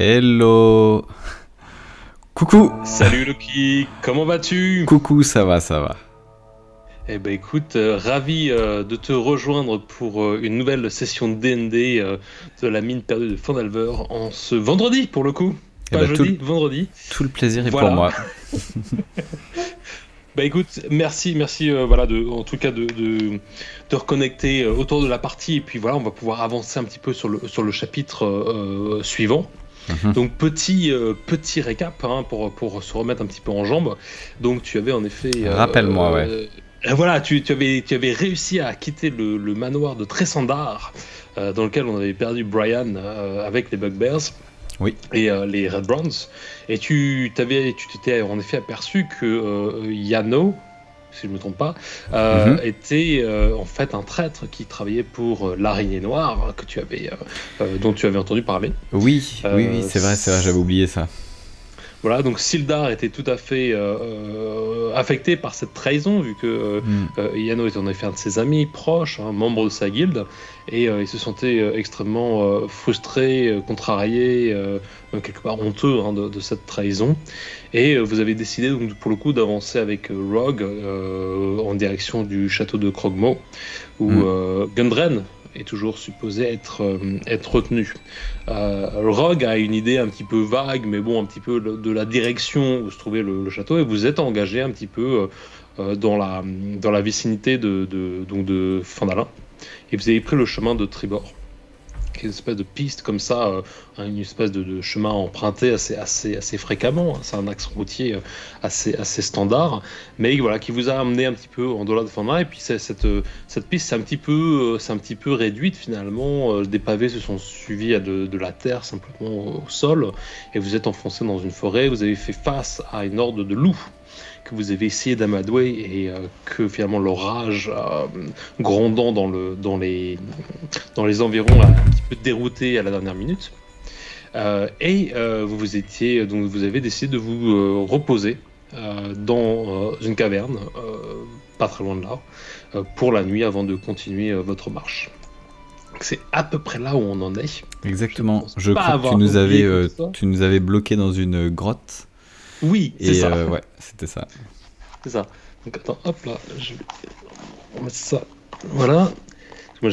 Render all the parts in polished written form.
Hello. Coucou. Salut Loki, comment vas-tu? Coucou, ça va, ça va. Eh ben écoute, ravi de te rejoindre pour une nouvelle session de D&D de la mine perdue de Fandalver en ce vendredi pour le coup. Eh Pas ben, jeudi, vendredi. tout le plaisir est pour Voilà. moi. Bah écoute, merci voilà en tout cas de te reconnecter autour de la partie et puis voilà, on va pouvoir avancer un petit peu sur le chapitre suivant. Mhm. Donc petit récap hein, pour se remettre un petit peu en jambes. Donc tu avais en effet Rappelle-moi, ouais. voilà, tu avais réussi à quitter le manoir de Tressandar dans lequel on avait perdu Brian avec les Bugbears Oui. et les Red Browns. Et tu t'étais en effet aperçu que Yano, si je ne me trompe pas, était en fait un traître qui travaillait pour l'araignée noire dont tu avais entendu parler. Oui, oui, c'est vrai, j'avais oublié ça. Voilà, donc Sildar était tout à fait affecté par cette trahison, vu que Yano était en effet un de ses amis proches, un membre de sa guilde, et il se sentait extrêmement frustré, contrarié, quelque part honteux hein, de cette trahison. Et vous avez décidé donc pour le coup d'avancer avec Rogue en direction du château de Krogmo, où Gundren est toujours supposé être retenu. Rogue a une idée un petit peu vague, mais bon, un petit peu de la direction où se trouvait le château, et vous êtes engagé un petit peu dans la vicinité de Fandalin, et vous avez pris le chemin de Tribord, qui est une espèce de piste comme ça, une espèce de chemin emprunté assez fréquemment. Hein. C'est un axe routier assez standard, mais voilà, qui vous a amené un petit peu en delà de Fandalin. Et puis cette piste, c'est un petit peu réduite finalement. Des pavés se sont suivis à de la terre simplement au sol, et vous êtes enfoncé dans une forêt. Vous avez fait face à une horde de loups que vous avez essayé d'amadouer et que finalement l'orage grondant dans les environs a un petit peu dérouté à la dernière minute. Vous avez décidé de vous reposer dans une caverne, pas très loin de là, pour la nuit avant de continuer votre marche. Donc c'est à peu près là où on en est. Exactement. Je pas crois que avoir oublié quoi que ce soit. tu nous avais bloqués dans une grotte. Oui, c'est Et ça. ouais, c'était ça. C'est ça. Donc attends, hop là, on met ça. Voilà. Moi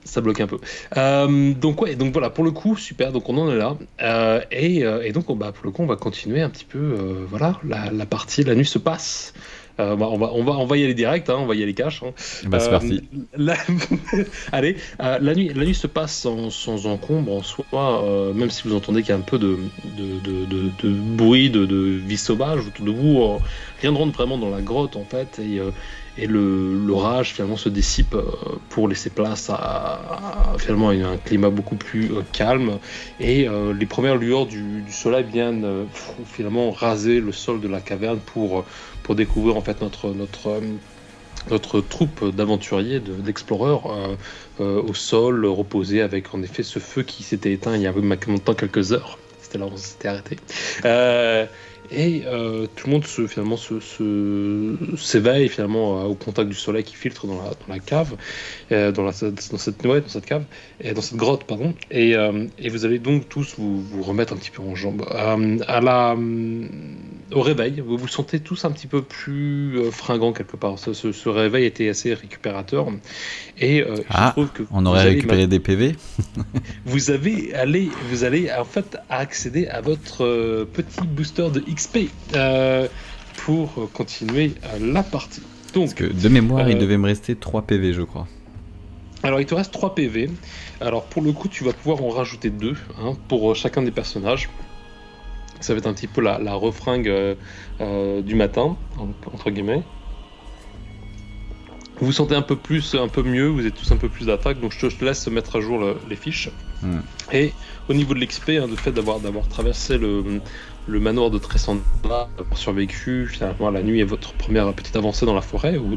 ça bloque un peu. Donc ouais, donc voilà, pour le coup, super. Donc on en est là. Et donc pour le coup, on va continuer un petit peu. Voilà, la partie, la nuit se passe. On va y aller direct, hein, on va y aller cash. Hein. Bah, c'est parti. la- Allez, la nuit se passe sans encombre en soi, même si vous entendez qu'il y a un peu de bruit, de vie sauvage autour de vous. Rien ne rentre vraiment dans la grotte en fait, et l'orage finalement se dissipe pour laisser place à finalement un climat beaucoup plus calme, et les premières lueurs du soleil viennent finalement raser le sol de la caverne pour découvrir en fait notre troupe d'aventuriers, d'exploreurs au sol, reposés avec en effet ce feu qui s'était éteint il y a maintenant quelques heures. C'était là où on s'était arrêté. Tout le monde s'éveille finalement au contact du soleil qui filtre dans la cave, dans cette cave, dans cette grotte, pardon. Et vous allez donc tous vous remettre un petit peu en jambes. Au réveil, vous vous sentez tous un petit peu plus fringants quelque part. Ce réveil était assez récupérateur. Et il se trouve que on aurait récupéré des PV. vous allez en fait accéder à votre petit booster de XP pour continuer la partie. Donc, Parce que de mémoire, il devait me rester 3 PV, je crois. alors il te reste 3 PV. Alors pour le coup, tu vas pouvoir en rajouter 2 hein, pour chacun des personnages. Ça va être un petit peu la refringue du matin, entre guillemets. Vous vous sentez un peu mieux, vous êtes tous un peu plus d'attaque, donc je te laisse mettre à jour les fiches. Et au niveau de l'XP, hein, le fait d'avoir traversé le manoir de Tressandra, d'avoir survécu finalement la nuit et votre première petite avancée dans la forêt ou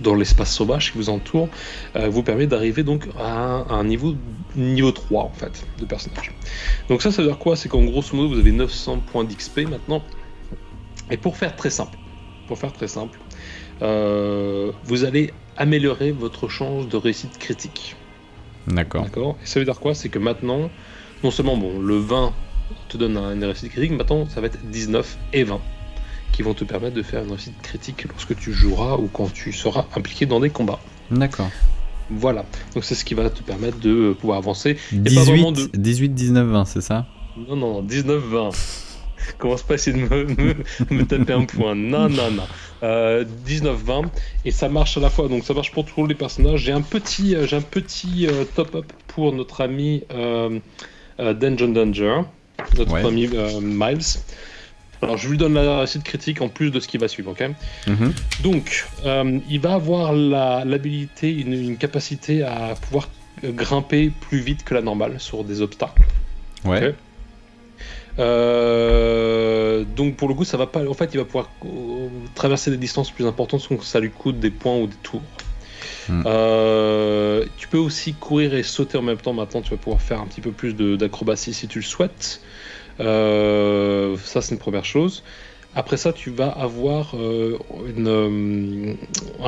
dans l'espace sauvage qui vous entoure, vous permet d'arriver donc à un niveau 3 en fait de personnage. Donc ça veut dire quoi? C'est qu'en grosso modo vous avez 900 points d'XP maintenant. Et pour faire très simple, vous allez améliorer votre chance de réussite critique. D'accord. Et ça veut dire quoi? C'est que maintenant, non seulement bon, le 20 te donne une réussite critique, maintenant ça va être 19 et 20 qui vont te permettre de faire une réussite critique lorsque tu joueras ou quand tu seras impliqué dans des combats. D'accord. Voilà, donc c'est ce qui va te permettre de pouvoir avancer. 18, 18, 19, 20, c'est ça? Non, 19, 20. Commence pas à essayer de me taper un point. Non. 19, 20. Et ça marche à la fois, donc ça marche pour tous les personnages. J'ai un petit top-up pour notre ami Dungeon Danger, notre ami Miles. Alors je lui donne la réussite critique en plus de ce qui va suivre, ok? Donc, il va avoir l'habilité, une capacité à pouvoir grimper plus vite que la normale sur des obstacles. Ouais. Okay. Donc pour le coup, ça va pas. En fait, il va pouvoir traverser des distances plus importantes, donc ça lui coûte des points ou des tours. Tu peux aussi courir et sauter en même temps. Maintenant, tu vas pouvoir faire un petit peu plus d'acrobatie si tu le souhaites. Ça, c'est une première chose. Après ça, tu vas avoir un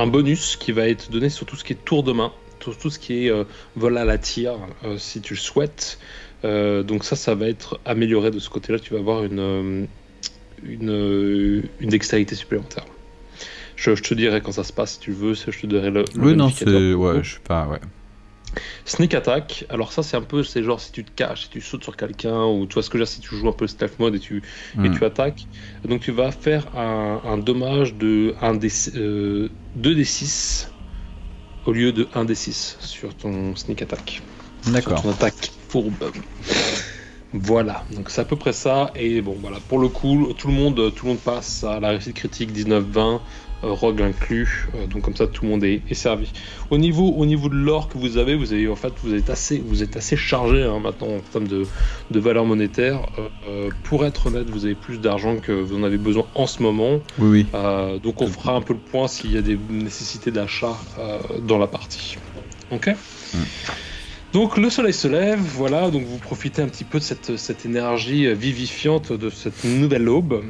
bonus qui va être donné sur tout ce qui est tour de main, sur tout ce qui est vol à la tire, si tu le souhaites. Donc ça va être amélioré de ce côté-là. Tu vas avoir une dextérité supplémentaire. Je te dirai quand ça se passe si tu veux. Je te dirai le oui, non, c'est... Ouais, je sais pas, ouais. Sneak attack, alors ça c'est genre si tu te caches, si tu sautes sur quelqu'un, ou tu vois ce que je veux dire, si tu joues un peu stealth mode et tu attaques, donc tu vas faire un dommage de 2d6 au lieu de 1d6 sur ton sneak attack. D'accord. Sur ton attaque fourbe. Voilà, donc c'est à peu près ça, et bon voilà, pour le coup, tout le monde passe à la réussite critique 19-20, Rogue inclus, donc comme ça tout le monde est servi. Au niveau de l'or que vous avez en fait, vous êtes assez chargé maintenant en termes de valeur monétaire. Pour être honnête, vous avez plus d'argent que vous en avez besoin en ce moment. Oui. Donc on fera un peu le point s'il y a des nécessités d'achat dans la partie. Ok. Donc le soleil se lève, voilà, donc vous profitez un petit peu de cette énergie vivifiante de cette nouvelle aube.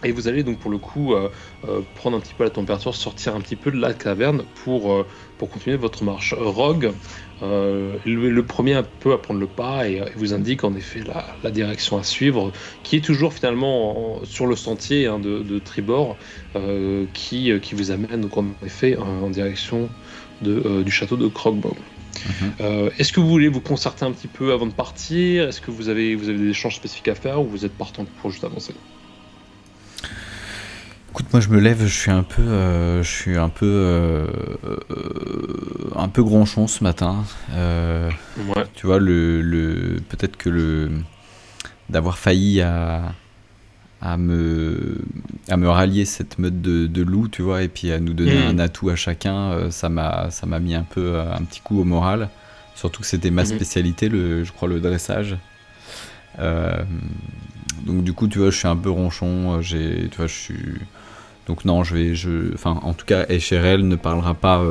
Et vous allez donc pour le coup prendre un petit peu la température, sortir un petit peu de la caverne pour continuer votre marche. Rogue, le premier un peu à prendre le pas et vous indique en effet la direction à suivre, qui est toujours finalement sur le sentier de tribord, qui vous amène donc en effet en direction du château de Crogbone. Est-ce que vous voulez vous concerter un petit peu avant de partir? Est-ce que vous avez des échanges spécifiques à faire ou vous êtes partant pour juste avancer? Écoute, moi je me lève, je suis un peu gronchon ce matin. Ouais. Tu vois, peut-être que d'avoir failli à me rallier cette meute de loup, tu vois, et puis à nous donner un atout à chacun, ça m'a mis un petit coup au moral. Surtout que c'était ma spécialité, je crois, le dressage. Donc du coup, tu vois, je suis un peu ronchon. Tu vois, je suis... Donc non, enfin, en tout cas, Echerel ne parlera pas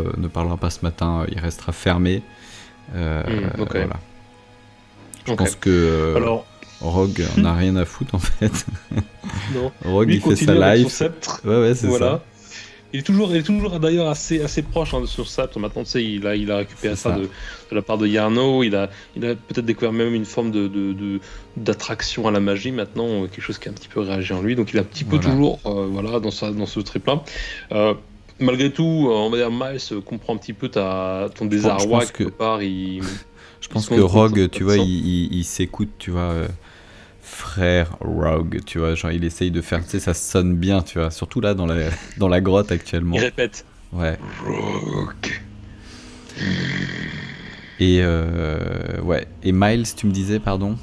ce matin. Il restera fermé. Okay. Voilà. Je pense que Rogue en a rien à foutre en fait. Non. Rogue, lui, il fait sa life. Son sceptre. Ouais, c'est ça. Il est toujours d'ailleurs assez proche de son sceptre. Maintenant, tu sais, il a récupéré ça de la part de Yarno. Il a peut-être découvert même une forme d'attraction à la magie maintenant, quelque chose qui a un petit peu réagi en lui. Donc, il est un petit peu toujours dans ce trip-là. Malgré tout, on va dire, Miles comprend un petit peu ton désarroi quelque part. Je pense que Rogue, tu vois, il s'écoute, tu vois. Frère Rogue, tu vois, genre il essaye de faire, tu sais, ça sonne bien, tu vois, surtout là dans la grotte actuellement. Il répète. Ouais. Rogue. Et ouais. Et Miles, tu me disais, pardon.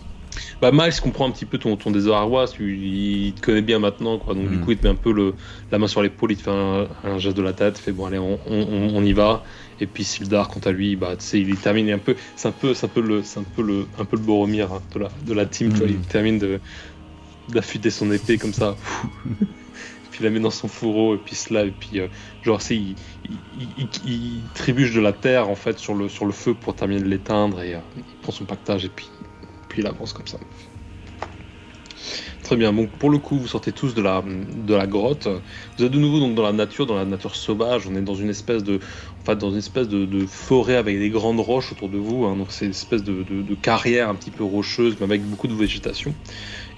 Bah Miles comprend un petit peu ton désarroi, il te connaît bien maintenant, quoi. Donc du coup il te met un peu la main sur l'épaule, il te fait un geste de la tête, il fait bon allez on y va. Et puis Sildar, quant à lui, bah tu sais, il termine un peu, c'est un peu le Boromir de la team, tu vois, il termine d'affûter son épée comme ça. Puis il la met dans son fourreau et puis cela et puis genre c'est il trébuche de la terre en fait sur le feu pour terminer de l'éteindre et il prend son pactage et puis il avance comme ça. Très bien. Donc pour le coup, vous sortez tous de la grotte. Vous êtes de nouveau donc dans la nature sauvage. On est dans une espèce de forêt avec des grandes roches autour de vous. Hein. Donc c'est une espèce de carrière un petit peu rocheuse, mais avec beaucoup de végétation.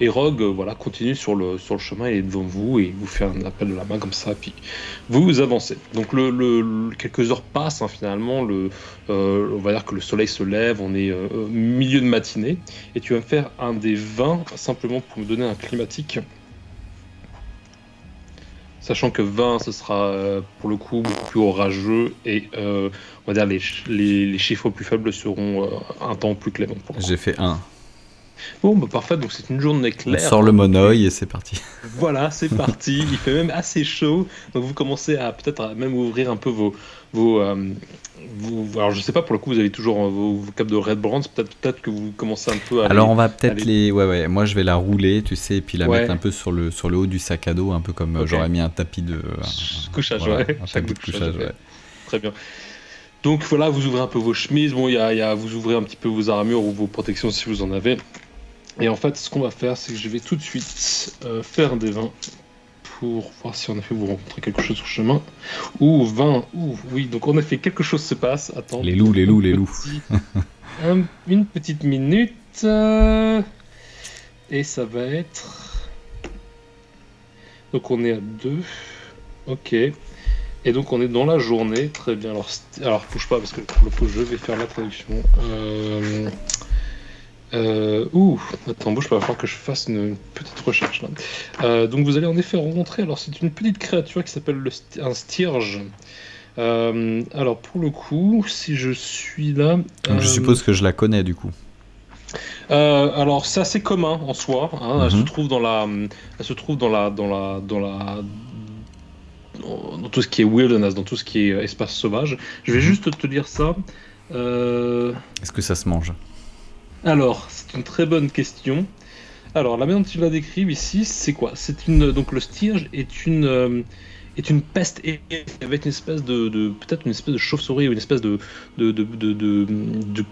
Et Rogue, voilà, continue sur le chemin. Il est devant vous et il vous fait un appel de la main comme ça. Puis vous avancez. Donc quelques heures passent, hein, finalement. On va dire que le soleil se lève. On est milieu de matinée. Et tu vas me faire un des 20 simplement pour me donner un climatique. Sachant que 20, ce sera pour le coup beaucoup plus orageux et on va dire les chiffres plus faibles seront un temps plus clément. J'ai fait 1. Bon, bah parfait, donc c'est une journée On claire. sort le monoeil et c'est parti. Voilà, c'est parti. Il fait même assez chaud, donc vous commencez à peut-être même ouvrir un peu alors je sais pas, pour le coup vous avez toujours vos capes de Red Brands, peut-être que vous commencez un peu à Alors on va peut-être ouais, moi je vais la rouler, tu sais, et puis la mettre un peu sur le haut du sac à dos, un peu comme j'aurais mis un tapis de couchage, voilà, ouais. Un tapis de couchage, ouais. Très bien. Donc voilà, vous ouvrez un peu vos chemises, bon, vous ouvrez un petit peu vos armures ou vos protections si vous en avez. Et en fait, ce qu'on va faire, c'est que je vais tout de suite faire des 20 pour voir si en effet vous rencontrez quelque chose sur le chemin. Ouh, 20, oui, donc en effet, quelque chose se passe. Attends. Les loups. Une petite minute. Et ça va être... Donc on est à 2. Ok. Et donc on est dans la journée. Très bien. Alors bouge pas, parce que pour le coup, je vais faire la traduction. Attends, bouge pas, il va falloir que je fasse une petite recherche là. Donc vous allez en effet rencontrer, alors c'est une petite créature qui s'appelle un stierge. Alors pour le coup, si je suis là... Donc je suppose que je la connais du coup. Alors c'est assez commun en soi, hein. Elle se trouve dans tout ce qui est wilderness, dans tout ce qui est espace sauvage. Je vais juste te dire ça. Est-ce que ça se mange? Alors, c'est une très bonne question. Alors, la manière dont tu la décrives ici, c'est quoi? Donc le stierge est une peste avec une espèce peut-être une espèce de chauve-souris ou une espèce de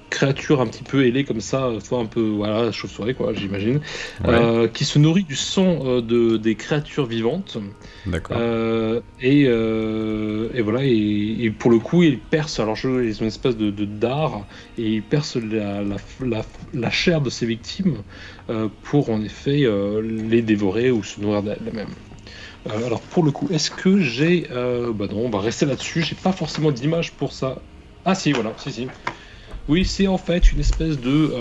créature un petit peu ailée comme ça, soit un peu, voilà, chauve-souris quoi, j'imagine, qui se nourrit du sang des créatures vivantes. D'accord. Et voilà, et pour le coup, ils percent, alors ils ont une espèce de dard, et ils percent la chair de ces victimes pour en effet les dévorer ou se nourrir d'elles-mêmes. Alors pour le coup, est-ce que j'ai... Bah non, on va rester là-dessus, j'ai pas forcément d'image pour ça. Ah si, voilà, si. Oui, c'est en fait une espèce de...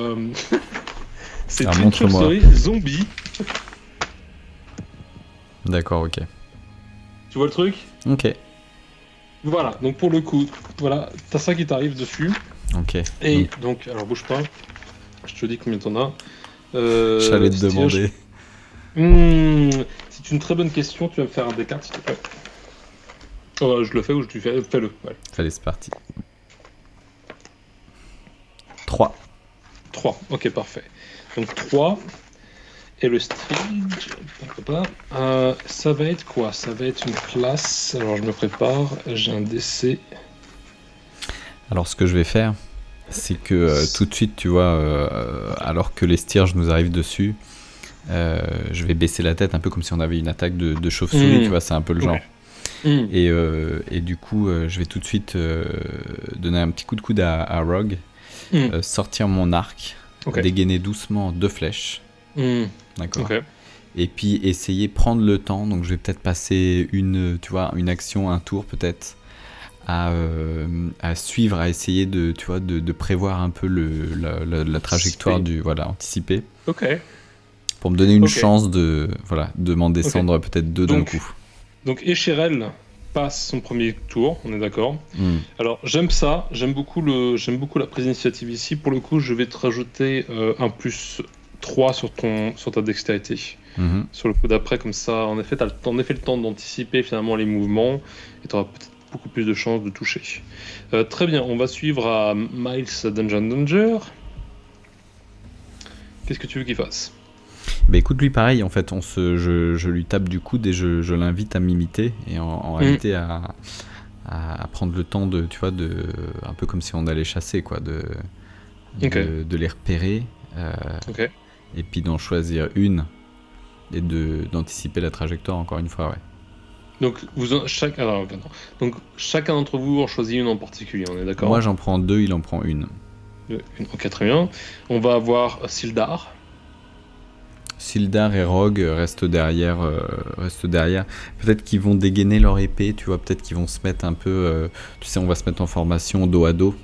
c'est une chauve-souris zombie. D'accord, ok. Tu vois le truc? Ok. Voilà, donc pour le coup, voilà, t'as ça qui t'arrive dessus. Ok. Et donc, alors bouge pas, je te dis combien t'en as. J'allais te demander. C'est une très bonne question, tu vas me faire un D4 s'il te plaît. Je le fais ou tu fais-le. Ouais. Allez, c'est parti. 3. 3, ok, parfait. Donc 3. Et le stage, ça va être quoi? Ça va être une classe. Alors je me prépare, j'ai un DC. Alors ce que je vais faire, c'est que tout de suite, tu vois, alors que les stierges nous arrivent dessus, je vais baisser la tête un peu comme si on avait une attaque de chauve-souris, tu vois, c'est un peu le genre. Et du coup, je vais tout de suite donner un petit coup de coude à Rogue, sortir mon arc, dégainer doucement 2 flèches. D'accord. Et puis essayer prendre le temps. Donc je vais peut-être passer une action, un tour peut-être à suivre, à essayer de prévoir un peu la trajectoire anticiper. Ok. Pour me donner une chance de m'en descendre peut-être 2 d'un coup. Donc Echerel passe son premier tour, on est d'accord. Alors j'aime ça, j'aime beaucoup la prise d'initiative ici. Pour le coup, je vais te rajouter un plus 3 sur ta dextérité. Sur le coup d'après, comme ça, en effet, t'as le temps d'anticiper finalement les mouvements et t'auras peut-être beaucoup plus de chances de toucher. Très bien, on va suivre à Miles Dungeon Danger. Qu'est-ce que tu veux qu'il fasse? Bah écoute, lui pareil, en fait, je lui tape du coude et je l'invite à m'imiter et en réalité à prendre le temps de un peu comme si on allait chasser quoi, de les repérer et puis d'en choisir une et d'anticiper la trajectoire encore une fois, ouais. Donc, donc chacun d'entre vous en choisit une en particulier, on est d'accord? Moi j'en prends 2, il en prend une. Ok, très bien. On va avoir Sildar. Sildar et Rogue restent derrière. Peut-être qu'ils vont dégainer leur épée, tu vois, peut-être qu'ils vont se mettre un peu... tu sais, on va se mettre en formation dos à dos.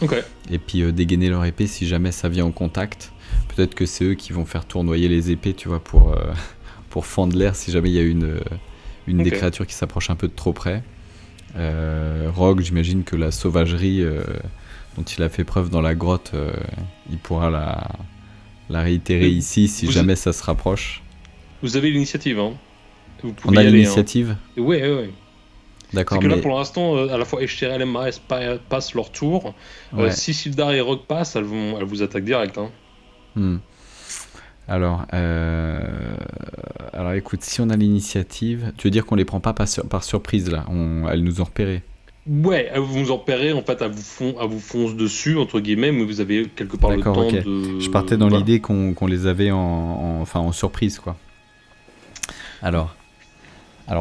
Ok. Et puis dégainer leur épée si jamais ça vient au contact. Peut-être que c'est eux qui vont faire tournoyer les épées, tu vois, pour fendre l'air si jamais il y a une des créatures qui s'approche un peu de trop près. Rogue, j'imagine que la sauvagerie dont il a fait preuve dans la grotte, il pourra la réitérer ici si jamais ça se rapproche. Vous avez l'initiative, hein. Vous On a l'initiative, hein. Ouais. D'accord, c'est que là, pour l'instant, à la fois Escheriel et Maes passent leur tour. Ouais. Si Sildar et Rogue passent, elles vous attaquent direct. Hein. Alors écoute, si on a l'initiative, tu veux dire qu'on les prend pas par surprise là, elles nous ont repérés. Ouais, elles vous en repérez, en fait, elles vous foncent dessus, entre guillemets, mais vous avez quelque part le temps de... Je partais dans l'idée qu'on les avait en surprise, quoi. Alors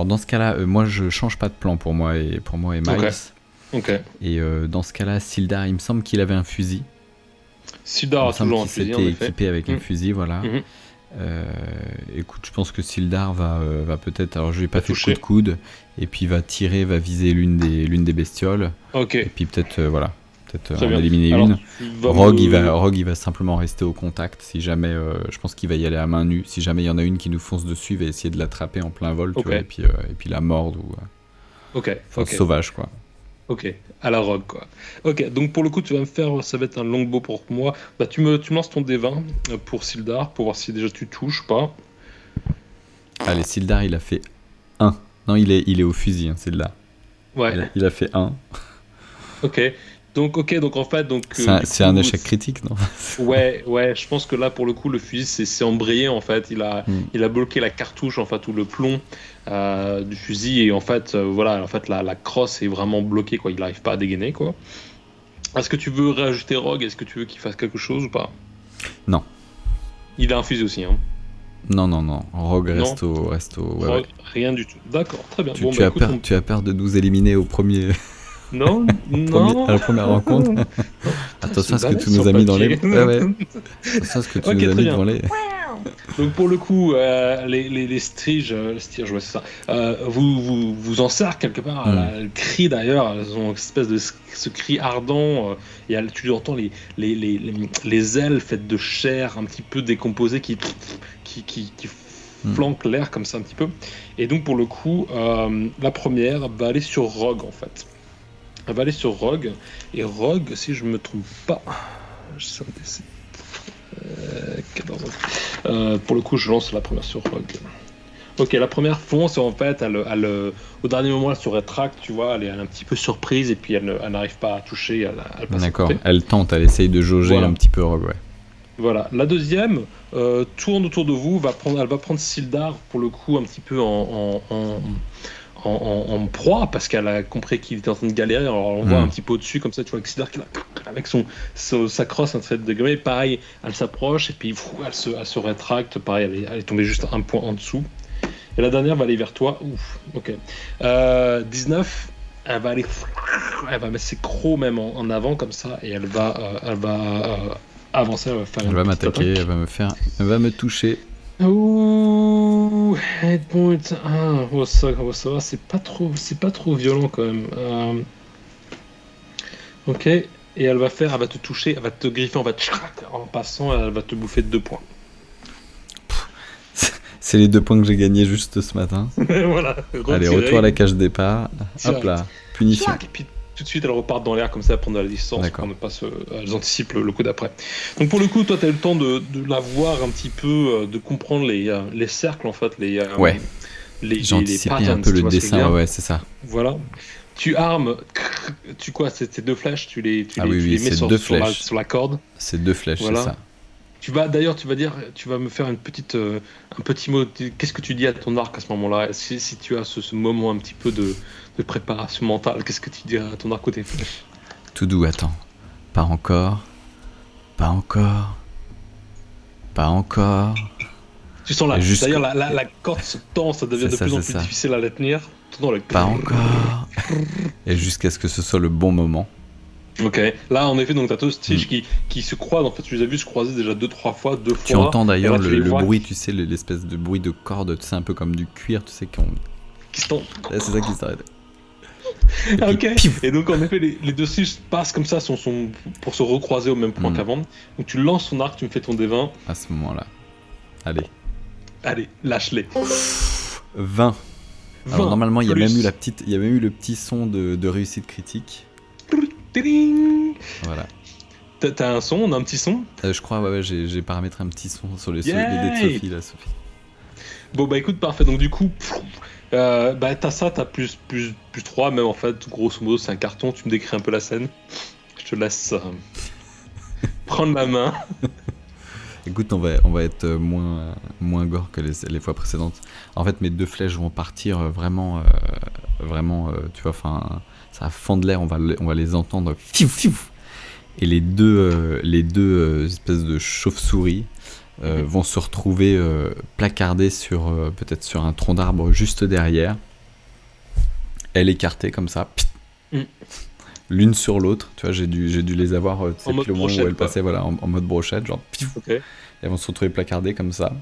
dans ce cas-là, moi je change pas de plan pour moi et Miles. Ok. Et dans ce cas-là, Sildar, il me semble qu'il avait un fusil. Sildar a toujours un fusil, en effet. S'était équipé avec un fusil, voilà. Écoute, je pense que Sildar va peut-être... Alors je lui ai pas fait coup de coude, et puis va viser l'une des bestioles. Ok. Et puis peut-être en éliminer une. Rogue, il va simplement rester au contact. Si jamais, je pense qu'il va y aller à main nue. Si jamais il y en a une qui nous fonce dessus, il va essayer de l'attraper en plein vol, tu vois, et puis la mordre ou sauvage, quoi. Ok, à la Rogue, quoi. Ok, donc pour le coup, ça va être un longbow pour moi. Bah, tu me lances ton D20 pour Sildar, pour voir si déjà tu touches ou pas. Allez, Sildar, il a fait 1. Non, il est au fusil, hein, Sildar. Ouais. Il a fait 1. Ok, donc en fait... c'est un échec critique, non? Ouais, je pense que là, pour le coup, le fusil, c'est embrayé, en fait. Il a bloqué la cartouche, en fait, ou le plomb du fusil, et en fait, la crosse est vraiment bloquée, quoi. Il n'arrive pas à dégainer, quoi. Est-ce que tu veux rajouter Rogue? Est-ce que tu veux qu'il fasse quelque chose ou pas? Non. Il a un fusil aussi, hein. Non. Rogue reste au... Rogue, ouais. Rien du tout. D'accord, très bien. Tu as peur de nous éliminer au premier... Non. À la première rencontre. Attention à ce que tu nous as mis dans les... Attention à ce que tu nous as mis devant les... Donc pour le coup, les Striges, ouais, c'est ça. Vous en servent quelque part. Le cri d'ailleurs, elles ont une espèce de ce cri ardent. Tu entends les ailes faites de chair un petit peu décomposée qui flanquent l'air comme ça un petit peu. Et donc pour le coup, la première va aller sur Rogue en fait. Elle va aller sur Rogue. Et Rogue, si je me trompe pas, c'est un DC. 14. Pour le coup, je lance la première sur Rogue. Ok, la première fonce et en fait, au dernier moment, elle se rétracte, tu vois, elle est un petit peu surprise et puis elle n'arrive pas à toucher. Elle passe. D'accord, elle tente, elle essaye de jauger un petit peu Rogue, ouais. Voilà, la deuxième tourne autour de vous, elle va prendre Sildar pour le coup un petit peu en proie parce qu'elle a compris qu'il était en train de galérer. Alors on voit un petit peu au-dessus comme ça, tu vois, Sildar qui avec sa crosse en train de gagner. Pareil, elle s'approche et puis elle se rétracte. Pareil, elle est tombée juste un point en dessous. Et la dernière va aller vers toi. Ouf, ok. 19, elle va mettre ses crocs même en avant comme ça et elle va avancer. Elle va m'attaquer, elle va me toucher. Ouh, headpoint 1. Oh, ça va, c'est pas trop violent quand même. Ok, et elle va te toucher, elle va te griffer, en passant, elle va te bouffer 2 points. C'est les 2 points que j'ai gagnés juste ce matin. Voilà. Allez, retour à la cage départ. Hop là, punition. Et puis tout de suite, elles repartent dans l'air comme ça, à prendre de la distance. Pour ne pas elles anticipent le coup d'après. Donc pour le coup, toi, tu as eu le temps de la voir un petit peu, de comprendre les cercles en fait, les patterns, un peu le dessin, ouais, c'est ça. Voilà. Tu armes, c'est 2 flèches, tu les mets sur la corde. C'est 2 flèches, voilà. C'est ça. Tu vas me faire un petit mot. Qu'est-ce que tu dis à ton arc à ce moment-là? Si tu as ce moment un petit peu de préparation mentale, qu'est-ce que tu dis à ton arc côté flèche? Tout doux, attends. Pas encore. Tu sens là. D'ailleurs, la corde se tend, ça devient de plus en plus difficile à la tenir. Pas encore. Et jusqu'à ce que ce soit le bon moment. Ok, là en effet, donc t'as Toastige qui se croisent, en fait tu les as vus se croiser déjà 2-3 fois. Tu entends d'ailleurs le bruit, tu sais, l'espèce de bruit de corde, tu sais, un peu comme du cuir, tu sais, qui se tend. C'est ça qui s'arrête. Ok, et donc en effet, les deux Toastige passent comme ça, sont pour se recroiser au même point qu'avant. Donc tu lances ton arc, tu me fais ton D20. À ce moment-là. Allez, lâche-les. 20. Alors normalement, il y a même eu le petit son de réussite critique. Voilà. T'as un son, on a un petit son je crois, ouais, j'ai paramétré un petit son sur les dés de Sophie, là, Sophie. Bon, bah écoute, parfait. Donc du coup, t'as ça, t'as plus 3, même en fait, grosso modo, c'est un carton. Tu me décris un peu la scène. Je te laisse prendre la main. Écoute, on va être moins gore que les fois précédentes. En fait, mes 2 flèches vont partir vraiment, tu vois, enfin, ça va fendre l'air, on va les entendre. Et les deux espèces de chauves-souris vont se retrouver placardées peut-être sur un tronc d'arbre juste derrière. Elle écartée comme ça. L'une sur l'autre, tu vois, j'ai dû les avoir depuis le moment où elles passaient, voilà, en mode brochette, genre okay. Elles vont se retrouver placardées comme ça.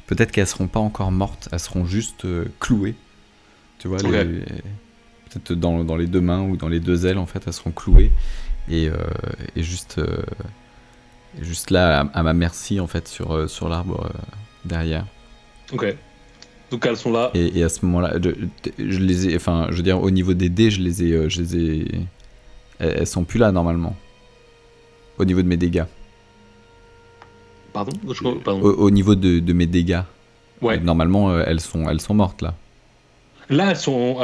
Peut-être qu'elles seront pas encore mortes, elles seront juste clouées, tu vois, peut-être dans les 2 mains ou dans les 2 ailes, en fait, elles seront clouées et juste là à ma merci, en fait, sur l'arbre derrière. Ok. Donc elles sont là. Et à ce moment-là, je les ai, enfin, je veux dire, au niveau des dés, je les ai. Elles sont plus là normalement. Au niveau de mes dégâts. Pardon. Au niveau de mes dégâts. Ouais. Normalement, elles sont mortes là. Là, elles sont.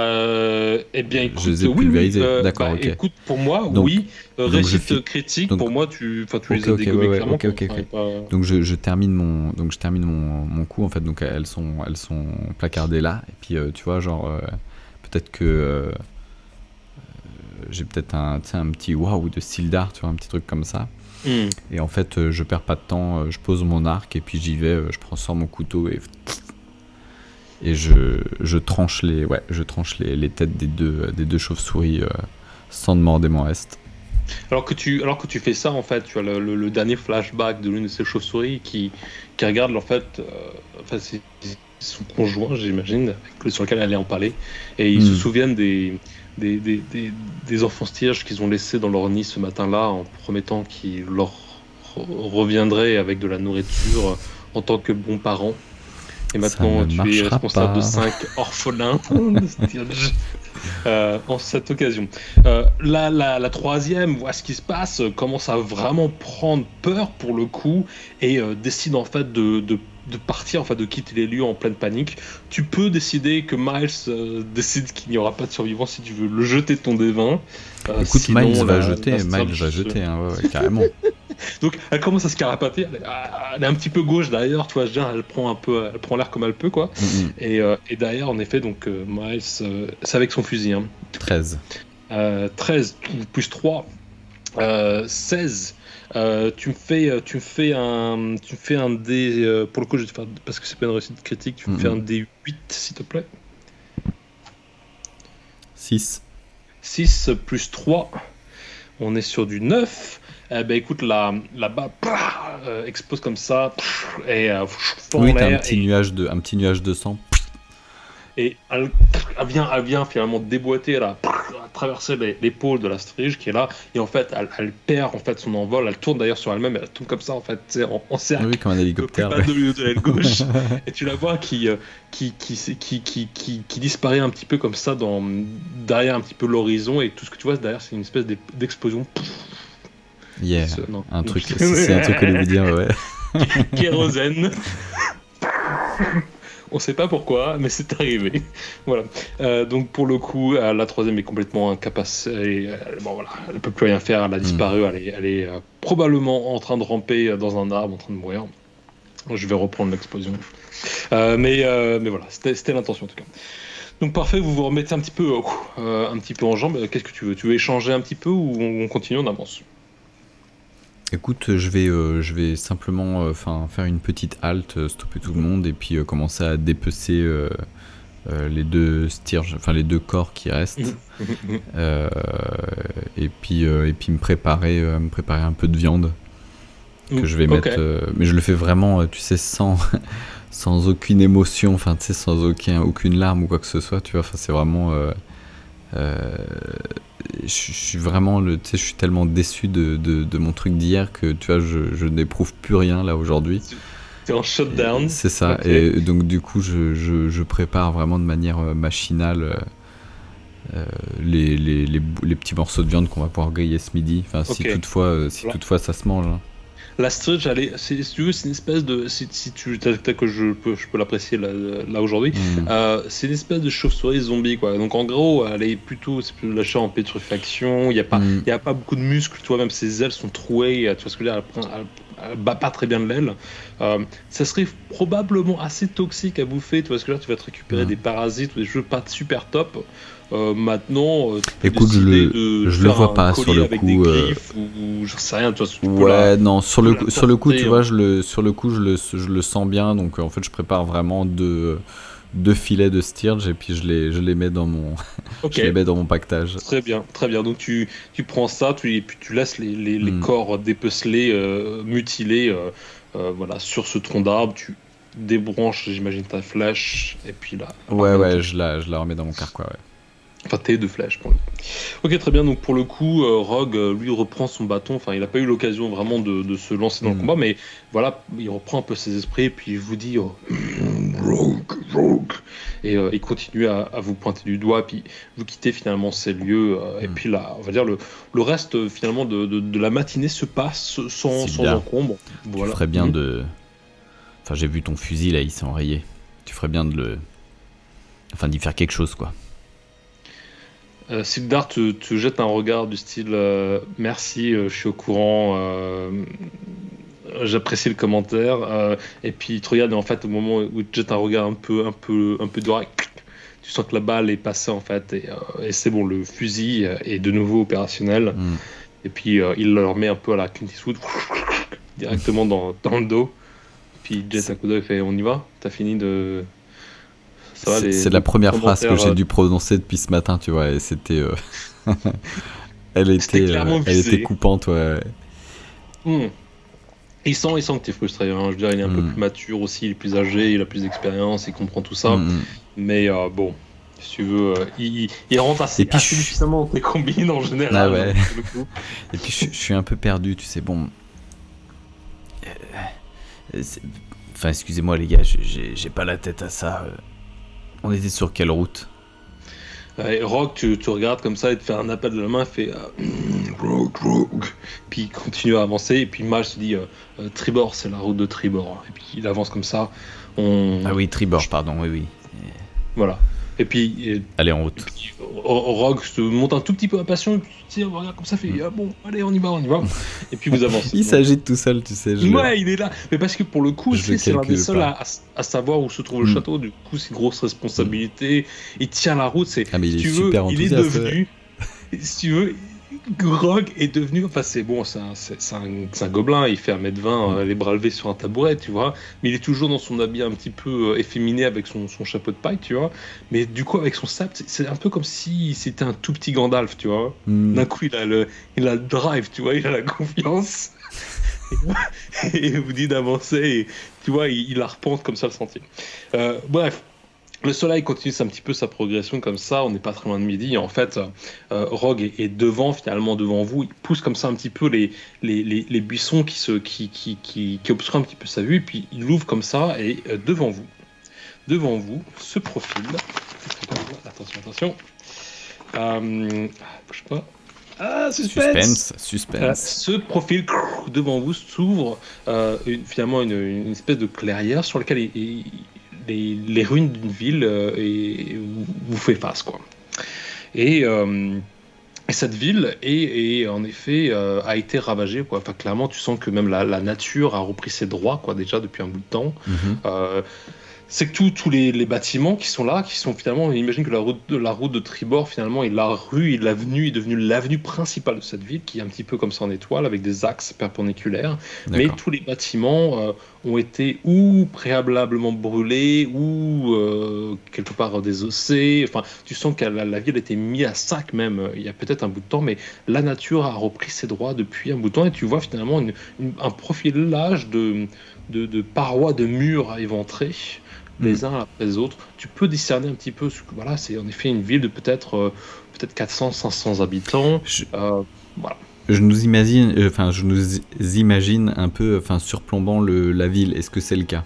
Eh bien, écoute. Je les ai pulvérisées. D'accord, ok. Écoute, pour moi, donc, oui. Récite critique, donc, pour moi, tu les as dégommées clairement. Ok. Donc je termine mon coup en fait. Donc elles sont placardées là. Et puis tu vois, genre peut-être que j'ai peut-être un petit waouh de Sildar, tu vois, un petit truc comme ça. Et en fait, je perds pas de temps. Je pose mon arc et puis j'y vais. Je sors mon couteau et je tranche les têtes des deux chauves-souris sans demandement est. Alors que tu fais ça, en fait, tu as le dernier flashback de l'une de ces chauves-souris qui regarde, en fait, c'est son conjoint, j'imagine, sur lequel elle est empalée, et ils se souviennent des enfants-tiges qu'ils ont laissés dans leur nid ce matin-là, en promettant qu'ils leur reviendraient avec de la nourriture en tant que bons parents. Et maintenant, tu es responsable de 5 orphelins en cette occasion. La troisième voit ce qui se passe, commence à vraiment prendre peur pour le coup et décide en fait de partir, en fait, de quitter les lieux en pleine panique. Tu peux décider que Miles décide qu'il n'y aura pas de survivants si tu veux le jeter de ton D20. Écoute, sinon, Miles va jeter, hein, ouais, carrément. Donc elle commence à se carapater, elle est un petit peu gauche d'ailleurs, tu vois, elle prend l'air comme elle peut, quoi. Et derrière, en effet, donc Miles, c'est avec son fusil. Hein. 13. 13 plus 3, 16. Tu me fais un dé, pour le coup, parce que c'est pas une réussite critique, tu me fais un D8, s'il te plaît. 6. 6 plus 3, on est sur du 9. Écoute, la balle explose comme ça et oui, t'as un petit nuage de sang. Et elle vient finalement déboîter, à traverser l'épaule de la strige qui est là, et en fait elle perd en fait son envol, elle tourne d'ailleurs sur elle-même, elle tourne comme ça en fait, en cercle. Oui, comme un hélicoptère. De l'aile gauche. Et tu la vois qui disparaît un petit peu comme ça derrière un petit peu l'horizon, et tout ce que tu vois derrière, c'est une espèce d'explosion. Yeah, c'est un truc que je voulais dire, ouais. Kérosène. On sait pas pourquoi, mais c'est arrivé. Voilà. Donc pour le coup, la troisième est complètement incapacitée. Bon voilà, elle peut plus rien faire. Elle a disparu. Elle est probablement en train de ramper dans un arbre, en train de mourir. Je vais reprendre l'explosion. Mais voilà, c'était l'intention en tout cas. Donc parfait, vous vous remettez un petit peu en jambe. Qu'est-ce que tu veux ? Tu veux échanger un petit peu ou on continue, on avance ? Écoute, je vais simplement faire une petite halte, stopper tout le monde et puis commencer à dépecer les deux Stirges, enfin les deux corps qui restent. Euh, et puis me préparer un peu de viande que je vais mettre. Mais je le fais vraiment, tu sais, sans aucune émotion, enfin tu sais, sans aucune larme ou quoi que ce soit, tu vois. Enfin, c'est vraiment. Je suis vraiment, tu sais, je suis tellement déçu de mon truc d'hier que tu vois, je n'éprouve plus rien là aujourd'hui. T'es en shutdown. C'est ça. Et donc du coup, je prépare vraiment de manière machinale les petits morceaux de viande qu'on va pouvoir griller ce midi. Enfin, si toutefois ça se mange. Hein. La Strudge, si tu veux, c'est une espèce de. Si tu t'as que je peux l'apprécier là aujourd'hui. C'est une espèce de chauve-souris zombie, quoi. Donc en gros, elle est plutôt, c'est plutôt de la chair en pétrifaction. Il y a pas beaucoup de muscles, tu vois. Même ses ailes sont trouées. Tu vois ce que je veux dire, elle bat pas très bien de l'aile. Ça serait probablement assez toxique à bouffer. Tu vois ce que je veux dire, tu vas te récupérer des parasites ou des choses pas super top. Maintenant, écoute, je le vois pas sur le coup. Ou j'en sais rien, tu vois. Ouais, non, sur le coup, tu vois, sur le coup, je le sens bien. Donc en fait, je prépare vraiment deux filets de stirge et puis je les mets dans mon je les mets dans mon pactage. Très bien, très bien. Donc tu prends ça, et puis tu laisses les corps dépecelés, mutilés, voilà, sur ce tronc d'arbre. Tu débranches, j'imagine, ta flèche et puis là. Ouais, je la remets dans mon carquois. Ouais. Enfin, tes deux flèches pour le coup. Ok, très bien. Donc pour le coup, Rogue, lui, reprend son bâton. Enfin, il n'a pas eu l'occasion vraiment de se lancer dans le combat, mais voilà, il reprend un peu ses esprits et puis il vous dit Rogue. Et il continue à vous pointer du doigt, puis vous quittez finalement ces lieux. Et puis là, on va dire le reste finalement de la matinée se passe sans encombre. Voilà. Tu ferais bien de. Enfin, j'ai vu ton fusil là, il s'est enrayé. Tu ferais bien d'y faire quelque chose, quoi. Sildar te jette un regard du style merci, je suis au courant, j'apprécie le commentaire, et puis il te regarde et en fait au moment où il te jette un regard un peu droit, tu sens que la balle est passée en fait et c'est bon, le fusil est de nouveau opérationnel et puis il le remet un peu à la Clint Eastwood directement dans le dos, puis il jette un coup d'œil et fait on y va, t'as fini de... C'est la première phrase que j'ai dû prononcer depuis ce matin, tu vois, et c'était... elle était coupante, ouais. Il sent que t'es frustré, hein. Je veux dire, il est un peu plus mature aussi, il est plus âgé, il a plus d'expérience, il comprend tout ça. Mais bon, si tu veux, il rentre assez difficilement dans tes combines en général. Ah ouais. Et puis je suis un peu perdu, tu sais, bon... Enfin, excusez-moi les gars, j'ai pas la tête à ça... On était sur quelle route? Rogue, tu regardes comme ça, il te fait un appel de la main, il fait Rogue. Puis il continue à avancer, et puis Maj se dit Tribord, c'est la route de Tribord. Et puis il avance comme ça. Ah oui, Tribord, pardon, oui. Voilà. Et puis. Allez, en route. Rogue se monte un tout petit peu impatient, et puis tu regarde comme ça, fait bon, allez, on y va. Et puis vous avancez. Il s'agite tout seul, tu sais. Ouais, il est là. Mais parce que pour le coup, c'est l'un des seuls à savoir où se trouve le château. Du coup, c'est une grosse responsabilité. Il tient la route. Mais il est super enthousiaste. Il est devenu. Si tu veux. Rogue est devenu, enfin c'est bon, c'est un gobelin, il fait 1m20, les bras levés sur un tabouret, tu vois, mais il est toujours dans son habit un petit peu efféminé avec son chapeau de paille, tu vois, mais du coup avec son sabre, c'est un peu comme si c'était un tout petit Gandalf, tu vois, d'un coup il a le drive, tu vois, il a la confiance, et il vous dit d'avancer, et tu vois, il arpente comme ça le sentier. Bref. Le soleil continue un petit peu sa progression comme ça, on n'est pas très loin de midi, et en fait, Rogue est finalement devant vous, il pousse comme ça un petit peu les buissons qui obstruent un petit peu sa vue, et puis il ouvre comme ça, et devant vous, se profile, attention, bouge pas, suspense. Ce profil devant vous s'ouvre finalement une espèce de clairière sur laquelle les ruines d'une ville vous fait face, quoi. Et cette ville est en effet a été ravagée, quoi. Enfin, clairement, tu sens que même la nature a repris ses droits, quoi, déjà depuis un bout de temps. c'est que tous les bâtiments qui sont là, qui sont finalement, imagine que la route de tribord, finalement, est la rue et l'avenue est devenue l'avenue principale de cette ville, qui est un petit peu comme ça en étoile, avec des axes perpendiculaires. Mais D'accord. tous les bâtiments ont été ou préalablement brûlés, ou quelque part désossés. Enfin, tu sens que la ville a été mise à sac même, il y a peut-être un bout de temps, mais la nature a repris ses droits depuis un bout de temps, et tu vois finalement un profilage de parois, de murs éventrés Hmm. les uns après les autres. Tu peux discerner un petit peu, voilà, c'est en effet une ville de peut-être 400, 500 habitants. Je, Voilà. je nous imagine un peu, surplombant la ville. Est-ce que c'est le cas?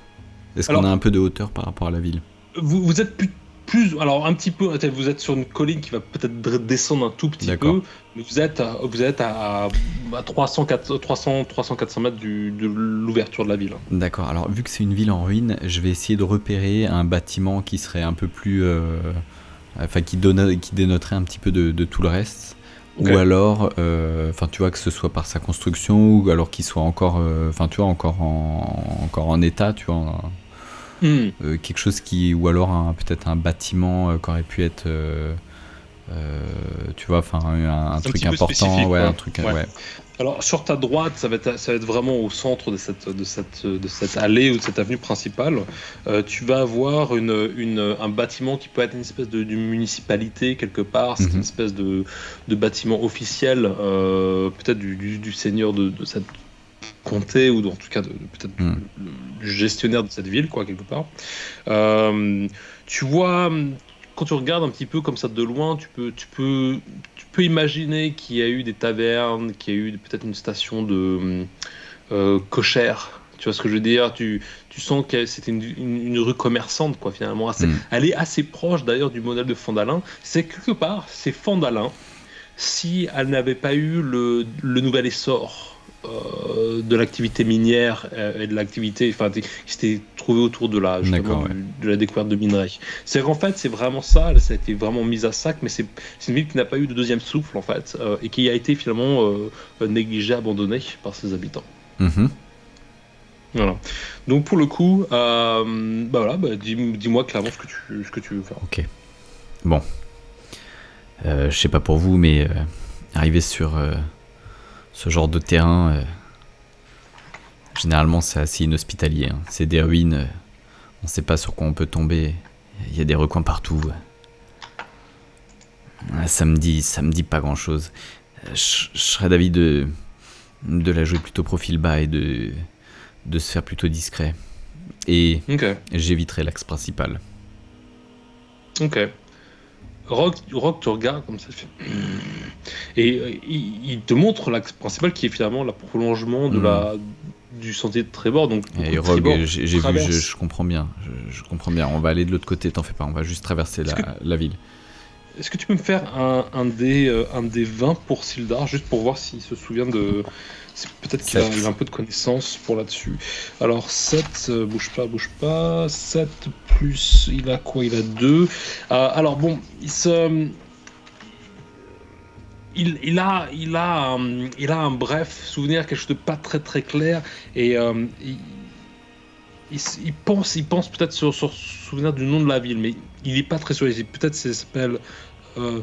Est-ce qu'on a Alors, un peu de hauteur par rapport à la ville? vous êtes alors un petit peu, vous êtes sur une colline qui va peut-être descendre un tout petit D'accord. peu, mais vous êtes à 300, 400 mètres de l'ouverture de la ville. D'accord. Alors, vu que c'est une ville en ruine, je vais essayer de repérer un bâtiment qui serait un peu plus, qui dénoterait un petit peu de tout le reste. Ok. Ou alors, tu vois, que ce soit par sa construction, ou alors qu'il soit encore, tu vois, encore en état, tu vois, Hmm. quelque chose ou alors peut-être un bâtiment qui aurait pu être, tu vois, un C'est un truc petit peu important, spécifique, ouais, un quoi. truc, Ouais. ouais. Alors sur ta droite, ça va être vraiment au centre de cette allée ou de cette avenue principale. Tu vas avoir un bâtiment qui peut être une espèce d'une municipalité quelque part. C'est une Mhm. espèce de bâtiment officiel, peut-être du seigneur de cette comté ou en tout cas peut-être Mhm. du gestionnaire de cette ville, quoi, quelque part. Euh, Tu vois, quand tu regardes un petit peu comme ça de loin, tu peux imaginer qu'il y a eu des tavernes, qu'il y a eu peut-être une station de cochère. Tu vois ce que je veux dire? Tu sens que c'était une rue commerçante, quoi, finalement. Mhm. Elle est assez proche, d'ailleurs, du modèle de Fandalin. C'est quelque part, c'est Fandalin si elle n'avait pas eu le nouvel essor de l'activité minière et de l'activité qui s'était trouvée autour justement D'accord, ouais. de la découverte de minerais. C'est qu'en fait, c'est vraiment ça, ça a été vraiment mis à sac, mais c'est une ville qui n'a pas eu de deuxième souffle, en fait, et qui a été finalement négligée, abandonnée par ses habitants. Mhm. Voilà. Donc pour le coup, bah voilà, dis-moi clairement ce que tu veux faire. Ok. Bon. Je sais pas pour vous, mais arriver sur ce genre de terrain, généralement c'est assez inhospitalier, hein. C'est des ruines, on sait pas sur quoi on peut tomber. Il y a des recoins partout. Ça me dit pas grand chose. Je serais d'avis de la jouer plutôt profil bas et de se faire plutôt discret. Et Ok, j'éviterai l'axe principal. ok. Rock, tu regardes comme ça, et il te montre l'axe principal qui est finalement le prolongement Hmm. du sentier de Trébord. Donc, Et le Rogue, Trébord j'ai vu, traverse. je comprends bien. Je comprends bien. On va aller de l'autre côté, t'en fais pas. On va juste traverser Est-ce que, la ville. est-ce que tu peux me faire un des 20 pour Sildar, juste pour voir s'il se souvient de. Peut-être qu'il a un 7. peu de connaissances pour là-dessus. Alors, 7, bouge pas. 7 plus, il a quoi? Il a 2. Alors, bon, il a un bref souvenir, quelque chose de pas très très clair, et il pense peut-être sur souvenir du nom de la ville, mais il est pas très sûr. Peut-être ça s'appelle euh,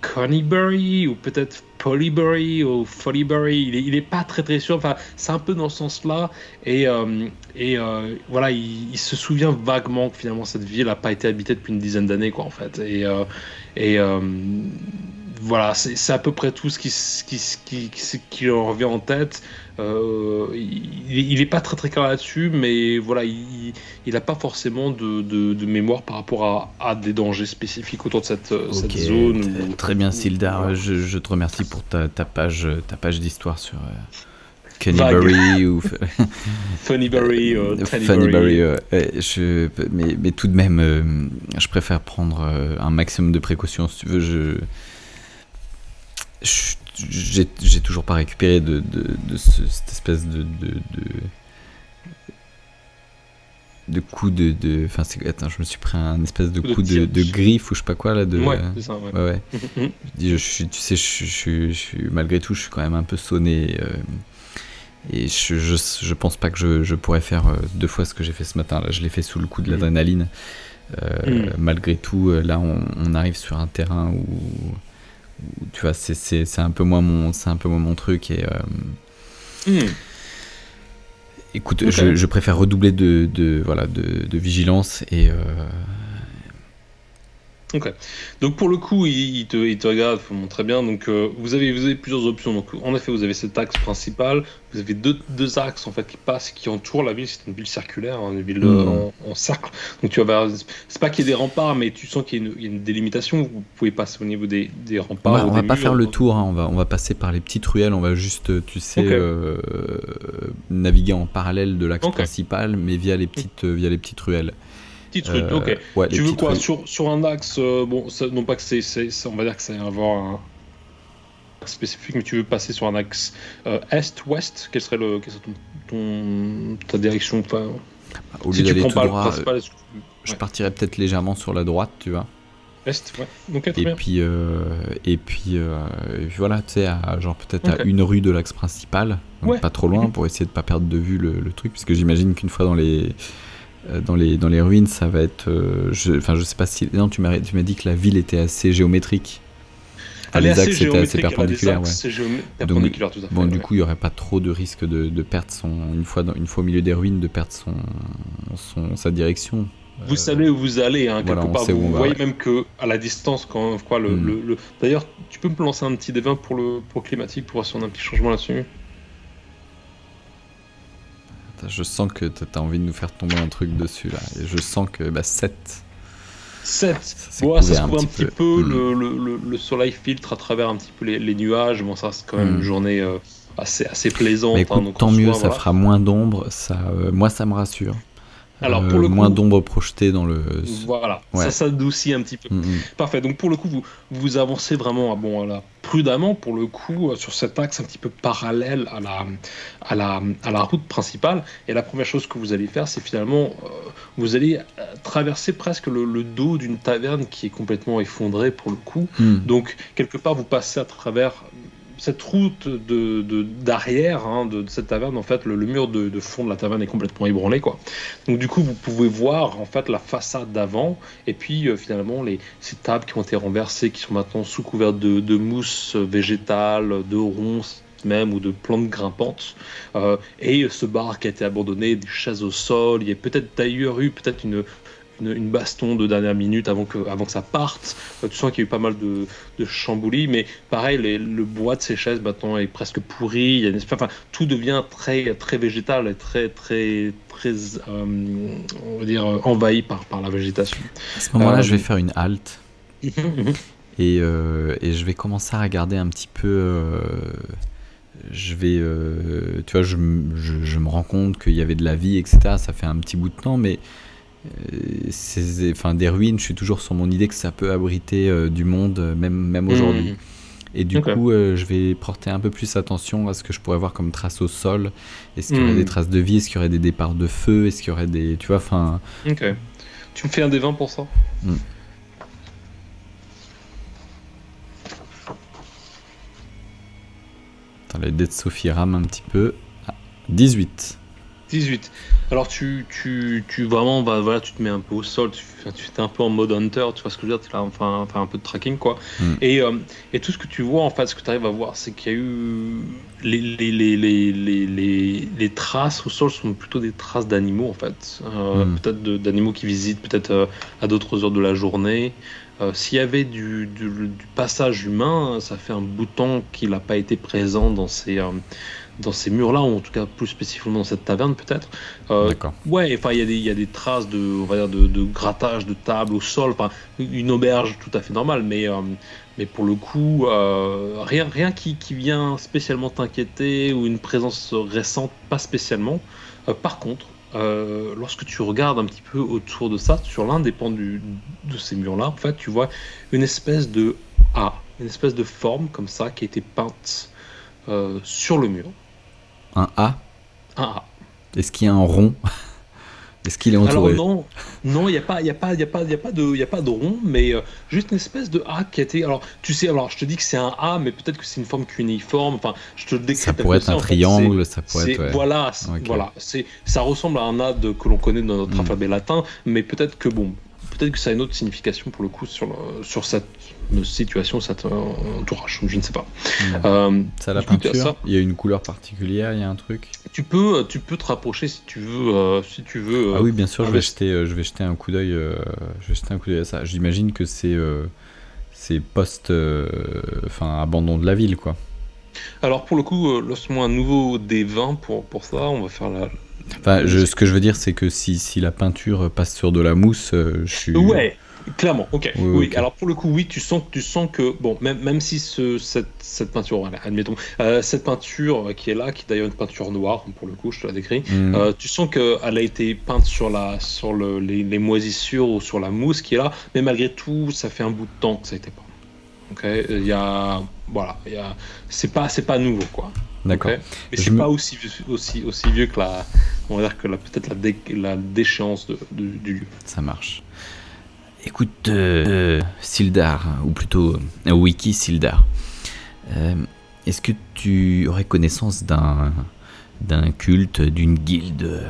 Coneybury ou peut-être Polybury ou Follybury. Il est pas très très sûr. Enfin, c'est un peu dans ce sens-là, et voilà, il se souvient vaguement que finalement cette ville n'a pas été habitée depuis une dizaine d'années, quoi, en fait, et voilà, c'est à peu près tout ce qui leur revient en tête. Il est pas très très clair là-dessus, mais voilà, il a pas forcément de mémoire par rapport à des dangers spécifiques autour de cette Ok, zone. très bien, Sildar. Voilà. Je te remercie pour ta page d'histoire sur Vague. Kennybury ou Funnybury, Funnybury. Tannybury. Mais tout de même, je préfère prendre un maximum de précautions. Si tu veux, j'ai toujours pas récupéré de cette espèce de coup enfin, attends, je me suis pris un espèce de Coup de coup tir. de griffe ou je sais pas quoi là Ouais, c'est ça, ouais. ouais. Je dis, tu sais, je suis malgré tout, je suis quand même un peu sonné. Et je pense pas que je pourrais faire 2 fois ce que j'ai fait ce matin. Là, je l'ai fait sous le coup de l'adrénaline. Malgré tout, là, on arrive sur un terrain où tu vois, c'est un peu moins mon truc. Et écoute, Ok. je préfère redoubler de vigilance et Ok. Donc pour le coup, il te regarde très bien. Donc vous avez plusieurs options. Donc en effet, vous avez cet axe principal. Vous avez deux axes en fait qui passent, qui entourent la ville. C'est une ville circulaire, hein, une ville en cercle. Donc tu vas vers, c'est pas qu'il y ait des remparts, mais tu sens qu'il y a une délimitation. Vous pouvez passer au niveau des remparts ou on des va pas faire murs. le tour, hein, on va passer par les petites ruelles, on va juste, tu sais, Ok. naviguer en parallèle de l'axe Ok. principal, mais via les petites ruelles. Petite rue. Ok. Ouais, les Tu veux petites quoi ruelles. sur un axe bon, non pas que on va dire que c'est avoir un spécifique, mais tu veux passer sur un axe est-ouest, quelle serait ta direction? Enfin, Au lieu si tu d'aller prends tout pas le droit, principal, je ouais. partirais peut-être légèrement sur la droite, tu vois. Est, ouais. Ok, très Et bien. puis, voilà, tu sais, genre peut-être à Ok. une rue de l'axe principal, donc Ouais. pas trop loin Mhm. pour essayer de pas perdre de vue le truc, puisque j'imagine qu'une fois dans les ruines, ça va être. Enfin, je sais pas si. Non, tu m'as dit que la ville était assez géométrique. Enfin, Elle est les assez axes étaient assez géométrique, elle a des perpendiculaires, ouais. axes Donc, perpendiculaires, tout à bon, fait. du Ouais. coup, il y aurait pas trop de risque de perdre une fois au milieu des ruines, de perdre sa direction. Vous savez où vous allez, hein, Voilà, quelque on part. sait où on Vous va, voyez ouais. même que à la distance, quand quoi, Hmm. D'ailleurs, tu peux me lancer un petit dévin pour le climatique, pour voir si on a un petit changement là-dessus. Attends, je sens que t'as envie de nous faire tomber un truc dessus, là. Et je sens que 7, 7. ça s'est Bon, ça se couvert un couvre un petit petit peu. peu, Hmm. le soleil filtre à travers un petit peu les nuages. Bon, ça reste quand même une Hmm. journée assez Bah plaisante, hein, écoute, donc en tant mieux, soi, ça voilà. fera moins d'ombre, moi ça me rassure. Alors pour le Moins coup, d'ombre projetée dans le. voilà, ça Ouais. s'adoucit un petit peu. Hmm, Parfait, donc pour le coup, vous avancez vraiment voilà, prudemment, pour le coup, sur cet axe un petit peu parallèle à la route principale. Et la première chose que vous allez faire, c'est finalement, vous allez traverser presque le dos d'une taverne qui est complètement effondrée pour le coup. hmm. Donc, quelque part, vous passez à travers cette route d'arrière, hein, de cette taverne. En fait, le mur de fond de la taverne est complètement ébranlé, quoi. Donc, du coup, vous pouvez voir en fait la façade d'avant, et puis finalement ces tables qui ont été renversées, qui sont maintenant sous couvert de mousse végétale, de ronces même, ou de plantes grimpantes, et ce bar qui a été abandonné, des chaises au sol. Il y a peut-être d'ailleurs eu peut-être une baston de dernière minute avant que ça parte. Tu sens qu'il y a eu pas mal de chamboulis, mais pareil, le bois de ces chaises maintenant est presque pourri. Il y a enfin, tout devient très, très végétal et très, très, très, on va dire, envahi par la végétation. À ce moment-là, je vais Euh, faire une halte et je vais commencer à regarder un petit peu. Je vais, tu vois, je me rends compte qu'il y avait de la vie, etc. Ça fait un petit bout de temps, mais enfin, des ruines, je suis toujours sur mon idée que ça peut abriter du monde, même aujourd'hui. Mhm. Et du Ok. coup, je vais porter un peu plus attention à ce que je pourrais voir comme traces au sol. Est-ce qu'il y aurait des Mhm. traces de vie? Est-ce qu'il y aurait des départs de feu? Est-ce qu'il y aurait des... Tu vois, enfin... Ok. Tu me fais un des 20 pour ça? hmm. Attends, les dés de Sophie rament un petit peu. Ah, 18. 18. Alors tu vraiment voilà, tu te mets un peu au sol, tu es un peu en mode hunter, tu vois ce que je veux dire, tu là enfin un peu de tracking quoi. Hmm. Et tout ce que tu vois en fait, ce que tu arrives à voir, c'est qu'il y a eu les traces au sol sont plutôt des traces d'animaux en fait. Hmm. Peut-être d'animaux qui visitent peut-être à d'autres heures de la journée. S'il y avait du passage humain, ça fait un bout de temps qu'il n'a pas été présent dans ces murs-là, ou en tout cas plus spécifiquement dans cette taverne peut-être. D'accord. Ouais, enfin il y a des traces on va dire de grattage de table au sol, enfin une auberge tout à fait normale, mais pour le coup rien qui vient spécialement t'inquiéter, ou une présence récente, pas spécialement. Par contre, lorsque tu regardes un petit peu autour de ça, sur l'un des pans de ces murs-là, en fait, tu vois une espèce de A, une espèce de forme comme ça qui a été peinte sur le mur. Un A. Un A. Est-ce qu'il y a un rond? Est-ce qu'il est Alors entouré? non, non, il y a pas, il y a pas, il y a pas, il y a pas de, il y a pas de rond, mais juste une espèce de A qui a été. Alors, tu sais, alors je te dis que c'est un A, mais peut-être que c'est une forme cunéiforme. Enfin, je te le Ça décris tel pourrait que être c'est. un En fait, c'est, triangle, ça pourrait être... Ouais. voilà, Ok. voilà, ça ressemble à un A que l'on connaît dans notre Hmm. alphabet latin, mais peut-être que ça a une autre signification pour le coup sur cette situation, cet entourage. Je ne sais pas. Hmm. Ça, la Du coup, t'as peinture, ça. il y a une couleur particulière, il y a un truc? Tu peux te rapprocher si tu veux. Ah oui, bien sûr, Investi- je vais jeter un coup d'œil, je vais jeter un coup d'œil à ça. J'imagine que c'est post, enfin, abandon de la ville, quoi. Alors pour le coup, lance-moi un nouveau D20 pour ça. On va faire Enfin, la ce que je veux dire, c'est que si la peinture passe sur de la mousse, je suis... Ouais, clairement, ok. Oui, Oui, ok. alors pour le coup, oui, tu sens que, bon, même si cette peinture, voilà, admettons, cette peinture qui est là, qui est d'ailleurs une peinture noire, pour le coup, je te la décris, Hmm. tu sens qu'elle a été peinte sur les moisissures ou sur la mousse qui est là, mais malgré tout, ça fait un bout de temps que ça a été peint. Ok, voilà, c'est pas nouveau, quoi. Ok, D'accord. mais Je c'est me... pas aussi vieux que on va dire que peut-être la déchéance du lieu. Ça marche. Écoute, Sildar, ou plutôt Wiki Sildar, euh, est-ce que tu aurais connaissance d'un culte, d'une guilde,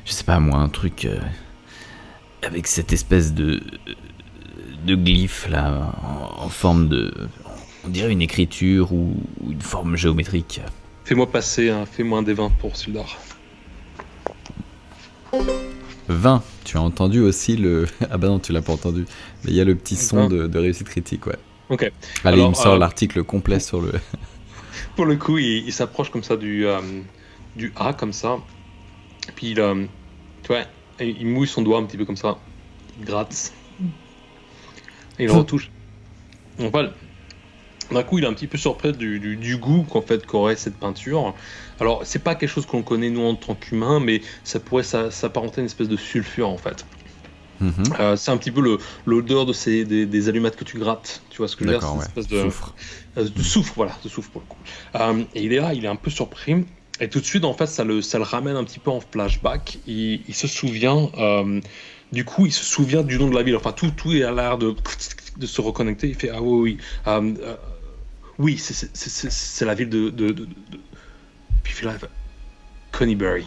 je sais pas moi, un truc avec cette espèce de glyphe là, en forme de, on dirait une écriture ou une forme géométrique? Fais-moi passer, fais-moi un des 20 pour Sildar. 20, tu as entendu aussi le... Ah bah non, tu l'as pas entendu. Mais il y a le petit son 20. de réussite critique, ouais. Ok. Allez, il me Alors, sort l'article complet sur le... pour le coup, il s'approche comme ça du A, comme ça. Puis, tu vois, il mouille son doigt un petit peu comme ça. Il gratte. Et il le retouche. En fait, d'un coup, il est un petit peu surpris du goût qu'aurait cette peinture. Alors, c'est pas quelque chose qu'on connaît nous en tant qu'humains, mais ça pourrait s'apparenter à une espèce de sulfure en fait. Mhm. C'est un petit peu l'odeur des allumettes que tu grattes. Tu vois ce que je veux dire? C'est D'accord, une ouais. espèce Souffre. de soufre, voilà, de soufre pour le coup. Et il est là, il est un peu surpris. Et tout de suite, en fait, ça le ramène un petit peu en flashback. Il se souvient, du coup, il se souvient du nom de la ville. Enfin, tout est à l'air de se reconnecter. Il fait, ah oui, oui. Oui, c'est la ville Puis il fait, Coneybury.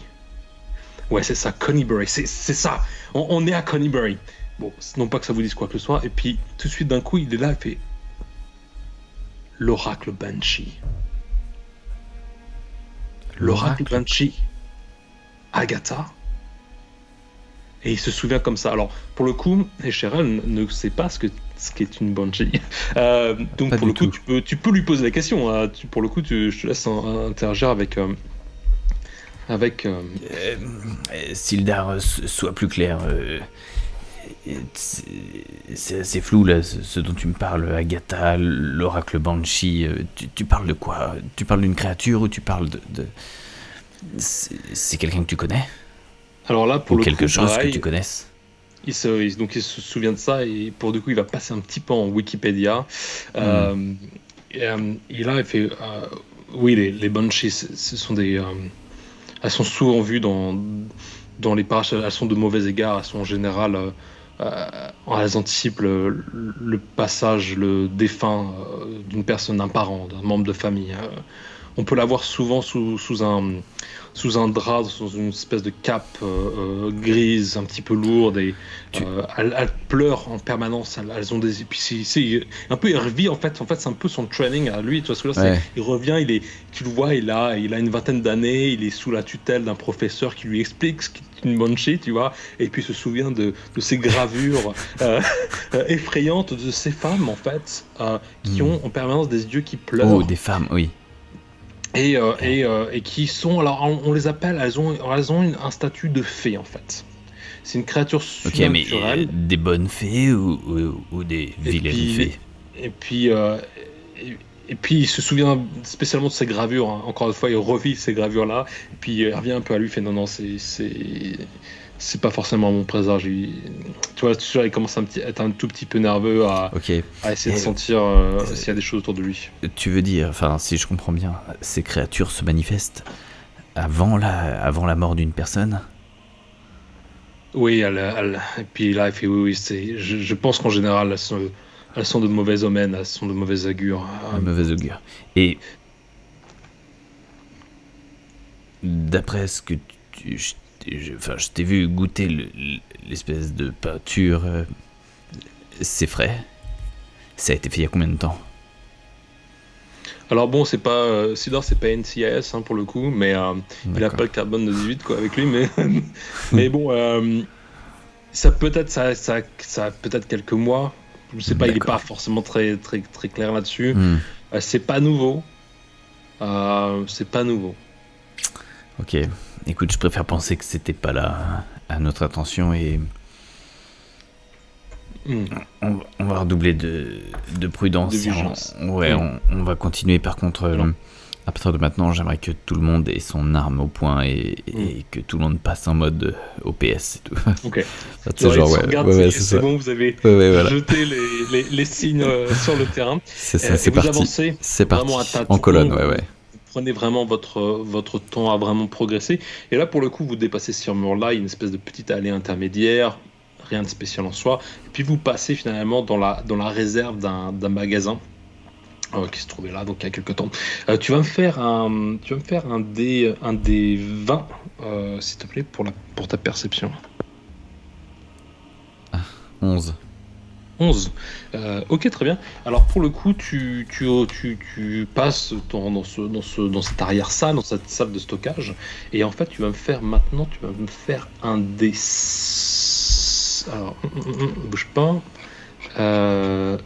Ouais, c'est ça, Coneybury. C'est ça. On est à Coneybury. Bon, non pas que ça vous dise quoi que ce soit. Et puis, tout de suite, d'un coup, il est là, il fait l'oracle Banshee. L'oracle Banshee. Agatha. Et il se souvient comme ça. Alors, pour le coup, Cheryl ne sait pas ce qu'est une Banshee. Donc, Pas pour du le coup, tout. tu peux lui poser la question. Hein. Pour le coup, je te laisse interagir avec Euh, Sildar, sois plus clair. C'est assez flou là, ce dont tu me parles, Agatha, l'oracle Banshee. Tu parles de quoi? Tu parles d'une créature ou tu parles de... C'est quelqu'un que tu connais? Alors là, Ou pour le quelque coup, chose que tu pareil, connaisses? donc il se souvient de ça et pour du coup, il va passer un petit peu en Wikipédia. Hmm. Et là, il fait oui, les Banshees, ce sont elles sont souvent vues dans les parages, elles sont de mauvais égards, elles sont en général, elles anticipent le passage, le défunt d'une personne, d'un parent, d'un membre de famille. On peut la voir souvent sous un drap, sous une espèce de cape grise, un petit peu lourde, et Tu... elles pleurent en permanence. Elles ont des. Et puis un peu, il revit en fait, c'est un peu son training à lui. Tu vois ce que je veux dire, Ouais. il revient, tu le vois, il a une vingtaine d'années, il est sous la tutelle d'un professeur qui lui explique ce qu'est une banshee, tu vois, et puis il se souvient de ces gravures effrayantes de ces femmes, en fait, qui Hmm. ont en permanence des yeux qui Oh, pleurent. des femmes, oui. Et qui sont, alors on les appelle, elles ont un statut de fée en fait. C'est une créature Ok, mais surnaturelle. des bonnes fées ou des Et vilaines puis, fées? et puis, et puis il se souvient spécialement de ces gravures. Hein. Encore une fois, il revit ces gravures-là. Et puis il revient un peu à lui, il fait non, non, c'est pas forcément mon présage. Tu vois, il commence à être un tout petit peu nerveux Ok. à essayer de sentir s'il y a des choses autour de lui. Tu veux dire, enfin, si je comprends bien, ces créatures se manifestent avant la mort d'une personne? Oui, et puis là, il fait oui, oui, je pense qu'en général, elles sont de mauvais omen, elles sont de mauvais augure. Un mauvais augure. Et d'après ce que je t'ai vu goûter l'espèce de peinture, c'est frais. Ça a été fait il y a combien de temps? Alors bon, c'est pas Sidor, c'est pas NCIS pour le coup, mais il a pas le carbone de 18 quoi avec lui, mais mais bon, ça peut-être ça a peut-être quelques mois. Je sais pas, il est pas forcément très très très clair là-dessus. C'est pas nouveau. C'est pas nouveau. Ok. Écoute, je préfère penser que c'était pas là à notre attention et on va redoubler de prudence. De vigilance. On va continuer. Par contre, à partir de maintenant, j'aimerais que tout le monde ait son arme au point et que tout le monde passe en mode OPS et tout. Ok. C'est genre, c'est bon, vous avez jeté les signes sur le terrain. C'est ça, c'est parti. Vous avancez c'est parti. Vraiment à tâtons, en colonne, ouais. Vous prenez vraiment votre temps à vraiment progresser. Et là, pour le coup, vous dépassez sur mur-là, une espèce de petite allée intermédiaire. Rien de spécial en soi. Et puis vous passez finalement dans la réserve d'un magasin qui se trouvait là donc il y a quelques temps. Tu vas me faire un des 20 s'il te plaît pour ta perception. 11. 11. Ok, très bien. Alors pour le coup, tu passes dans cette arrière-salle, dans cette salle de stockage, et en fait, tu vas me faire un des... Alors, bouge pas. J'en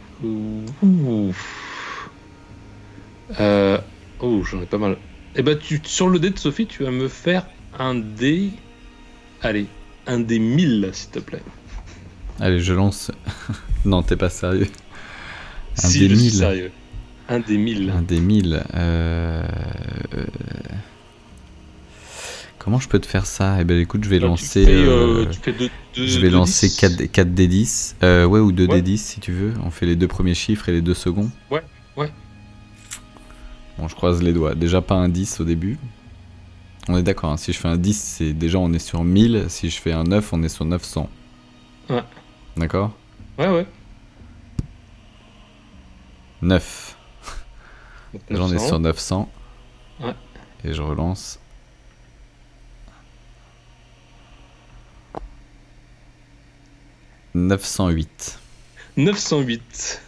ai pas mal. Et ben, sur le dé de Sophie, tu vas me faire un dé... Allez, un dé 1000, s'il te plaît. Allez, je lance. Non, t'es pas sérieux. Si, je suis sérieux. Un des 1000. Un des 1000. Comment je peux te faire ça? Eh ben écoute, je vais lancer. Tu fais je vais lancer 4 des 10. Ouais, ou 2 des 10 si tu veux. On fait les 2 premiers chiffres et les 2 seconds. Ouais. Bon, je croise les doigts. Déjà pas un 10 au début. On est d'accord, hein. Si je fais un 10, c'est déjà on est sur 1000. Si je fais un 9, on est sur 900. Ouais. D'accord? Ouais. 9. J'en ai sur 900. Ouais. Et je relance. 908. 908.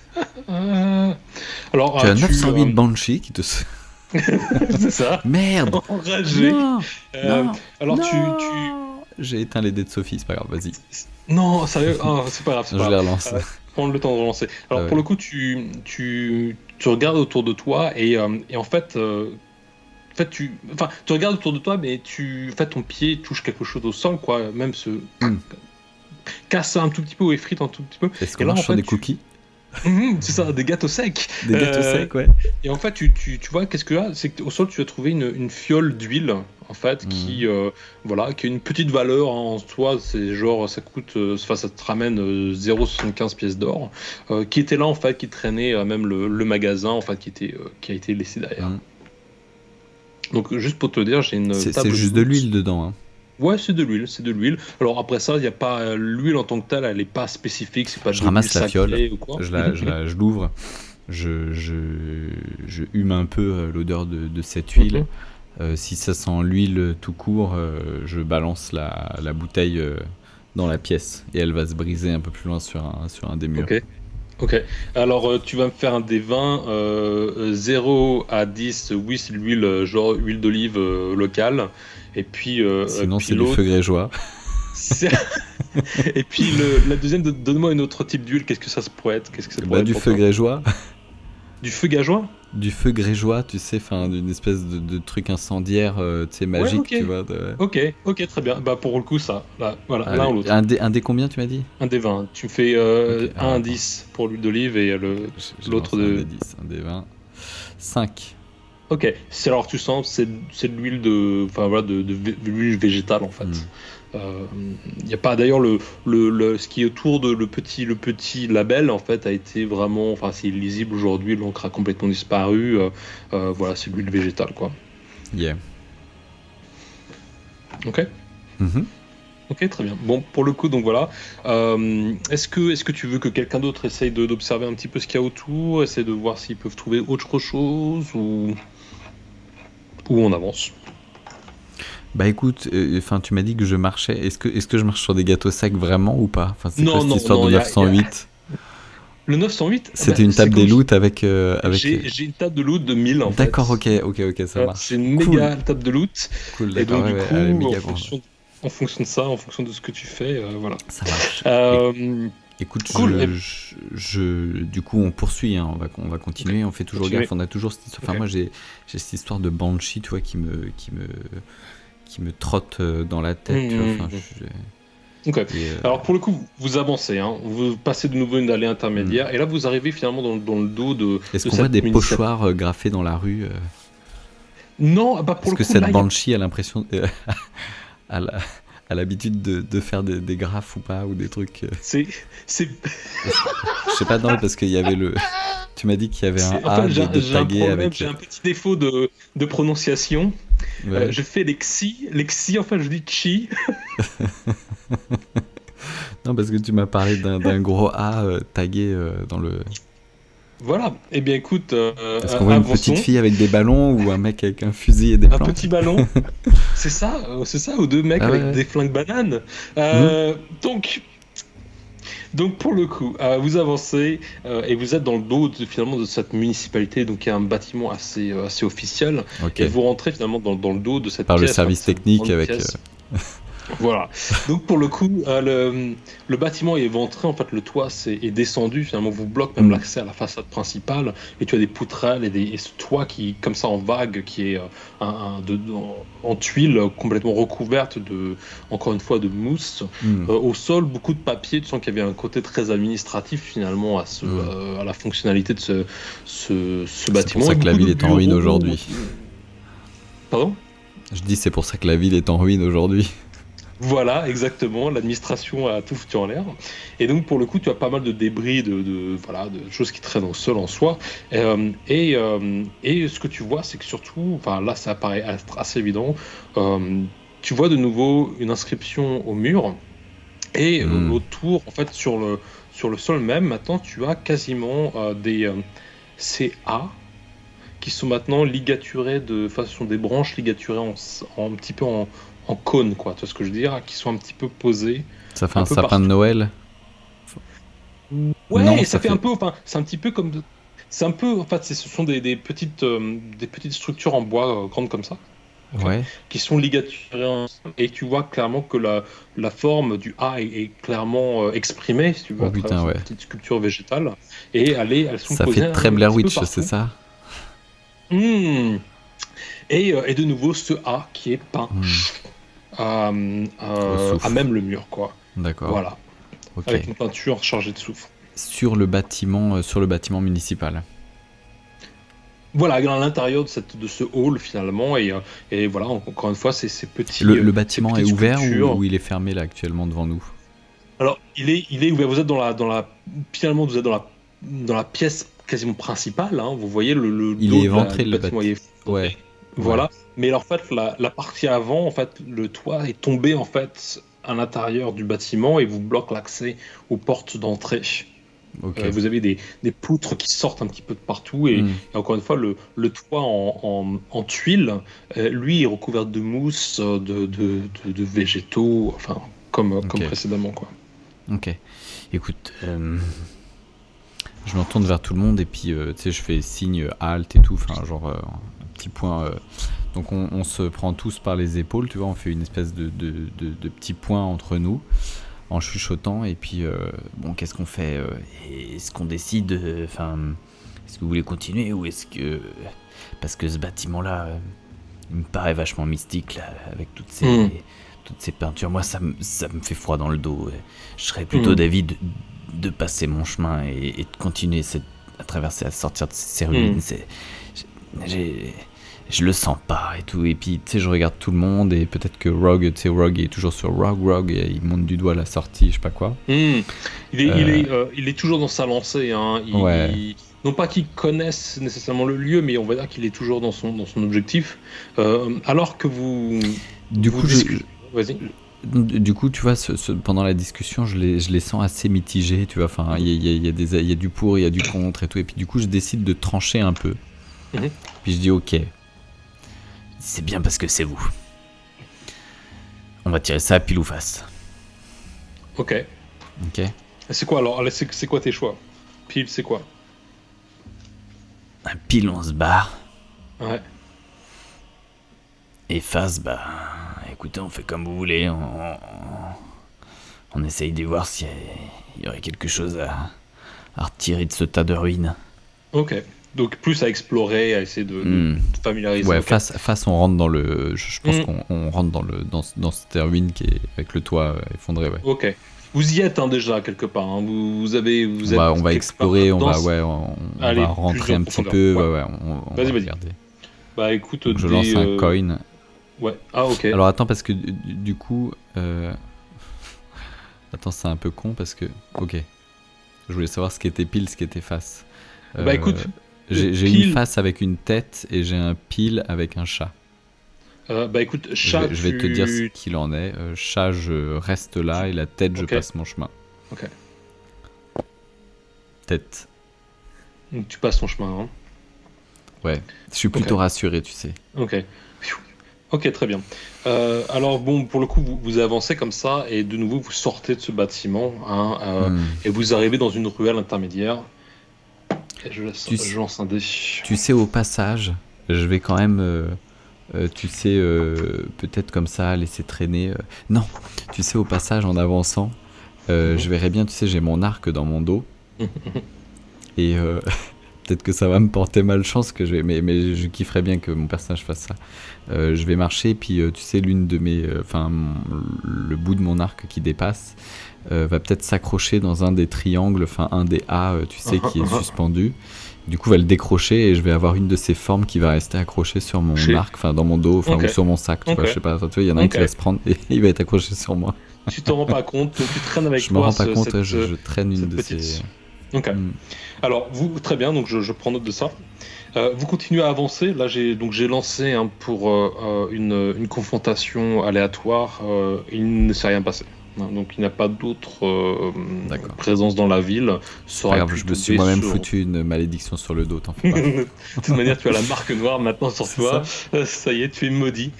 Alors, tu as 908 Banshee qui te... C'est ça. Merde. Enragé. Non. Alors non. J'ai éteint les dés de Sophie, c'est pas grave, vas-y. Non, sérieux, c'est pas grave. Je les relance. Prends le temps de relancer. Alors pour le coup, tu regardes autour de toi et en fait, tu regardes autour de toi, mais ton pied touche quelque chose au sol, quoi, même se casse un tout petit peu ou effrite un tout petit peu. Est-ce qu'on mange sur des cookies? C'est ça, des gâteaux secs. Des gâteaux secs, ouais. Et en fait, tu vois, qu'est-ce que là? C'est qu'au sol, tu as trouvé une fiole d'huile, en fait, qui a une petite valeur en soi. C'est genre, ça coûte, ça te ramène 0,75 pièces d'or, qui était là, en fait, qui traînait même le magasin, en fait, qui a été laissé derrière. Donc, juste pour te dire, j'ai une table. C'est juste de l'huile dedans, hein. Ouais, c'est de l'huile. Alors après ça, il y a pas l'huile en tant que telle, elle est pas spécifique, c'est pas. Je ramasse la fiole, ou quoi. je l'ouvre, je hume un peu l'odeur de cette huile. Si ça sent l'huile tout court, je balance la bouteille dans la pièce et elle va se briser un peu plus loin sur un des murs. Ok. Alors tu vas me faire un des 20, 0 à 10, oui c'est l'huile, genre huile d'olive locale. Et puis, sinon c'est du feu grégeois. Et puis la deuxième, donne-moi un autre type d'huile, qu'est-ce que ça pourrait être? Du feu grégeois. Du feu gageois? Du feu grégeois, tu sais, d'une espèce de truc incendiaire, tu sais, magique, tu vois. Ok, très bien. Bah pour le coup, ça, là, voilà, allez, l'un ou l'autre. Un des combien, tu m'as dit? Un des 20. Tu me fais un indice pour l'huile d'olive et l'autre de... Un des 10, un des 20. 5. Ok, alors tu sens, c'est de l'huile de l'huile végétale en fait. Il y a pas d'ailleurs ce qui est autour de le petit label en fait a été vraiment, c'est illisible aujourd'hui, l'encre a complètement disparu. Voilà, c'est de l'huile végétale quoi. Yeah. Ok. Ok, très bien. Bon, pour le coup, donc voilà. Est-ce que tu veux que quelqu'un d'autre essaye d'observer un petit peu ce qu'il y a autour, essayer de voir s'ils peuvent trouver autre chose ou on avance? Bah écoute, enfin tu m'as dit que je marchais. Est-ce que je marche sur des gâteaux secs vraiment ou pas? Enfin c'est quoi Non, cette non, histoire non, de 908? le 908, C'était une c'est table comme des loot avec j'ai une table de loot de 1000 en D'accord, fait. ok, ça C'est marche. une Cool, méga table de loot. cool, Et d'accord, donc, ouais, du ouais, elle est coup, méga grande. en fonction de ça, en fonction de ce que tu fais, voilà. Ça marche. Euh, Écoute, cool. du coup, on poursuit, hein, on va continuer, on fait toujours Continuez. gaffe, on a toujours cette histoire. Enfin, Ok. moi, j'ai cette histoire de Banshee, tu vois, qui me trotte dans la tête, tu vois. Enfin, Ok. et, Alors pour le coup, vous avancez, hein. Vous passez de nouveau une allée hmm. intermédiaire, et là vous arrivez finalement dans le dos Est-ce de qu'on voit des cette municipalité. pochoirs graffés dans la rue Non, bah pour Est-ce le que coup cette là, il y a... Banshee a l'impression, a la- a l'habitude de faire des graffes ou pas, ou des trucs c'est, Je sais pas, non, parce qu'il y avait le. Tu m'as dit qu'il y avait un en A fait de j'ai un tagué problème, avec. j'ai un petit défaut de prononciation. Ouais. Je fais les xi, en fait je dis chi. Non, parce que tu m'as parlé d'un gros A tagué dans le. Voilà. Eh bien écoute, Est-ce qu'on voit une petite avançons. fille avec des ballons ou un mec avec un fusil et des Un plantes? petit ballon, c'est ça, ou deux mecs Ah ouais, avec ouais. des flingues bananes. Hmm. Donc pour le coup, vous avancez et vous êtes dans le dos finalement de cette municipalité, donc il y a un bâtiment assez officiel, Ok. et vous rentrez finalement dans le dos de cette Par le pièce, enfin, de service cette technique grande avec. pièce. Voilà. Donc pour le coup, le bâtiment est éventré, en fait le toit est descendu, finalement vous bloque même Hmm. l'accès à la façade principale, et tu as des poutrelles et ce toit qui, comme ça en vague, qui est en tuiles complètement recouverte encore une fois, de mousse. Hmm. Au sol, beaucoup de papier, tu sens qu'il y avait un côté très administratif finalement Hmm. à la fonctionnalité de ce C'est pour bâtiment, ça et que la beaucoup de ville est en ruine bureaux. aujourd'hui. Pardon? Je dis c'est pour ça que la ville est en ruine aujourd'hui. Voilà, exactement. L'administration a tout foutu en l'air. Et donc, pour le coup, tu as pas mal de débris, voilà, de choses qui traînent au sol en soi. Et ce que tu vois, c'est que surtout, enfin là, ça apparaît assez évident. Tu vois de nouveau une inscription au mur. Et Hmm. autour, en fait, sur le sol même, maintenant, tu as quasiment ces A qui sont maintenant ligaturés enfin, ce sont des branches ligaturées un petit peu en cône, quoi. Tu vois ce que je veux dire? Qui sont un petit peu posées Ça fait un un peu sapin de partout. Noël? Non, Ouais, ça ça fait un fait. peu, enfin, c'est un petit peu comme, c'est un peu, en fait, ce sont des petites structures en bois grandes comme ça, ok, Ouais. qui sont ligaturées ensemble, et tu vois clairement que la forme du A est clairement exprimée, si tu veux, Oh à travers putain, cette ouais. petite sculpture végétale, et elles sont Ça posées fait très un Blair petit peu Witch, c'est partout. ça? Hmm. Et de nouveau, ce A qui est peint Hmm. Au à soufre. même le mur, quoi. D'accord. Voilà, Ok. avec une peinture chargée de soufre. Sur le bâtiment municipal. Voilà, à l'intérieur de ce hall finalement, et voilà, encore une fois, c'est Le ces bâtiment est petites ouvert ou sculptures. il est fermé là actuellement devant nous? Alors, il est ouvert. Vous êtes finalement, vous êtes dans la pièce quasiment principale, hein. Vous voyez le Il est dos éventré du le bâtiment bâtiment. est Ouais, effondré. ouais. Voilà. Mais alors, en fait, la partie avant, en fait, le toit est tombé en fait à l'intérieur du bâtiment et vous bloque l'accès aux portes d'entrée. Ok. Vous avez des poutres qui sortent un petit peu de partout, Hmm. et encore une fois, le toit en tuiles, lui, est recouvert de mousse, de végétaux, enfin, comme Ok. précédemment, quoi. Ok. Écoute, je me retourne vers tout le monde et puis tu sais, je fais signe halt et tout, enfin genre un petit point. Donc on se prend tous par les épaules, tu vois, on fait une espèce de petit point entre nous en chuchotant et puis bon, qu'est-ce qu'on fait Est-ce qu'on décide, enfin, est-ce que vous voulez continuer ou est-ce que... Parce que ce bâtiment-là, il me paraît vachement mystique, là, avec Hmm. toutes ces peintures. Moi, ça me fait froid dans le dos. Je serais plutôt Hmm. d'avis de passer mon chemin et de continuer à traverser, à sortir de ces Hmm. ruines. J'ai- je le sens pas et tout. Et puis, tu sais, je regarde tout le monde et peut-être que Rogue, tu sais, Rogue est toujours sur Rogue, et il monte du doigt la sortie, je sais pas quoi. Hmm. Euh, Il est toujours dans sa lancée, hein. ouais. Non pas qu'il connaisse nécessairement le lieu, mais on va dire qu'il est toujours dans son objectif. Alors que Du vous coup, discutez. Vas-y. Du coup, tu vois, pendant la discussion, je les sens assez mitigés, tu vois. Enfin, il y a du pour, il y a du contre et tout. Et puis, du coup, je décide de trancher un peu. Puis je dis, ok, c'est bien parce que c'est vous. On va tirer ça à pile ou face. Ok. C'est quoi alors? C'est quoi tes choix? Pile, c'est quoi? Un pile, on se barre. Ouais. Et face, écoutez, on fait comme vous voulez. On essaye de voir s'il y aurait quelque chose à retirer de ce tas de ruines. Ok. Donc plus à explorer, à essayer de familiariser. Ouais, face, on rentre dans le. Je pense qu'on rentre dans cette ruine qui est avec le toit effondré. Ouais. Ok. Vous y êtes déjà quelque part. Hein. Vous êtes. On va explorer, on va rentrer un petit peu. Ouais. On vas-y. Regarder. Bah écoute, donc, je lance un coin. Ouais. Ah ok. Alors attends parce que du coup. Attends, c'est un peu con parce que. Ok. Je voulais savoir ce qui était pile, ce qui était face. Bah écoute. J'ai une face avec une tête et j'ai un pile avec un chat. Bah écoute, chat. Je vais te dire ce qu'il en est. Chat, je reste là et la tête, je passe mon chemin. Ok. Tête. Donc tu passes ton chemin. Hein. Ouais. Je suis plutôt rassuré, tu sais. Ok, très bien. Alors bon, pour le coup, vous avancez comme ça et de nouveau vous sortez de ce bâtiment et vous arrivez dans une ruelle intermédiaire. Et je lance un dé. Tu sais, au passage, je vais quand même, peut-être comme ça, laisser traîner. Non, tu sais, au passage, en avançant, je verrai bien, tu sais, j'ai mon arc dans mon dos. Et peut-être que ça va me porter malchance, mais je kifferais bien que mon personnage fasse ça. Je vais marcher, puis tu sais, l'une de mes... le bout de mon arc qui dépasse va peut-être s'accrocher dans un des triangles, un des A, tu sais, qui est suspendu. Du coup, va le décrocher et je vais avoir une de ces formes qui va rester accrochée sur mon arc, dans mon dos, ou sur mon sac, tu vois, je sais pas, tu vois, il y en a un qui va se prendre et il va être accroché sur moi. Tu t'en rends pas compte, tu traînes avec je me rends pas compte, je traîne une de ces... Ok. Alors, très bien, donc je prends note de ça. Vous continuez à avancer. Là, j'ai lancé pour une confrontation aléatoire. Il ne s'est rien passé. Donc, il n'y a pas d'autre présence dans la ville. C'est pas grave, je me suis moi-même foutu une malédiction sur le dos, t'en fais pas. De toute manière, tu as la marque noire maintenant sur toi. Ça y est, tu es maudit.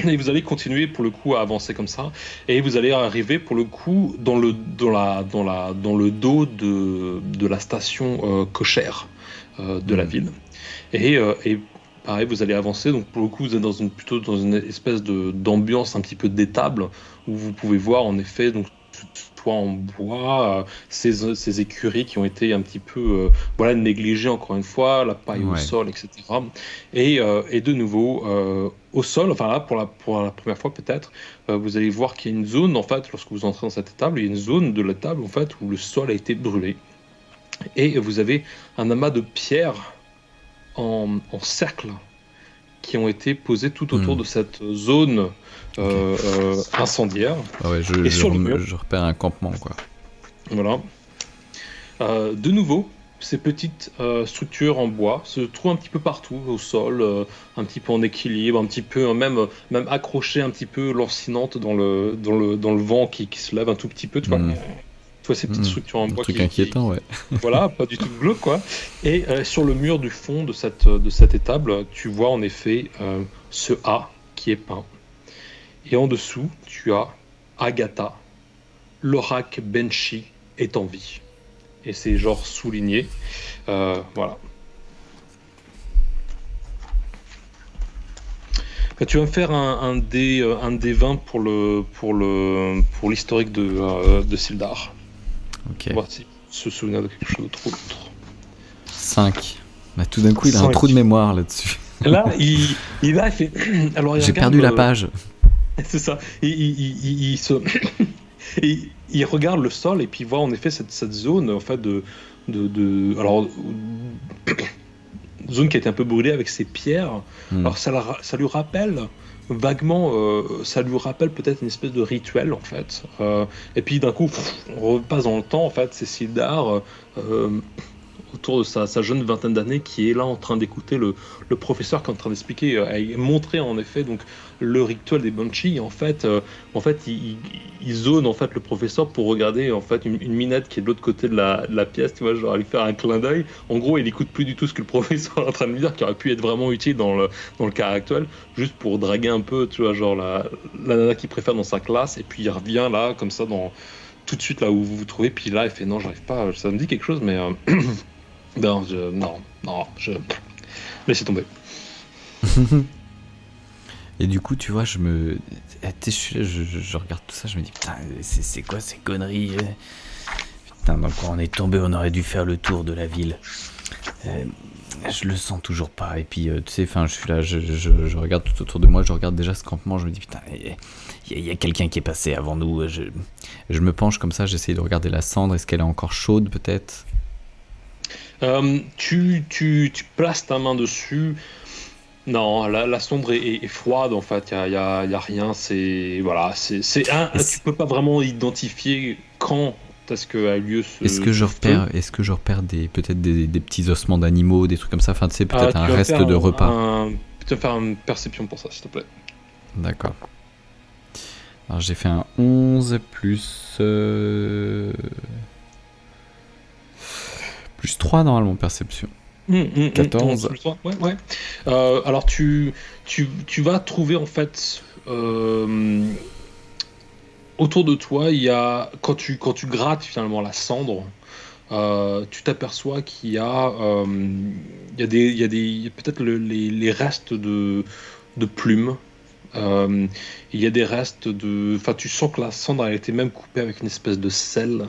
Et vous allez continuer pour le coup à avancer comme ça. Et vous allez arriver pour le coup dans le dos de la station cochère de la ville. Et pareil, vous allez avancer. Donc pour le coup, vous êtes plutôt dans une espèce d'ambiance un petit peu d'étable où vous pouvez voir en effet donc toit en bois, ces écuries qui ont été un petit peu négligées encore une fois, la paille au sol, etc. Et de nouveau au sol, enfin là pour la première fois peut-être, vous allez voir qu'il y a une zone en fait lorsque vous entrez dans cette étable, il y a une zone de l'étable en fait où le sol a été brûlé et vous avez un amas de pierres en cercle qui ont été posées tout autour de cette zone incendiaire. Je repère un campement, quoi. Voilà. De nouveau, ces petites structures en bois se trouvent un petit peu partout au sol, un petit peu en équilibre, un petit peu même accrochées un petit peu lancinantes dans le vent qui se lève un tout petit peu, tu vois. Tu vois ces petites structures en bois. Un truc inquiétant, ouais. Voilà, pas du tout glauque, quoi. Et sur le mur du fond de cette étable, tu vois en effet ce A qui est peint. Et en dessous, tu as Agatha, l'oracle Benshi est en vie. Et c'est genre souligné. Voilà. Tu vas me faire un dé 20 pour l'historique de Sildar. Ok. On va voir s'il se souvient de quelque chose d'autre. 5. Bah, tout d'un coup, il a un trou de mémoire là-dessus. Là, il a fait. Alors, j'ai perdu la page. C'est ça. Il regarde le sol et puis il voit en effet cette zone en fait alors zone qui a été un peu brûlée avec ces pierres. Alors ça lui rappelle vaguement, ça lui rappelle peut-être une espèce de rituel en fait. Et puis d'un coup, on repasse dans le temps en fait. C'est Sildar autour de sa jeune vingtaine d'années qui est là en train d'écouter le professeur qui est en train d'expliquer, et montrer en effet donc le rituel des Banshees. Et en fait, il zone en fait le professeur pour regarder en fait une minette qui est de l'autre côté de la pièce, tu vois, genre lui faire un clin d'œil. En gros, il écoute plus du tout ce que le professeur est en train de lui dire, qui aurait pu être vraiment utile dans le cas actuel, juste pour draguer un peu, tu vois, genre la nana qu'il préfère dans sa classe. Et puis il revient là, comme ça, tout de suite là où vous vous trouvez. Puis là, il fait non, j'arrive pas, ça me dit quelque chose, mais non, laissez tomber. Et du coup, tu vois, je suis là, je regarde tout ça, je me dis, putain, c'est quoi ces conneries? Putain, dans quoi on est tombé? On aurait dû faire le tour de la ville. Je le sens toujours pas. Et puis, tu sais, enfin, je suis là, je regarde tout autour de moi, je regarde déjà ce campement, je me dis, putain, il y a quelqu'un qui est passé avant nous. Je me penche comme ça, j'essaye de regarder la cendre. Est-ce qu'elle est encore chaude, peut-être? Tu places ta main dessus. Non, la cendre est froide en fait. Il y a rien. Tu peux pas vraiment identifier quand est-ce que a eu lieu ce. Est-ce que je repère peut-être des petits ossements d'animaux, des trucs comme ça. Enfin, tu sais, peut-être un reste de repas. Tu vas faire une perception pour ça, s'il te plaît. D'accord. Alors j'ai fait un 11 plus 3 normalement, perception. 14. Plus 3, ouais. Alors tu vas trouver en fait autour de toi, il y a quand tu grattes finalement la cendre, tu t'aperçois qu'il y a peut-être les restes de plumes. Il y a des restes enfin, tu sens que la cendre a été même coupée avec une espèce de sel.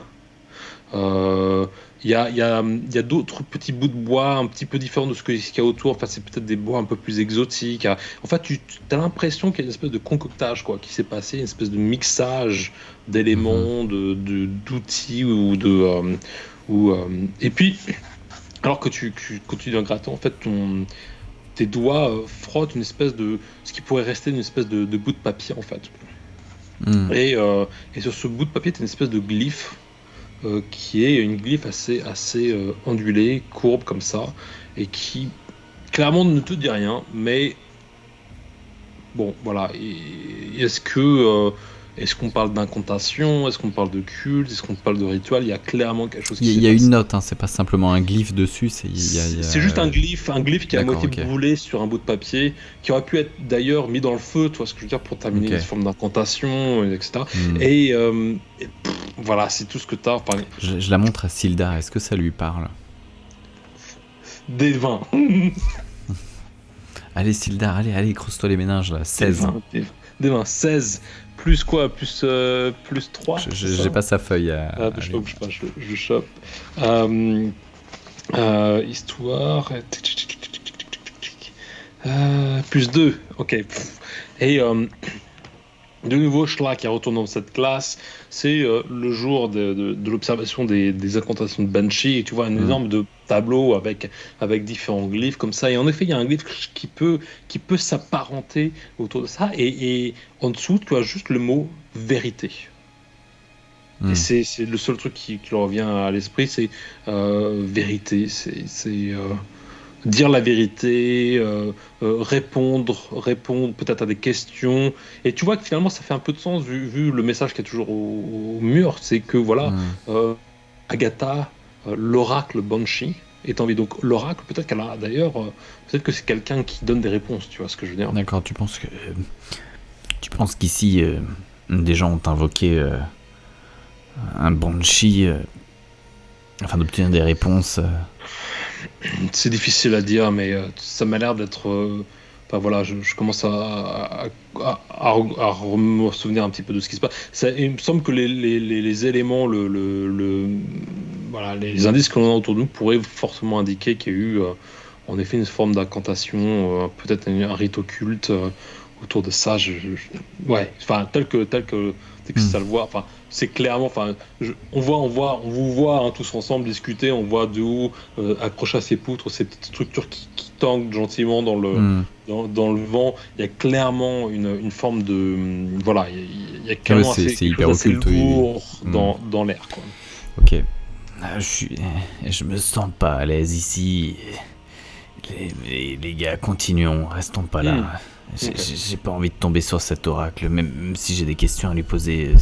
Il y a d'autres petits bouts de bois un petit peu différents de ce qu'il y a autour. Enfin, c'est peut-être des bois un peu plus exotiques. En fait, tu as l'impression qu'il y a une espèce de concoctage qui s'est passé, une espèce de mixage d'éléments, d'outils et puis, alors que tu continues en grattant, en fait, tes doigts frottent une espèce de ce qui pourrait rester une espèce de bout de papier en fait. Et sur ce bout de papier, tu as une espèce de glyphe. Qui est une glyphe assez ondulée, courbe comme ça, et qui clairement ne te dit rien, mais bon, voilà. Est-ce qu'on parle d'incantation? Est-ce qu'on parle de culte? Est-ce qu'on parle de rituel? Il y a clairement quelque chose qui Il y a une note, hein, c'est pas simplement un glyphe dessus, c'est juste un glyphe qui est à moitié brûlé sur un bout de papier, qui aurait pu être d'ailleurs mis dans le feu, tu vois ce que je veux dire, pour terminer une forme d'incantation, etc. Et voilà, c'est tout ce que t'as. Enfin, je la montre à Sildar, est-ce que ça lui parle? Des 20. Allez Sildar, allez, creuse-toi les méninges là, 16. Des 20, 16. Plus quoi? Plus 3? J'ai pas sa feuille à je chope. Histoire. Plus 2. Ok. Et de nouveau, Schla qui retourne dans cette classe. C'est le jour de l'observation des incantations de Banshee. Et tu vois un énorme de tableau avec différents glyphes comme ça. Et en effet, il y a un glyphe qui peut s'apparenter autour de ça. Et en dessous, tu as juste le mot vérité. Et c'est le seul truc qui leur revient à l'esprit, c'est vérité. C'est dire la vérité, répondre peut-être à des questions. Et tu vois que finalement ça fait un peu de sens vu le message qui est toujours au mur, c'est que voilà, Agatha, l'oracle Banshee est en vie. Donc l'oracle, peut-être qu'elle a d'ailleurs, peut-être que c'est quelqu'un qui donne des réponses, tu vois ce que je veux dire. D'accord, tu penses qu'ici des gens ont invoqué un Banshee afin d'obtenir des réponses C'est difficile à dire, mais ça m'a l'air d'être. Enfin voilà, je commence à me souvenir un petit peu de ce qui se passe. Il me semble que les éléments, voilà, les indices que l'on a autour de nous pourraient fortement indiquer qu'il y a eu en effet une forme d'incantation, peut-être un rite occulte autour de ça. Ouais, enfin tel que ça le voit. Enfin, c'est clairement. Enfin, on vous voit hein, tous ensemble discuter. On voit de haut accroché à ces poutres, ces petites structures qui tanguent gentiment dans le vent. Il y a clairement une forme de voilà. Il y a clairement c'est hyper occulte, lourd dans l'air. Quoi. Ok. Je me sens pas à l'aise ici. Les gars, continuons, restons pas là. Okay. J'ai pas envie de tomber sur cet oracle, même si j'ai des questions à lui poser.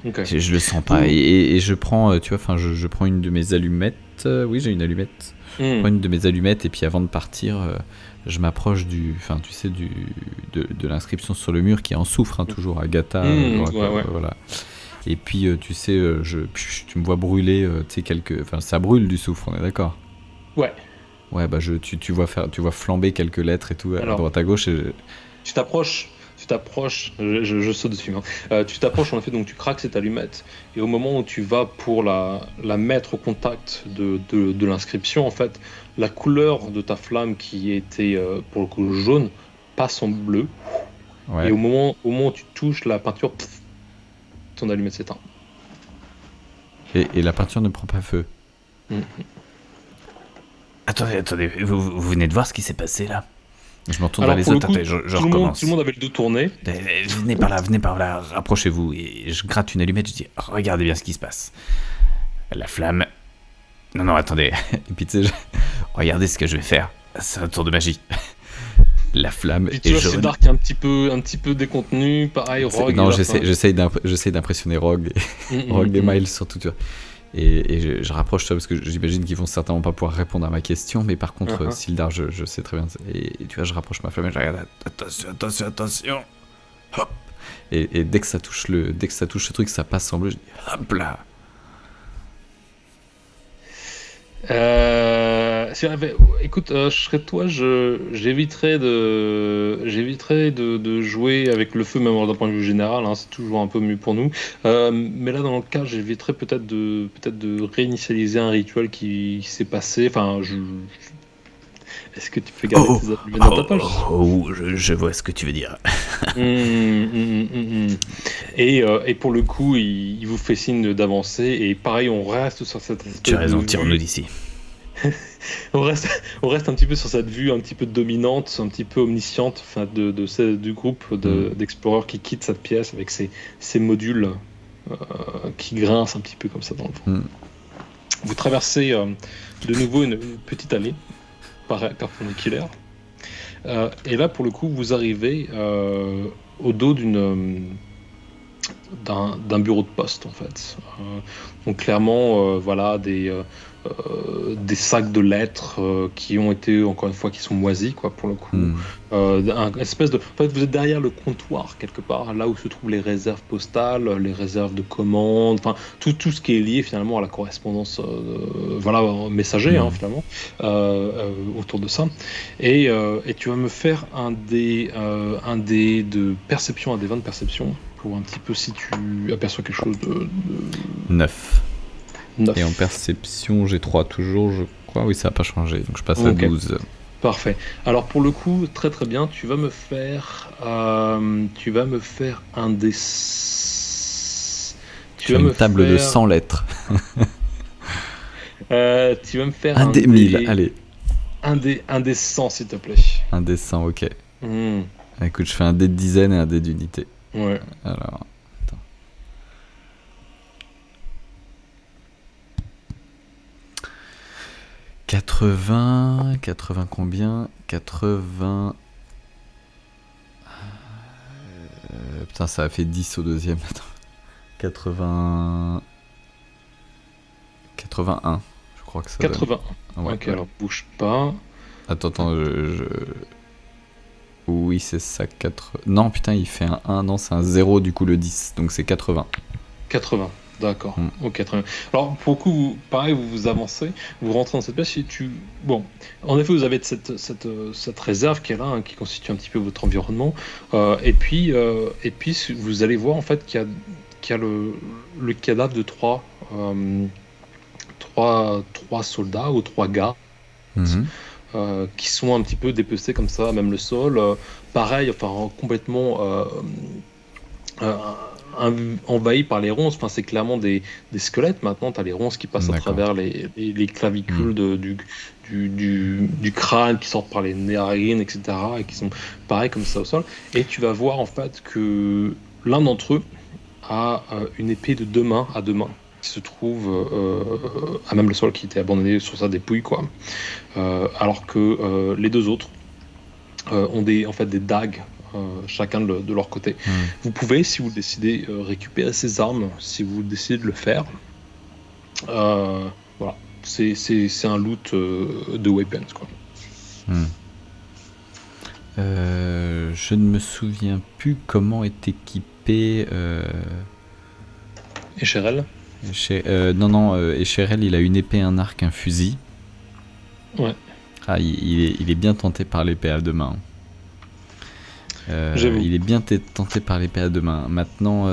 Okay. Je le sens pas. Et je prends, tu vois, enfin, je prends une de mes allumettes. Oui, j'ai une allumette. Je prends une de mes allumettes et puis avant de partir, je m'approche de l'inscription sur le mur qui est en soufre, hein, toujours Agatha. Voilà. Et puis, tu sais, tu me vois brûler, tu sais, enfin, ça brûle du soufre, on est d'accord? Ouais. Ouais, bah tu vois flamber quelques lettres et tout à droite à gauche. Tu t'approches, je saute dessus. Hein. Tu t'approches, en effet, donc tu craques cette allumette. Et au moment où tu vas pour la mettre au contact de l'inscription, en fait, la couleur de ta flamme qui était pour le coup jaune passe en bleu. Ouais. Et au moment où tu touches la peinture, ton allumette s'éteint. Et la peinture ne prend pas feu. Attendez, vous venez de voir ce qui s'est passé là? Je me retourne vers les autres, je recommence. Tout le monde avait le dos tourné. Venez par là, rapprochez-vous. Et je gratte une allumette, je dis, regardez bien ce qui se passe. La flamme... Non, attendez. Et puis tu sais, regardez ce que je vais faire. C'est un tour de magie. La flamme est jaune. C'est Dark un petit peu décontenu, pareil, Rogue. Non, j'essaye d'impressionner Rogue et Miles surtout, tu vois. Et je rapproche ça parce que j'imagine qu'ils vont certainement pas pouvoir répondre à ma question, mais par contre, Sildar, je sais très bien. Et tu vois, je rapproche ma flamme et je regarde. Attention. Hop. Et dès que ça touche le truc, ça passe en bleu. Je dis hop là. Écoute, je serais toi, j'éviterais de jouer avec le feu, même d'un point de vue général, hein, c'est toujours un peu mieux pour nous. Mais là, dans le cas, j'éviterais peut-être de réinitialiser un rituel qui s'est passé. Enfin, est-ce que tu peux garder tes allumettes dans ta poche? Je vois ce que tu veux dire. Et pour le coup, il vous fait signe d'avancer. Et pareil, on reste sur cette espèce. Tu as raison, tirons-nous d'ici. on reste un petit peu sur cette vue un petit peu dominante, un petit peu omnisciente, enfin du groupe d'exploreurs qui quittent cette pièce avec ces modules qui grincent un petit peu comme ça dans le vent. Vous traversez de nouveau une petite allée perpendiculaire. Et là, pour le coup, vous arrivez au dos d'un bureau de poste, en fait. Donc clairement, voilà, des sacs de lettres qui ont été, encore une fois, qui sont moisis, quoi, pour le coup. Espèce de... En fait, vous êtes derrière le comptoir, quelque part, là où se trouvent les réserves postales, les réserves de commandes, enfin, tout ce qui est lié, finalement, à la correspondance, voilà, messager, hein, finalement, autour de ça. Et tu vas me faire un dé de perception, un dé 20 de perception, pour un petit peu si tu aperçois quelque chose de... 9. Et en perception, j'ai 3 toujours, je crois. Oui, ça n'a pas changé, donc je passe à 12. Parfait. Alors pour le coup, très très bien, tu vas me faire un dé... Tu as une table de 100 lettres. Tu vas me faire un dé 1000, allez. Un dé 100, s'il te plaît. Un dé 100, ok. Écoute, je fais un dé de dizaine et un dé d'unité. Ouais. Alors, attends. « 80 combien? 80... putain, ça a fait 10 au deuxième. Attends. 81, je crois que ça 81. Ouais, ok, alors bouge pas. Attends, oui, c'est ça, 4... Non, putain, il fait un 1, non, c'est un 0, du coup, le 10, donc c'est 80. 80, d'accord. Ok, très bien. Alors, pour le coup, pareil, vous avancez, vous rentrez dans cette pièce, bon, en effet, vous avez cette réserve qui est là, hein, qui constitue un petit peu votre environnement, et puis, vous allez voir, en fait, qu'il y a le cadavre de trois soldats ou 3 gars, qui sont un petit peu dépecés comme ça, même le sol, pareil, enfin complètement envahi par les ronces. Enfin, c'est clairement des squelettes maintenant. T'as les ronces qui passent à travers les clavicules du crâne, qui sortent par les narines, etc., et qui sont pareil comme ça au sol. Et tu vas voir en fait que l'un d'entre eux a une épée de 2 mains à 2 mains. qui se trouve à même le sol, qui était abandonné sur sa dépouille, quoi. Alors que les deux autres ont en fait des dagues, chacun de leur côté. Vous pouvez, si vous décidez, récupérer ces armes, si vous décidez de le faire. Voilà, c'est un loot de weapons, quoi. Je ne me souviens plus comment est équipé. Echerel non, Echerel, il a une épée, un arc, un fusil. Ouais. Ah, il est bien tenté par l'épée à deux mains. Il est bien tenté par l'épée à deux mains. Maintenant,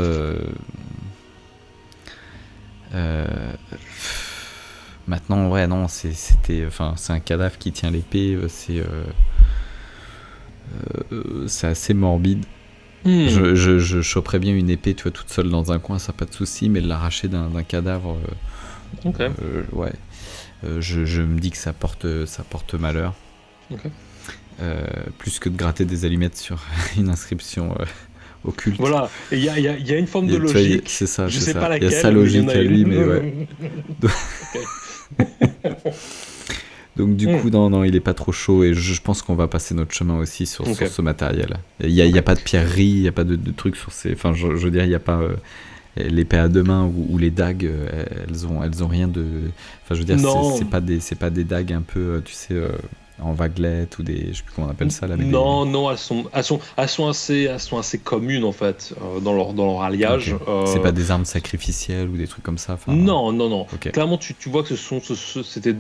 ouais, non, c'est un cadavre qui tient l'épée. C'est assez morbide. Je choperais bien une épée, tu vois, toute seule dans un coin, ça pas de souci, mais de l'arracher d'un cadavre, ouais. Je me dis que ça porte malheur. Okay. Plus que de gratter des allumettes sur une inscription occulte. Voilà, il y a une forme de logique. C'est ça, je sais pas laquelle. Il y a sa logique à lui, mais ouais. Donc du coup, non, il est pas trop chaud et je pense qu'on va passer notre chemin aussi sur ce matériel. Il y a pas de pierrerie, il y a pas de trucs sur ces. Enfin, je veux dire, il y a pas l'épée à deux mains ou les dagues. Elles ont rien de. Enfin, je veux dire, c'est pas des dagues un peu, tu sais, en vaguelettes ou des. Je sais plus comment on appelle ça là. Non, elles sont assez communes en fait dans leur alliage. Okay. C'est pas des armes sacrificielles ou des trucs comme ça. Non. Okay. Clairement, tu vois que c'était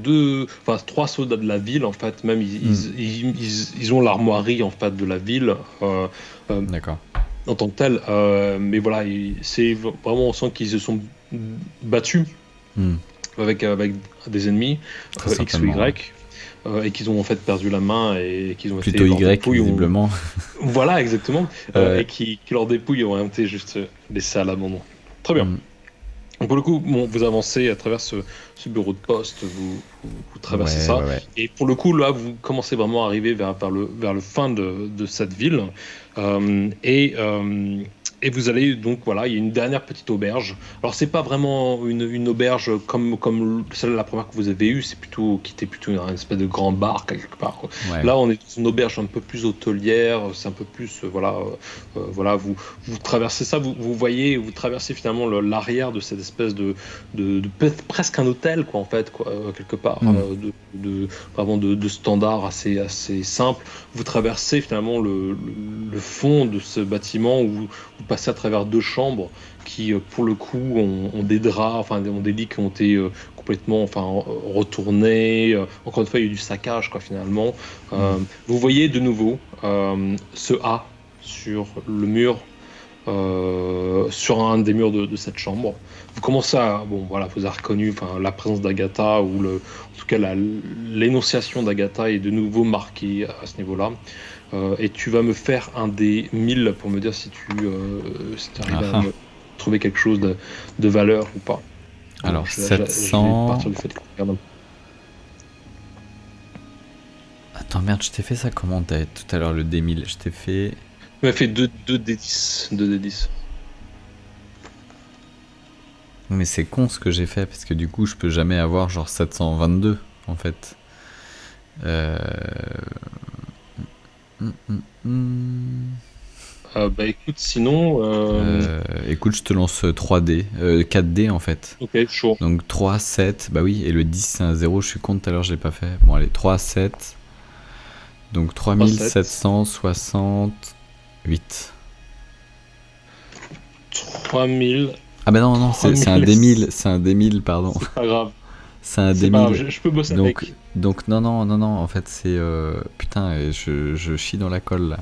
trois soldats de la ville en fait. Même ils ont l'armoirie en fait de la ville. D'accord. En tant que tel, mais voilà, c'est vraiment on sent qu'ils se sont battus avec des ennemis X ou Y. Et qu'ils ont en fait perdu la main et qu'ils ont plutôt été Y visiblement. Voilà, exactement. Et qui leurs dépouilles ont été juste laissées à l'abandon. Très bien. Donc pour le coup, vous avancez à travers ce bureau de poste, vous traversez ça. Ouais. Et pour le coup, là, vous commencez vraiment à arriver vers le fin de cette ville. Et vous allez donc, voilà, il y a une dernière petite auberge. Alors, c'est pas vraiment une auberge comme celle la première que vous avez eue, qui était plutôt une espèce de grand bar quelque part, quoi. Ouais. Là, on est dans une auberge un peu plus hôtelière, c'est un peu plus, voilà, vous traversez ça, vous traversez finalement l'arrière de cette espèce de presque un hôtel, quoi, en fait, quoi, quelque part, vraiment de standard assez simple. Vous traversez finalement le fond de ce bâtiment où vous passez à travers deux chambres qui, pour le coup, ont des draps, ont des lits qui ont été complètement, retournés. Encore une fois, il y a eu du saccage, quoi, finalement. Vous voyez de nouveau ce A sur le mur, sur un des murs de cette chambre. Vous commencez à, vous avez reconnu la présence d'Agatha, ou en tout cas l'énonciation d'Agatha est de nouveau marquée à ce niveau-là. Et tu vas me faire un des 1000 pour me dire si tu arrives à me trouver quelque chose de valeur ou pas. Alors, je 700... vais partir du fait que je regarde. Attends, merde, je t'ai fait ça comment tout à l'heure, le D1000? Je t'ai fait... Tu m'as fait 2 D10. 2 D10. Mais c'est con ce que j'ai fait, parce que du coup, je peux jamais avoir genre 722, en fait. Écoute, sinon... Écoute, je te lance 3D, 4D en fait. Ok, chaud. Donc 3, 7, bah oui, et le 10 c'est un 0, je suis con, tout à l'heure je l'ai pas fait. Bon allez, 3, 7, donc 3768. 3000... Ah bah non, c'est un D1000, c'est un D1000, pardon. C'est pas grave. C'est un D1000. Je peux bosser avec. Donc non, en fait c'est... Putain, je chie dans la colle là.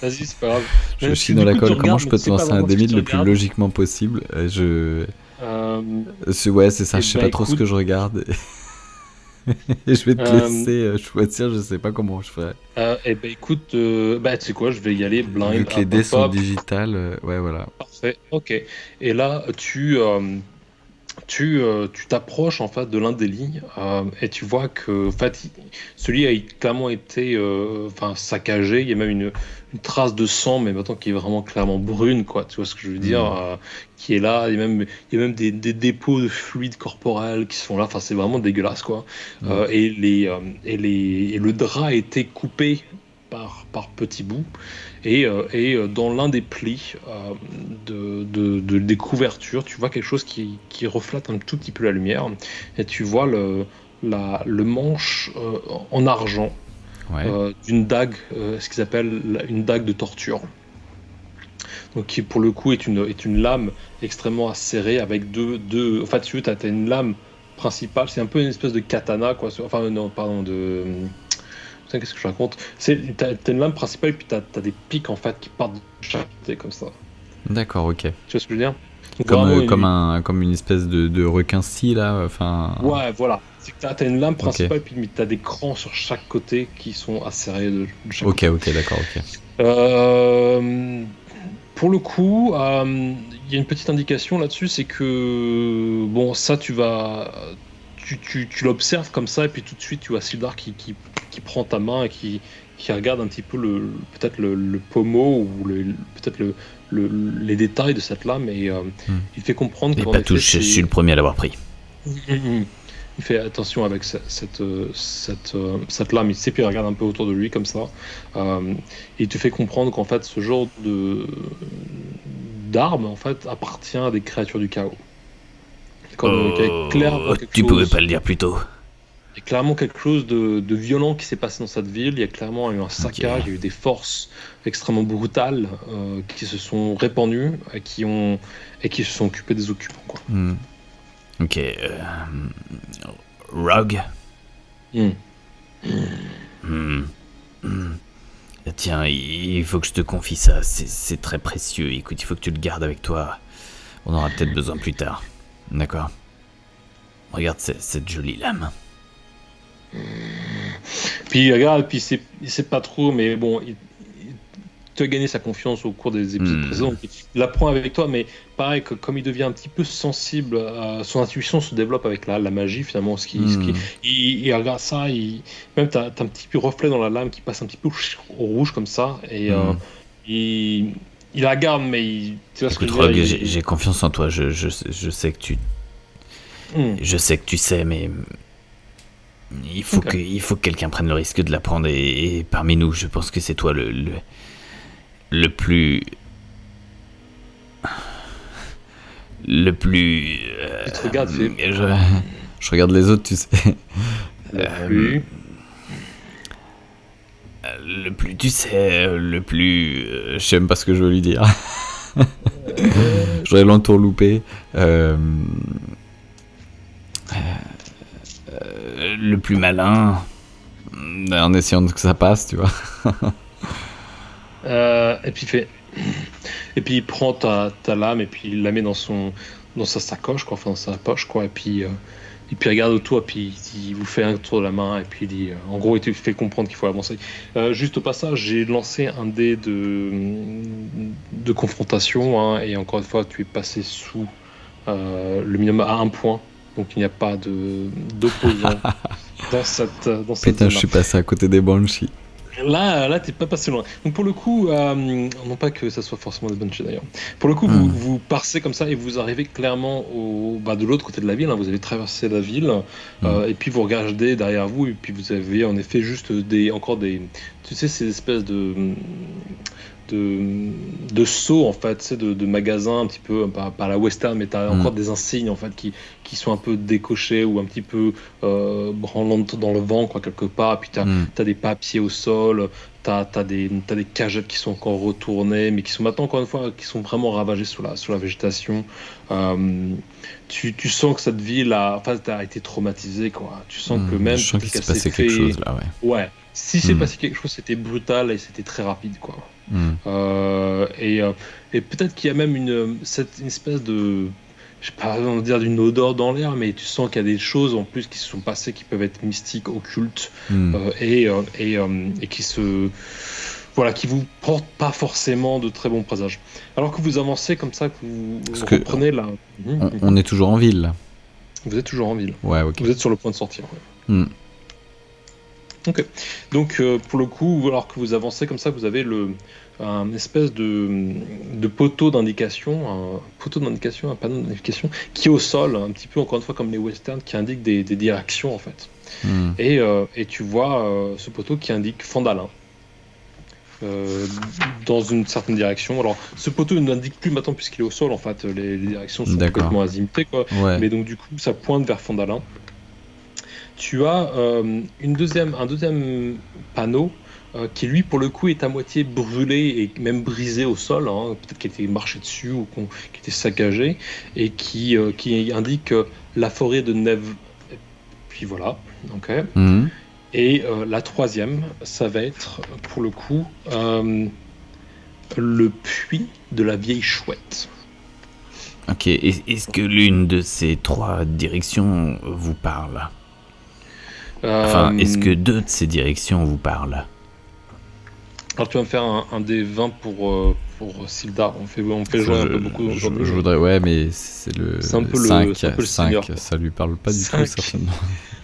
Vas-y, c'est pas grave. Je chie dans la colle, comment je peux te lancer un D1000 le plus logiquement possible? Ouais, c'est ça, je sais pas trop ce que je regarde. Et je vais te laisser choisir, je sais pas comment je ferais. Écoute, tu sais quoi, je vais y aller blind. Vu que les dés sont digitales, ouais, voilà. Parfait, ok. Et là, tu tu t'approches en fait de l'un des lits et tu vois que en fait, celui a clairement été saccagé. Il y a même une trace de sang, mais maintenant qui est vraiment clairement brune, quoi. Tu vois ce que je veux dire qui est là. Il y a même des dépôts de fluides corporels qui sont là. Enfin, c'est vraiment dégueulasse, quoi. Et le drap a été coupé par petits bouts. Et dans l'un des plis des couvertures, tu vois quelque chose qui reflète un tout petit peu la lumière. Et tu vois le manche en argent d'une dague, ce qu'ils appellent une dague de torture. Donc, qui pour le coup est une lame extrêmement acérée avec deux. En fait, tu as une lame principale, c'est un peu une espèce de katana, quoi. Enfin, non, pardon, Putain, qu'est-ce que je raconte? T'as une lame principale et puis t'as des pics en fait qui partent de chaque côté comme ça. D'accord, ok. Tu vois ce que je veux dire? Donc, comme une espèce de requin-scie là, enfin. Ouais, voilà. C'est que t'as une lame principale et puis t'as des crans sur chaque côté qui sont acérés de chaque côté. Ok, d'accord, ok. Pour le coup, il y a une petite indication là-dessus, c'est que bon, ça tu l'observes comme ça et puis tout de suite tu vois Sildar qui prend ta main et qui regarde un petit peu peut-être le pommeau ou peut-être les détails de cette lame et il fait comprendre qu'en effet, je suis le premier à l'avoir pris. Il fait attention avec cette lame, il sait, puis il regarde un peu autour de lui comme ça. Et il te fait comprendre qu'en fait ce genre d'arme en fait appartient à des créatures du chaos. Tu pouvais pas le dire plus tôt. Il y a clairement quelque chose de violent qui s'est passé dans cette ville. Il y a clairement eu un saccage, il y a eu des forces extrêmement brutales qui se sont répandues et qui se sont occupées des occupants, quoi. Ok. Rogue. Tiens, il faut que je te confie ça. C'est très précieux. Écoute, il faut que tu le gardes avec toi. On aura peut-être besoin plus tard. D'accord. Regarde cette jolie lame. Puis regarde, puis il sait pas trop, mais bon, tu as gagné sa confiance au cours des épisodes précédents. Il apprend avec toi, mais pareil, comme il devient un petit peu sensible, son intuition se développe avec la magie finalement. Il regarde ça, même t'as un petit peu reflet dans la lame qui passe un petit peu au rouge comme ça, et il la garde, mais tu vois ce que je veux dire. Rogue, j'ai confiance en toi. Je sais que tu. Je sais que tu sais, mais il faut que quelqu'un prenne le risque de la prendre et parmi nous, je pense que c'est toi le plus. Tu te regardes, je regarde les autres, tu sais. Le plus, tu sais, le plus. Je sais même pas ce que je veux lui dire. J'aurais l'entourloupé. Le plus malin. En essayant que ça passe, tu vois. Et puis il prend ta lame et puis il la met dans sa sacoche, quoi, enfin dans sa poche, quoi, et puis il regarde autour et puis il vous fait un tour de la main et puis il dit, en gros, il te fait comprendre qu'il faut avancer. Juste au passage, j'ai lancé un dé de confrontation, hein, et encore une fois, tu es passé sous le minimum à 1 point, donc il n'y a pas d'opposant dans cette Putain, je suis passé à côté des Banshees. Là, t'es pas passé loin. Donc pour le coup, non pas que ça soit forcément des Banshees d'ailleurs. Pour le coup, vous passez comme ça et vous arrivez clairement de l'autre côté de la ville. Hein, vous avez traversé la ville et puis vous regardez derrière vous et puis vous avez en effet juste encore des, tu sais, ces espèces de sauts en fait, c'est de magasins un petit peu par la western, mais t'as encore des insignes en fait qui sont un peu décochés ou un petit peu branlant dans le vent, quoi, quelque part. Puis t'as des papiers au sol, t'as des cagettes qui sont encore retournées, mais qui sont maintenant encore une fois qui sont vraiment ravagées sous la végétation. Tu sens que cette ville a été traumatisée, quoi. Tu sens que même je sens qu'il s'est passé quelque chose là, ouais. Si c'est passé quelque chose, c'était brutal et c'était très rapide, quoi. Et peut-être qu'il y a même une espèce de, je sais pas, on va dire d'une odeur dans l'air, mais tu sens qu'il y a des choses en plus qui se sont passées qui peuvent être mystiques, occultes, et qui vous portent pas forcément de très bons présages. Alors que vous avancez comme ça, que vous reprenez là. On est toujours en ville là. Vous êtes toujours en ville. Ouais, ok. Vous êtes sur le point de sortir. Ouais. Ok. Donc, pour le coup, alors que vous avancez comme ça, vous avez un espèce de poteau d'indication, un panneau d'indication qui est au sol, un petit peu encore une fois comme les westerns, qui indique des directions en fait. Et tu vois ce poteau qui indique Fandalin. Dans une certaine direction. Alors, ce poteau ne l'indique plus maintenant puisqu'il est au sol. En fait, les directions sont complètement azimutées, quoi. Ouais. Mais donc, du coup, ça pointe vers Fandalin. Tu as un deuxième panneau qui, lui, pour le coup, est à moitié brûlé et même brisé au sol. Hein. Peut-être qu'il a été marché dessus ou qu'il était saccagé et qui indique la forêt de Neve. Et puis voilà. Ok. Et la troisième, ça va être, pour le coup, le puits de la vieille chouette. Ok, est-ce que l'une de ces 3 directions vous parle ? Enfin, est-ce que 2 de ces directions vous parlent ? Alors tu vas me faire un des 20 pour Sildar. On fait jouer un peu beaucoup aujourd'hui. Je voudrais, ouais, mais c'est le 5, ça lui parle pas du tout, certainement.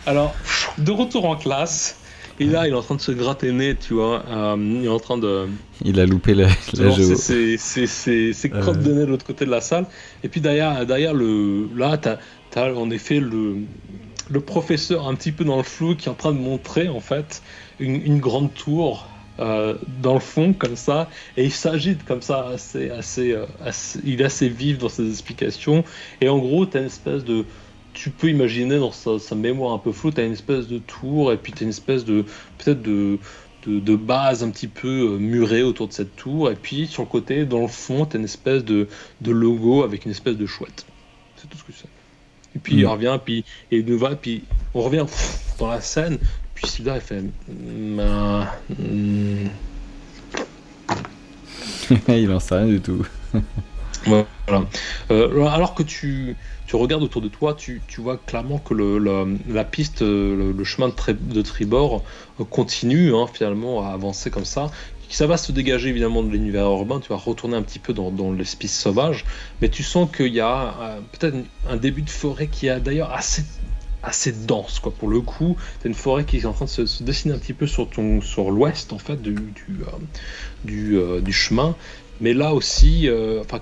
Alors, de retour en classe, et là, il est en train de se gratter le nez, tu vois. Il est en train de... Il a loupé la géo. C'est crotte de nez de l'autre côté de la salle. Et puis derrière là, t'as en effet le professeur un petit peu dans le flou qui est en train de montrer, en fait, une grande tour dans le fond, comme ça. Et il s'agite comme ça, il est assez vif dans ses explications. Et en gros, t'as une espèce de... Tu peux imaginer dans sa mémoire un peu floue, tu as une espèce de tour et puis tu as une espèce de peut-être de base un petit peu murée autour de cette tour, et puis sur le côté, dans le fond, tu as une espèce de logo avec une espèce de chouette. C'est tout ce que c'est. Et puis il revient, puis il nous va, puis on revient dans la scène, puis Sildar il fait il en sait rien du tout. Voilà. Alors que tu regardes autour de toi, tu vois clairement que la piste, le chemin de tribord continue finalement à avancer comme ça. Ça va se dégager évidemment de l'univers urbain, tu vas retourner un petit peu dans l'espace sauvage, mais tu sens qu'il y a peut-être un début de forêt qui est d'ailleurs assez dense, quoi. Pour le coup, tu as une forêt qui est en train de se dessiner un petit peu sur l'ouest en fait du chemin. Mais là aussi,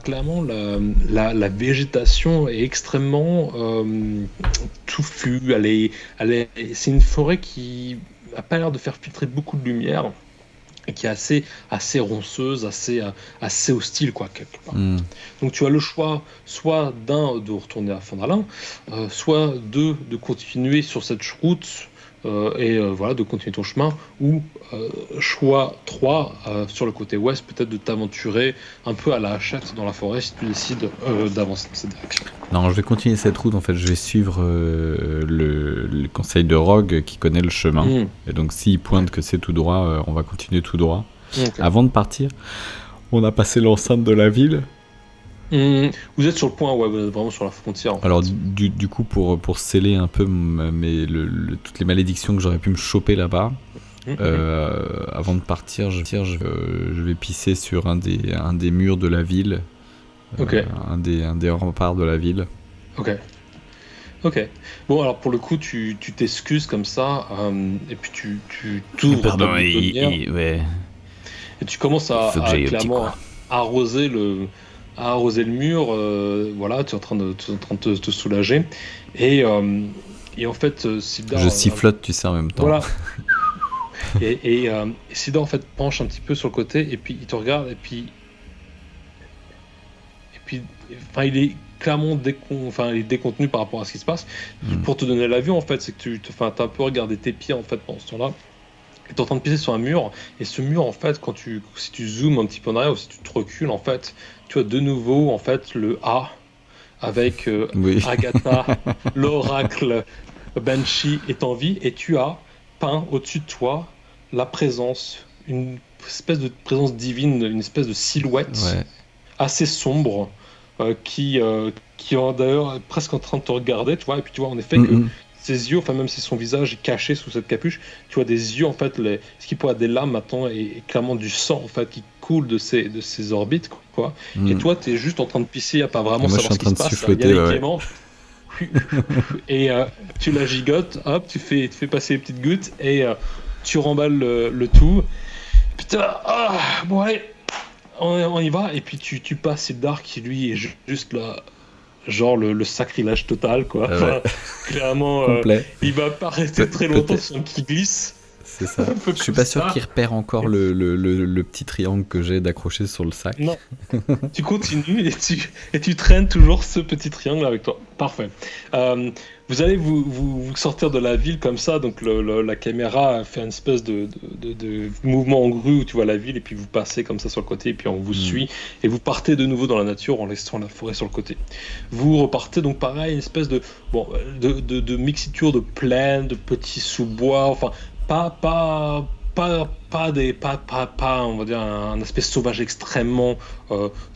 clairement, la végétation est extrêmement touffue. C'est une forêt qui n'a pas l'air de faire filtrer beaucoup de lumière et qui est assez ronceuse, assez hostile, quoi, quelque part. Donc tu as le choix, soit de retourner à Fandalin, soit de continuer sur cette route. De continuer ton chemin, ou choix 3 sur le côté ouest, peut-être de t'aventurer un peu à la hachette dans la forêt si tu décides d'avancer dans cette direction. Non, je vais continuer cette route, en fait, je vais suivre le conseil de Rogue qui connaît le chemin, et donc s'il pointe que c'est tout droit, on va continuer tout droit. Okay. Avant de partir, on a passé l'enceinte de la ville. Vous êtes sur le point, ouais, vous êtes vraiment sur la frontière. Alors du coup, pour sceller un peu toutes les malédictions que j'aurais pu me choper là-bas, avant de partir, je vais pisser sur un des murs de la ville, un des remparts de la ville. Ok. Bon, alors pour le coup, tu t'excuses comme ça, et puis tu t'ouvres. Pardon, ouais. Et tu commences à clairement arroser le mur, voilà, tu es en train de te soulager, et en fait Sildar... Je sifflote, tu sais, en même temps. Voilà. et Sildar en fait penche un petit peu sur le côté, et puis il te regarde, et puis il est clairement décontenu par rapport à ce qui se passe. Pour te donner la vue, en fait, c'est que t'as un peu regardé tes pieds en fait pendant ce temps-là. Et t'es en train de pisser sur un mur, et ce mur, en fait, si tu zoomes un petit peu en arrière, ou si tu te recules, en fait, tu as de nouveau, en fait, le A avec Agatha, l'oracle Banshee est en vie, et tu as peint au-dessus de toi la présence, une espèce de présence divine, une espèce de silhouette assez sombre, qui est d'ailleurs presque en train de te regarder, tu vois, et puis tu vois en effet que ses yeux, enfin même si son visage est caché sous cette capuche, tu vois des yeux en fait, ce qui pourrait être des larmes maintenant et clairement du sang en fait qui coule de ses orbites, quoi. Et toi t'es juste en train de pisser, à pas vraiment savoir ce qui se passe. Il y a les cléments. et tu la gigotes, hop, tu fais passer les petites gouttes et tu remballes le tout. Putain, bon allez, on y va. Et puis tu passes Sildar qui lui est juste là, genre le sacrilège total quoi. Ouais. Clairement, il va pas rester très longtemps sans qu'il glisse. C'est ça. Je suis pas sûr qu'il repère encore le petit triangle que j'ai d'accrocher sur le sac. Non. Tu continues et tu traînes toujours ce petit triangle avec toi. Parfait. Vous allez vous sortir de la ville comme ça, donc la caméra fait une espèce de mouvement en grue où tu vois la ville et puis vous passez comme ça sur le côté et puis on vous suit et vous partez de nouveau dans la nature en laissant la forêt sur le côté. Vous repartez donc pareil, une espèce de mixiture de plaines, de petits sous-bois, enfin pas on va dire un aspect sauvage extrêmement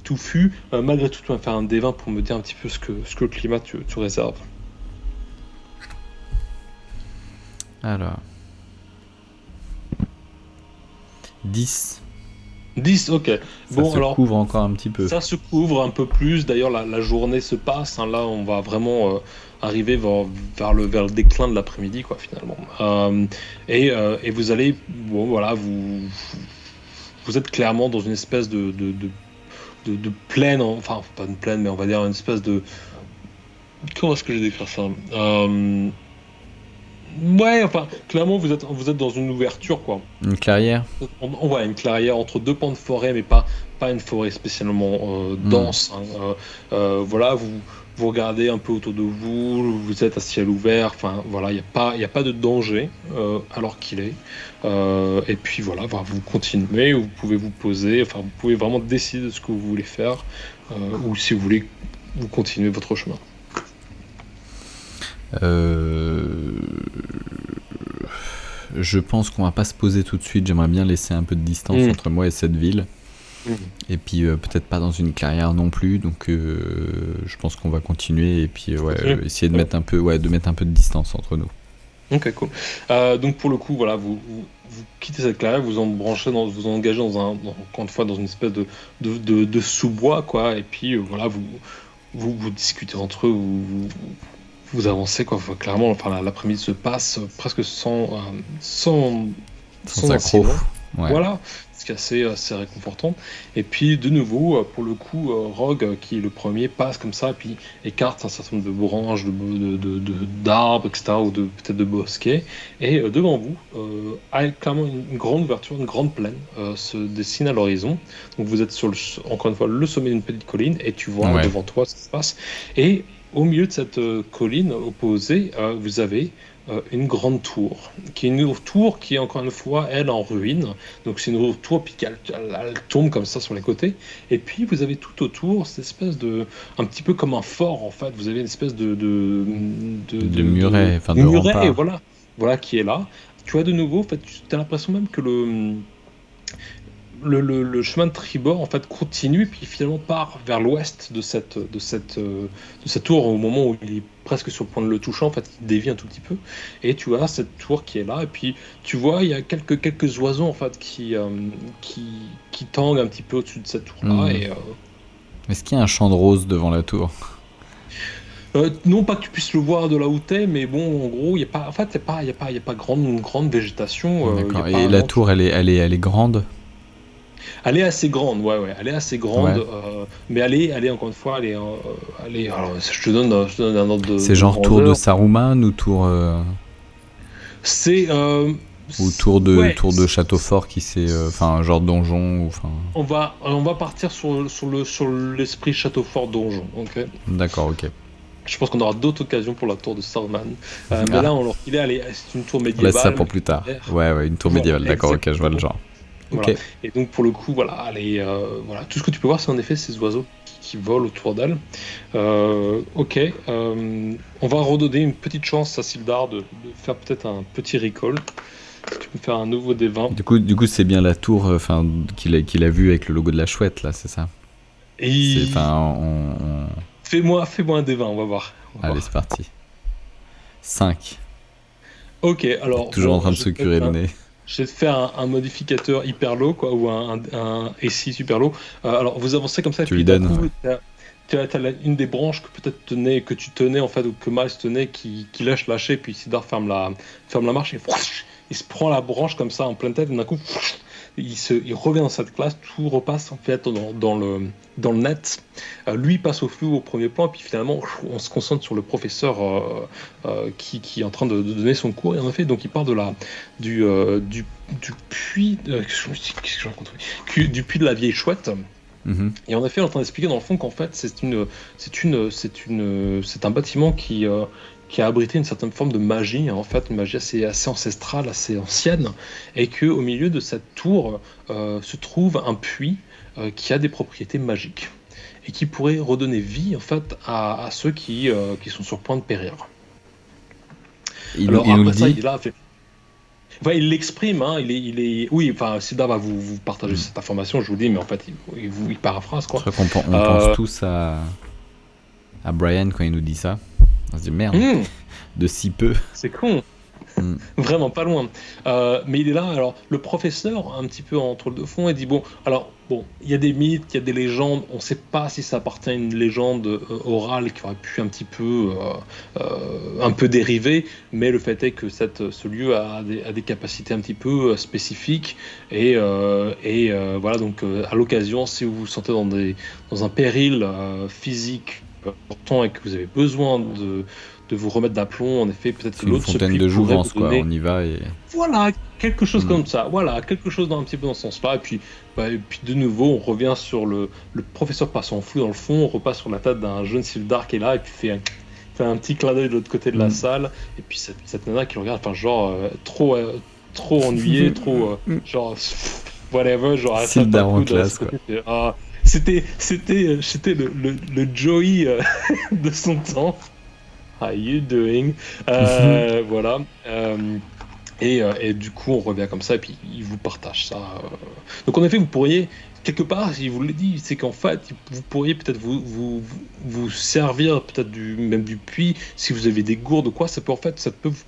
touffu. Malgré tout, tu vas faire un D20 pour me dire un petit peu ce que le climat tu réserves. Alors 10, ok. Ça se couvre encore un petit peu. Ça se couvre un peu plus. D'ailleurs, la journée se passe. Là, on va vraiment arriver vers le déclin de l'après-midi, quoi, finalement. Et vous allez, vous êtes clairement dans une espèce de plaine, enfin pas une plaine, mais on va dire une espèce de. Comment est-ce que j'ai décrit ça ? Ouais, enfin, clairement, vous êtes dans une ouverture, quoi. Une clairière ? Ouais, une clairière entre deux pans de forêt, mais pas une forêt spécialement dense. Voilà, vous regardez un peu autour de vous, vous êtes à ciel ouvert, enfin, voilà, il n'y a pas de danger alors qu'il est. Et puis, voilà, vous continuez, vous pouvez vous poser, enfin, vous pouvez vraiment décider de ce que vous voulez faire, ou si vous voulez, vous continuez votre chemin. Je pense qu'on va pas se poser tout de suite. J'aimerais bien laisser un peu de distance entre moi et cette ville. Et puis peut-être pas dans une clairière non plus. Donc je pense qu'on va continuer et puis essayer de mettre un peu de distance entre nous. Ok, cool. Donc pour le coup, voilà, vous quittez cette clairière, vous engagez encore une fois dans une espèce de sous-bois, quoi. Et puis voilà, vous discutez entre eux, vous avancez, quoi. Enfin, clairement, enfin, l'après-midi se passe presque sans accroc. Ouais. Voilà, ce qui est assez réconfortant. Et puis de nouveau, pour le coup, Rogue, qui est le premier, passe comme ça, et puis écarte un certain nombre de branches, d'arbres, etc., ou peut-être de bosquets. Et devant vous, clairement une grande ouverture, une grande plaine se dessine à l'horizon. Donc vous êtes encore une fois, le sommet d'une petite colline, et tu vois devant toi ce qui se passe. Et au milieu de cette colline opposée, vous avez une grande tour, qui est encore une fois, elle, en ruine. Donc c'est une tour, puis elle tombe comme ça sur les côtés. Et puis vous avez tout autour cette espèce un petit peu comme un fort, en fait. Vous avez une espèce de muret, enfin de rempart. Voilà qui est là. Tu as de nouveau, en fait, tu as l'impression même que le chemin de tribord, en fait, continue, puis finalement part vers l'ouest de cette tour au moment où il est presque sur le point de le toucher, en fait, il dévie un tout petit peu, et tu as cette tour qui est là, et puis tu vois, il y a quelques oiseaux, en fait, qui tanguent un petit peu au-dessus de cette tour-là. Est-ce qu'il y a un champ de roses devant la tour ? Non, pas que tu puisses le voir de là où t'es, mais bon, en gros, il y a pas grande végétation. D'accord. Et la tour, elle est grande ? Elle est assez grande, elle est assez grande, mais elle est encore une fois, alors je te donne un ordre de. C'est genre tour de Saruman ou tour. C'est. Ou tour de château fort qui c'est, enfin genre donjon ou enfin. On va partir sur l'esprit château fort donjon, ok. D'accord, ok. Je pense qu'on aura d'autres occasions pour la tour de Saruman. Mais là, c'est une tour médiévale. On laisse ça pour plus tard. Ouais, une tour médiévale. D'accord, ok, je vois le genre. Voilà. Okay. Et donc pour le coup, voilà, tout ce que tu peux voir, c'est en effet ces oiseaux qui volent autour d'elle. Ok, on va redonner une petite chance à Sildar de faire peut-être un petit recall. Tu peux faire un nouveau D20. Du coup, c'est bien la tour, qu'il a vue avec le logo de la chouette là, c'est ça. Fais-moi un D20, on va voir. Allez, c'est parti. 5. Ok, alors. Toujours en train de se curer le nez. Je vais te faire un modificateur hyper low, quoi, ou un SI super low. Alors, vous avancez comme ça. Tu lui donnes. une des branches que tu tenais en fait, ou que Miles tenait, qui laisse lâcher, puis Sildar ferme la marche et il se prend la branche comme ça en pleine tête, et d'un coup il revient dans cette classe, tout repasse en fait dans le net. Lui passe au flou au premier plan, et puis finalement on se concentre sur le professeur qui est en train de donner son cours. Et en effet, donc il part du puits du puits de la vieille chouette. Et en effet, on est en train d'expliquer dans le fond qu'en fait c'est un bâtiment qui a abrité une certaine forme de magie, en fait, une magie assez ancestrale, assez ancienne, et qu'au milieu de cette tour se trouve un puits qui a des propriétés magiques, et qui pourrait redonner vie, en fait, à ceux qui sont sur le point de périr. Alors, après ça, il est là, enfin, il l'exprime, hein, oui, enfin, Sildar va vous partager cette information, je vous le dis, mais en fait, il paraphrase, quoi. Je crois qu'on pense tous à Brian quand il nous dit ça. On se dit merde, de si peu. C'est con. Vraiment pas loin. Mais il est là, alors le professeur, un petit peu en toile de fond, il dit bon, il y a des mythes, il y a des légendes, on ne sait pas si ça appartient à une légende orale qui aurait pu un peu dériver, mais le fait est que ce lieu a des capacités un petit peu spécifiques, et voilà, donc à l'occasion, si vous vous sentez dans un péril physique important et que vous avez besoin de vous remettre d'aplomb, en effet, peut-être que l'autre fontaine de jouvence, quoi, on y va et... Voilà, quelque chose comme ça, voilà, quelque chose un petit peu dans ce sens-là, et puis de nouveau, on revient sur le professeur passe en flou dans le fond, on repasse sur la tête d'un jeune Sildar qui est là, et puis fait un petit clin d'œil de l'autre côté de la salle, et puis cette nana qui le regarde, enfin genre, trop ennuyé, trop, genre, whatever, genre, Sildar en classe, quoi. C'était le Joey de son temps. How you doing? Voilà. Et du coup, on revient comme ça, et puis il vous partage ça. Donc, en effet, vous pourriez, quelque part, si je vous l'ai dit, c'est qu'en fait, vous pourriez peut-être vous servir peut-être même du puits, si vous avez des gourdes ou quoi, ça peut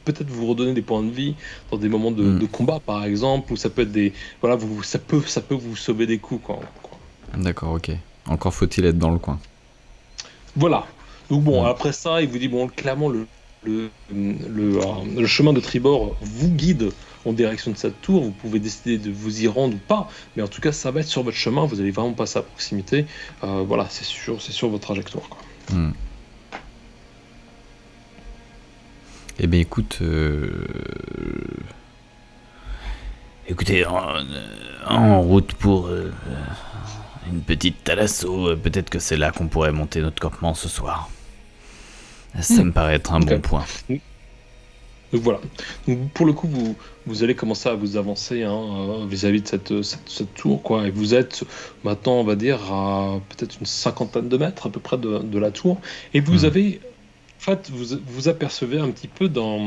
peut-être vous redonner des points de vie dans des moments de combat, par exemple, ou ça peut être ça peut vous sauver des coups, quoi. D'accord, ok. Encore faut-il être dans le coin. Voilà. Donc bon, après ça, il vous dit bon, clairement le chemin de tribord vous guide en direction de cette tour. Vous pouvez décider de vous y rendre ou pas, mais en tout cas, ça va être sur votre chemin. Vous allez vraiment passer à proximité. Voilà, c'est sur votre trajectoire, quoi. Eh bien, écoute, écoutez, en route pour une petite thalasso, peut-être que c'est là qu'on pourrait monter notre campement ce soir. Ça me paraît être un bon point. Donc voilà. Donc, pour le coup, vous allez commencer à vous avancer vis-à-vis de cette tour, quoi. Et vous êtes maintenant, on va dire, à peut-être une 50aine de mètres à peu près de la tour. Et vous avez, en fait, vous apercevez un petit peu dans...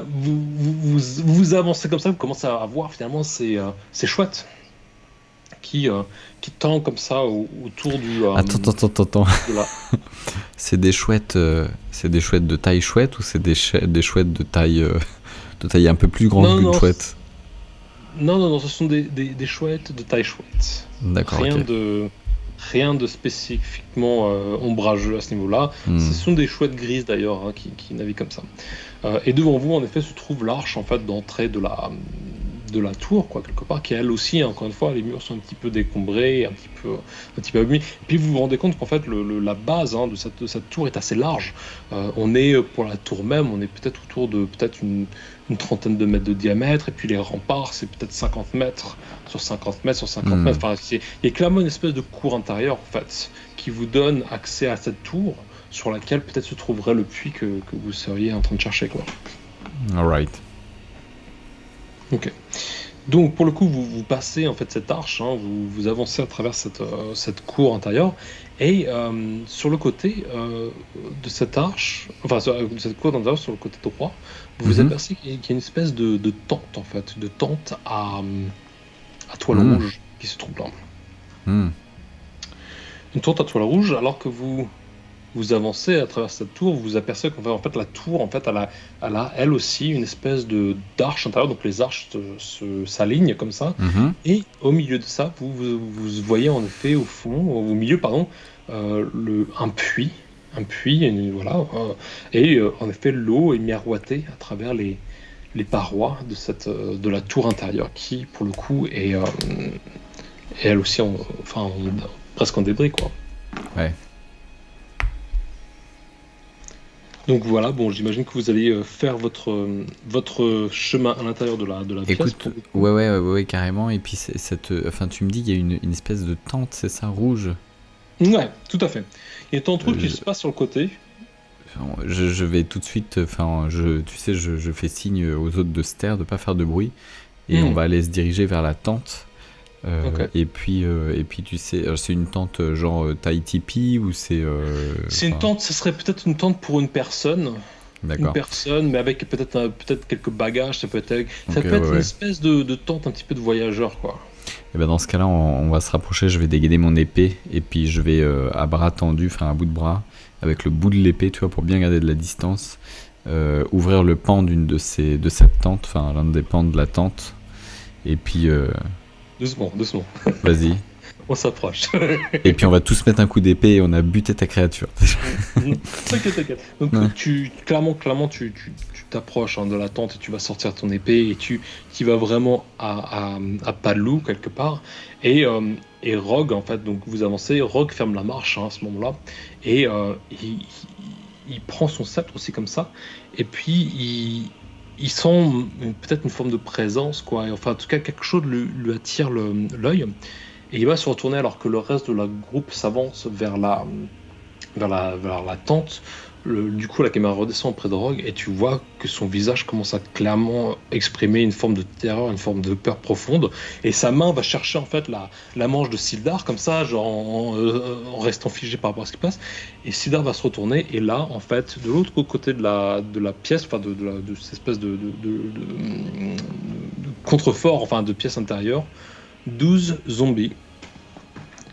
vous avancez comme ça, vous commencez à voir finalement ces chouettes qui tend comme ça autour du... Attends. C'est des chouettes de taille chouette, ou c'est des chouettes de taille un peu plus grande qu'une chouette? Non, ce sont des chouettes de taille chouette. D'accord, Rien de spécifiquement ombrageux à ce niveau-là. Ce sont des chouettes grises d'ailleurs, qui naviguent comme ça. Et devant vous, en effet, se trouve l'arche en fait d'entrée de la tour, quoi, quelque part, qui elle aussi, encore une fois, les murs sont un petit peu décombrés, un petit peu abîmés. Et puis vous vous rendez compte qu'en fait la base de cette tour est assez large. On est, pour la tour même, on est peut-être autour de une trentaine de mètres de diamètre, et puis les remparts, c'est peut-être 50 mètres sur 50 mètres sur 50 mètres. Enfin, il y a clairement une espèce de cour intérieure, en fait, qui vous donne accès à cette tour, sur laquelle peut-être se trouverait le puits que vous seriez en train de chercher, quoi. Alright. Ok. Donc pour le coup, vous passez en fait cette arche, vous avancez à travers cette cour intérieure, et sur le côté de cette arche, enfin de cette cour intérieure, sur le côté droit, vous apercevez qu'il y a une espèce de tente, en fait, de tente à toile rouge qui se trouve là. Une tente à toile rouge, alors que vous vous avancez à travers cette tour, vous vous apercevez qu'en fait la tour, en fait, elle a elle aussi une espèce d'arche intérieure, donc les arches s'alignent comme ça, et au milieu de ça, vous voyez en effet au fond, au milieu, pardon, un puits, voilà, et en effet l'eau est miroitée à travers les parois de la tour intérieure, qui pour le coup est elle aussi presque en débris, quoi. Ouais. Donc voilà, bon, j'imagine que vous allez faire votre chemin à l'intérieur de la pièce. Écoute, ouais, carrément. Et puis tu me dis qu'il y a une espèce de tente, c'est ça, rouge? Ouais, tout à fait. Il y a une tente rouge qui se passe sur le côté. Je vais tout de suite, je fais signe aux autres de se taire, de pas faire de bruit, et on va aller se diriger vers la tente. Okay. Et puis tu sais, c'est une tente genre taille tipi ou c'est une tente, ça serait peut-être une tente pour une personne. D'accord. Une personne, mais avec peut-être quelques bagages, ça peut être une espèce de tente un petit peu de voyageur, quoi. Et ben dans ce cas-là, on va se rapprocher, je vais dégainer mon épée, et puis je vais à bras tendus, enfin à bout de bras, avec le bout de l'épée, tu vois, pour bien garder de la distance, ouvrir le pan de cette tente, enfin l'un des pans de la tente, et puis... Doucement. Vas-y. On s'approche. Et puis on va tous mettre un coup d'épée et on a buté ta créature. T'inquiète. Donc clairement, tu t'approches de la tente et tu vas sortir ton épée et tu vas vraiment à pas de loup quelque part. Et Rogue, en fait, donc vous avancez, Rogue ferme la marche à ce moment-là et il prend son sceptre aussi comme ça. Et puis il sent peut-être une forme de présence, quoi. Et, enfin, en tout cas, quelque chose lui attire l'œil. Et il va se retourner alors que le reste de la groupe s'avance vers la tente. Du coup, la caméra redescend près de Rogue et tu vois que son visage commence à clairement exprimer une forme de terreur, une forme de peur profonde. Et sa main va chercher en fait la manche de Sildar, comme ça, genre en restant figé par rapport à ce qui passe. Et Sildar va se retourner et là, en fait, de l'autre côté de la pièce, enfin de cette espèce de contrefort, enfin de pièce intérieure, 12 zombies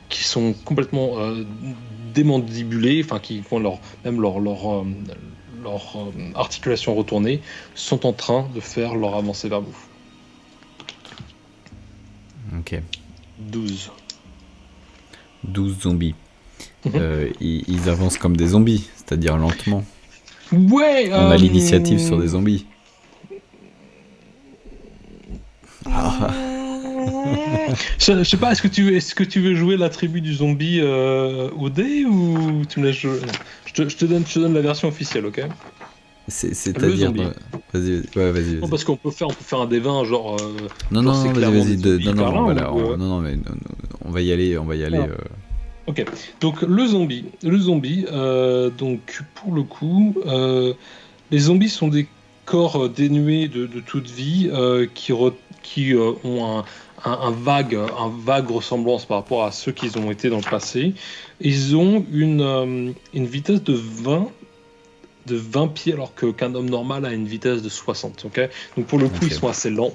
qui sont complètement démandibulés, enfin qui font leur articulation retournée, sont en train de faire leur avancée vers vous. Ok. 12 zombies. Ils avancent comme des zombies, c'est-à-dire lentement. Ouais. On a l'initiative sur des zombies. Je sais pas, est-ce que tu veux jouer la tribu du zombie au dé ou tu me laisses jouer? Je te donne la version officielle, ok? C'est-à-dire vas-y. Non, parce qu'on peut faire un D20 genre. Non, vas-y. Non, mais on va y aller. Ok. Donc le zombie. Donc pour le coup, les zombies sont des corps dénués de toute vie qui ont un vague ressemblance par rapport à ceux qu'ils ont été dans le passé. Ils ont une vitesse de 20 pieds alors qu'un homme normal a une vitesse de 60. Okay, donc pour le coup, ils sont assez lents.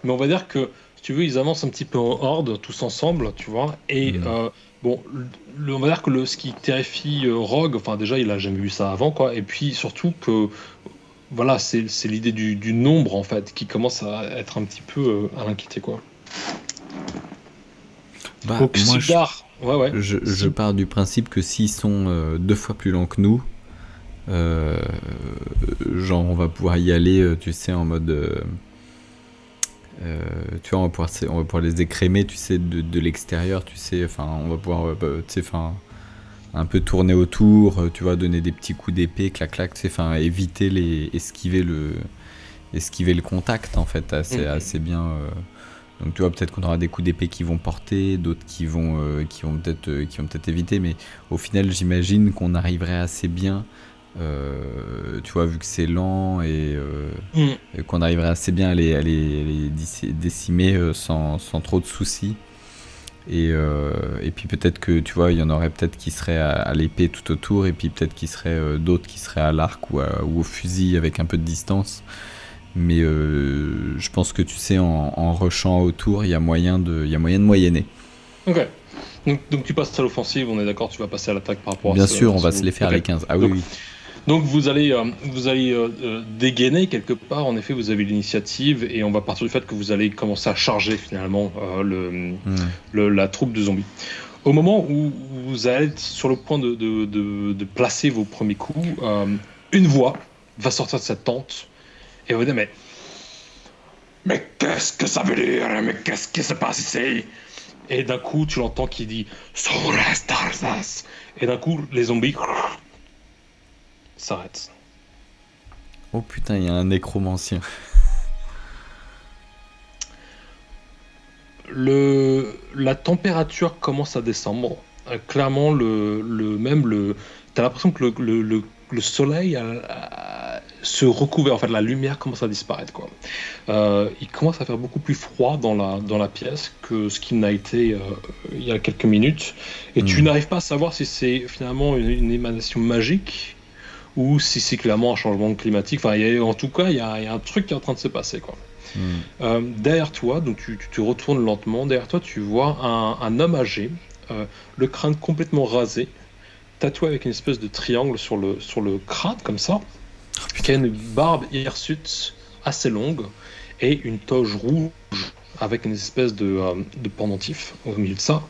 Mais on va dire que, si tu veux, ils avancent un petit peu en horde, tous ensemble, tu vois. Et on va dire que ce qui terrifie Rogue, enfin déjà, il a jamais vu ça avant, quoi. Et puis surtout que voilà, c'est l'idée du nombre en fait qui commence à être un petit peu à l'inquiéter, quoi. Donc Sildar, je pars du principe que s'ils sont 2 fois plus lents que nous, genre on va pouvoir y aller, tu sais, en mode, tu vois, on va pouvoir les écrémer, tu sais, de l'extérieur, tu sais, enfin, on va pouvoir, tu sais, enfin, un peu tourner autour, tu vois, donner des petits coups d'épée, clac, tu sais, enfin, esquiver le contact, en fait, assez bien. Donc tu vois, peut-être qu'on aura des coups d'épée qui vont porter, d'autres qui vont peut-être éviter, mais au final, j'imagine qu'on arriverait assez bien, tu vois, vu que c'est lent et qu'on arriverait assez bien à les décimer sans trop de soucis. Et puis peut-être que, tu vois, il y en aurait peut-être qui seraient à l'épée tout autour, et puis peut-être qu'il serait d'autres qui seraient à l'arc ou au fusil avec un peu de distance. Mais je pense que, tu sais, en rushant autour, il y a moyen de moyenner. Ok. Donc tu passes à l'offensive, on est d'accord, tu vas passer à l'attaque par rapport à Bien ça. sûr, on va se les faire les 15. Ah oui, oui. Donc vous allez dégainer quelque part, en effet vous avez l'initiative et on va partir du fait que vous allez commencer à charger finalement la troupe de zombies. Au moment où vous allez être sur le point de placer vos premiers coups, une voix va sortir de cette tente et va dire mais qu'est-ce que ça veut dire? Mais qu'est-ce qui se passe ici? Et d'un coup tu l'entends qui dit Solas Tarzas. Et d'un coup les zombies s'arrête. Oh putain, il y a un nécromancien. La température commence à descendre. Clairement, t'as l'impression que le soleil se recouvre. En fait, la lumière commence à disparaître, quoi. Il commence à faire beaucoup plus froid dans la pièce que ce qu'il n'a été il y a quelques minutes. Et tu n'arrives pas à savoir si c'est finalement une émanation magique ou si c'est clairement un changement climatique. Enfin, en tout cas, il y a un truc qui est en train de se passer, quoi. Derrière toi, donc tu te retournes lentement, derrière toi tu vois un homme âgé, le crâne complètement rasé, tatoué avec une espèce de triangle sur le crâne comme ça, qui a une barbe hirsute assez longue et une toge rouge avec une espèce de pendentif au milieu de ça.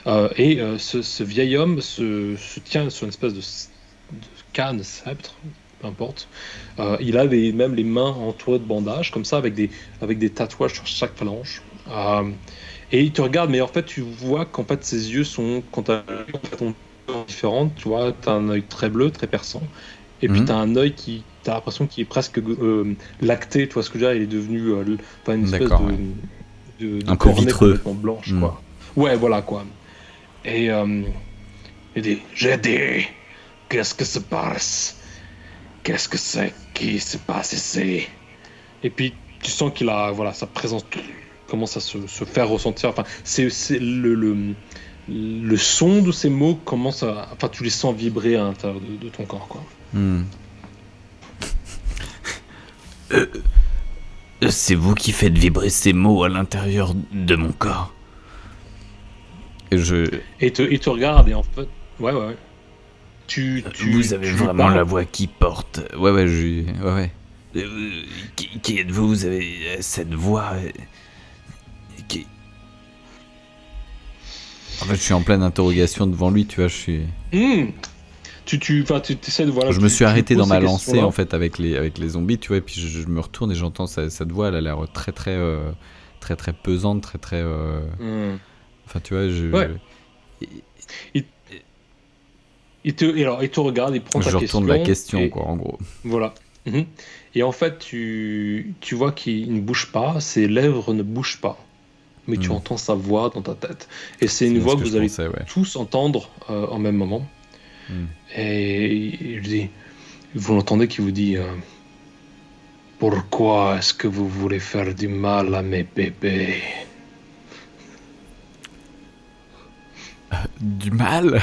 Ce vieil homme se tient sur une espèce de canne, sceptre, peu importe. Il a même les mains entourées de bandages, comme ça, avec des tatouages sur chaque phalange. Et il te regarde, mais en fait, tu vois qu'en fait, ses yeux sont, quand t'as différentes, tu vois, t'as un œil très bleu, très perçant. Et puis t'as un œil t'as l'impression qu'il est presque lacté, tu vois ce que je veux dire, il est devenu une espèce de un peu vitreux, complètement blanche, quoi. Ouais, voilà, quoi. Et il dit, j'ai dit, qu'est-ce que se passe? Qu'est-ce que c'est qui se passe ici? Et puis tu sens qu'il a, voilà, sa présence commence à se faire ressentir. Enfin, c'est le son de ces mots commence à, enfin, tu les sens vibrer à l'intérieur de ton corps, quoi. C'est vous qui faites vibrer ces mots à l'intérieur de mon corps. Et il te regarde et en fait, ouais. Vous avez vraiment la voix qui porte. Ouais. Qui êtes-vous? Vous avez cette voix qui... En fait, je suis en pleine interrogation devant lui, tu vois, je suis... Tu essaies de... Voilà, je me suis arrêté dans ma lancée, en fait, avec les zombies, tu vois, et puis je me retourne et j'entends cette voix, elle a l'air très pesante, très... Enfin, tu vois, Ouais. Il te regarde, il prend ta question. Je retourne la question, quoi, en gros. Voilà. Et en fait, tu vois qu'il ne bouge pas, ses lèvres ne bougent pas, mais tu entends sa voix dans ta tête. Et c'est une voix que vous allez tous entendre en même moment. Et il dit, vous l'entendez qui vous dit, pourquoi est-ce que vous voulez faire du mal à mes bébés? Du mal?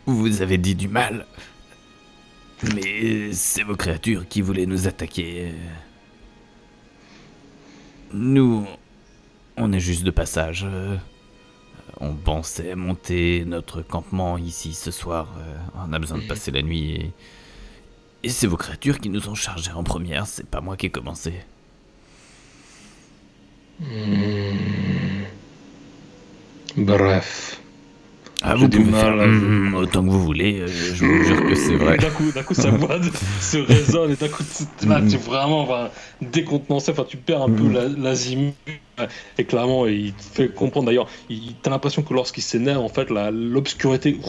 Vous avez dit du mal? Mais c'est vos créatures qui voulaient nous attaquer. Nous, on est juste de passage. On pensait monter notre campement ici ce soir. On a besoin de passer la nuit et c'est vos créatures qui nous ont chargés en première. C'est pas moi qui ai commencé. Bref. Vous pouvez faire autant que vous voulez, je vous jure que c'est vrai. D'un coup sa voix se résonne et d'un coup là tu es vraiment décontenancé, tu perds un peu l'azimut et clairement il te fait comprendre d'ailleurs, t'as l'impression que lorsqu'il s'énerve en fait l'obscurité,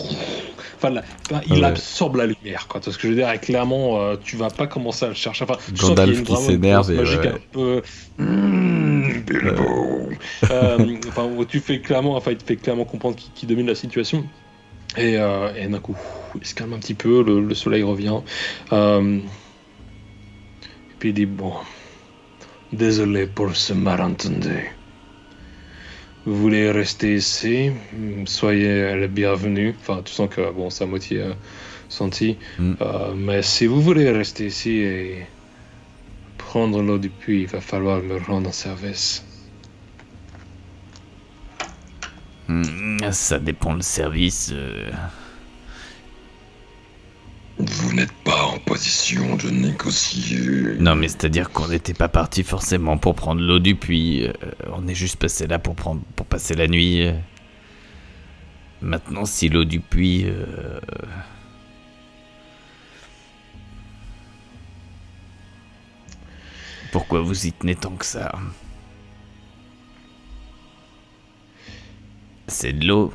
il absorbe la lumière, quoi. Tu vois ce que je veux dire, et clairement tu vas pas commencer à le chercher, tu sens qu'il y a qui s'énerve une magique un peu tu fais clairement, il te fait clairement comprendre qu'il domine la situation. Et d'un coup, il se calme un petit peu, le soleil revient. Et puis il dit, bon, désolé pour ce malentendu. Vous voulez rester ici, soyez les bienvenus. Enfin, tu sens que, c'est à moitié senti. Mais si vous voulez rester ici et prendre l'eau du puits, il va falloir me rendre un service. Ça dépend le service. Vous n'êtes pas en position de négocier. Non, mais c'est-à-dire qu'on n'était pas parti forcément pour prendre l'eau du puits. On est juste passé là pour passer la nuit. Maintenant, si l'eau du puits... Pourquoi vous y tenez tant que ça? C'est de l'eau.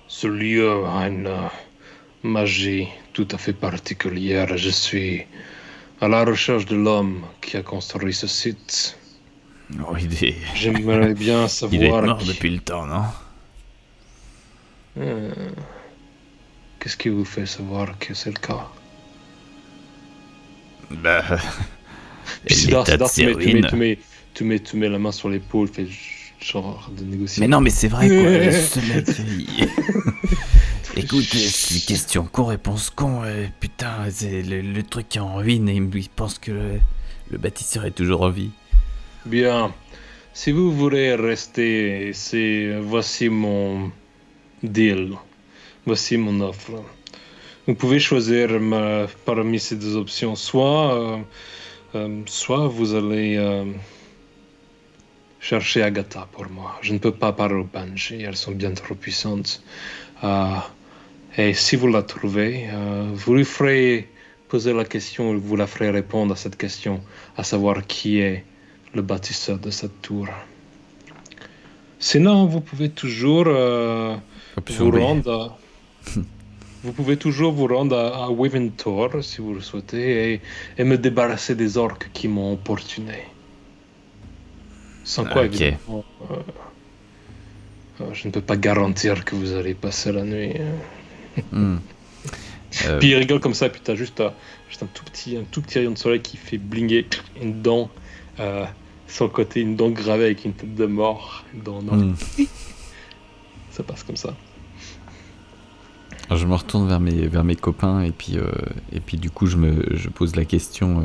Ce lieu a une magie tout à fait particulière. Je suis à la recherche de l'homme qui a construit ce site. Oh, J'aimerais bien savoir... Il est mort depuis le temps, non? Qu'est-ce qui vous fait savoir que c'est le cas? Bah... Siddhar, tu mets la main sur l'épaule, fais genre de négocier. Mais non, mais c'est vrai, quoi. Ce mec, écoute, c'est une question con, réponse con. Putain, c'est le truc qui est en ruine et il pense que le bâtisseur est toujours en vie. Bien. Si vous voulez rester, voici mon deal. Voici mon offre. Vous pouvez choisir parmi ces deux options. Soit vous allez chercher Agatha pour moi. Je ne peux pas parler aux Banshee, elles sont bien trop puissantes. Et si vous la trouvez, vous lui ferez poser la question, vous la ferez répondre à cette question, à savoir qui est le bâtisseur de cette tour. Sinon, vous pouvez toujours vous rendre... Vous pouvez toujours vous rendre à Wyventor, si vous le souhaitez, et me débarrasser des orques qui m'ont importuné. Sans quoi, évidemment, je ne peux pas garantir que vous allez passer la nuit. Puis il rigole comme ça, puis t'as juste un tout petit rayon de soleil qui fait blinguer une dent sur le côté, une dent gravée avec une tête de mort. Ça passe comme ça. Alors, je me retourne vers mes copains et puis du coup je pose la question.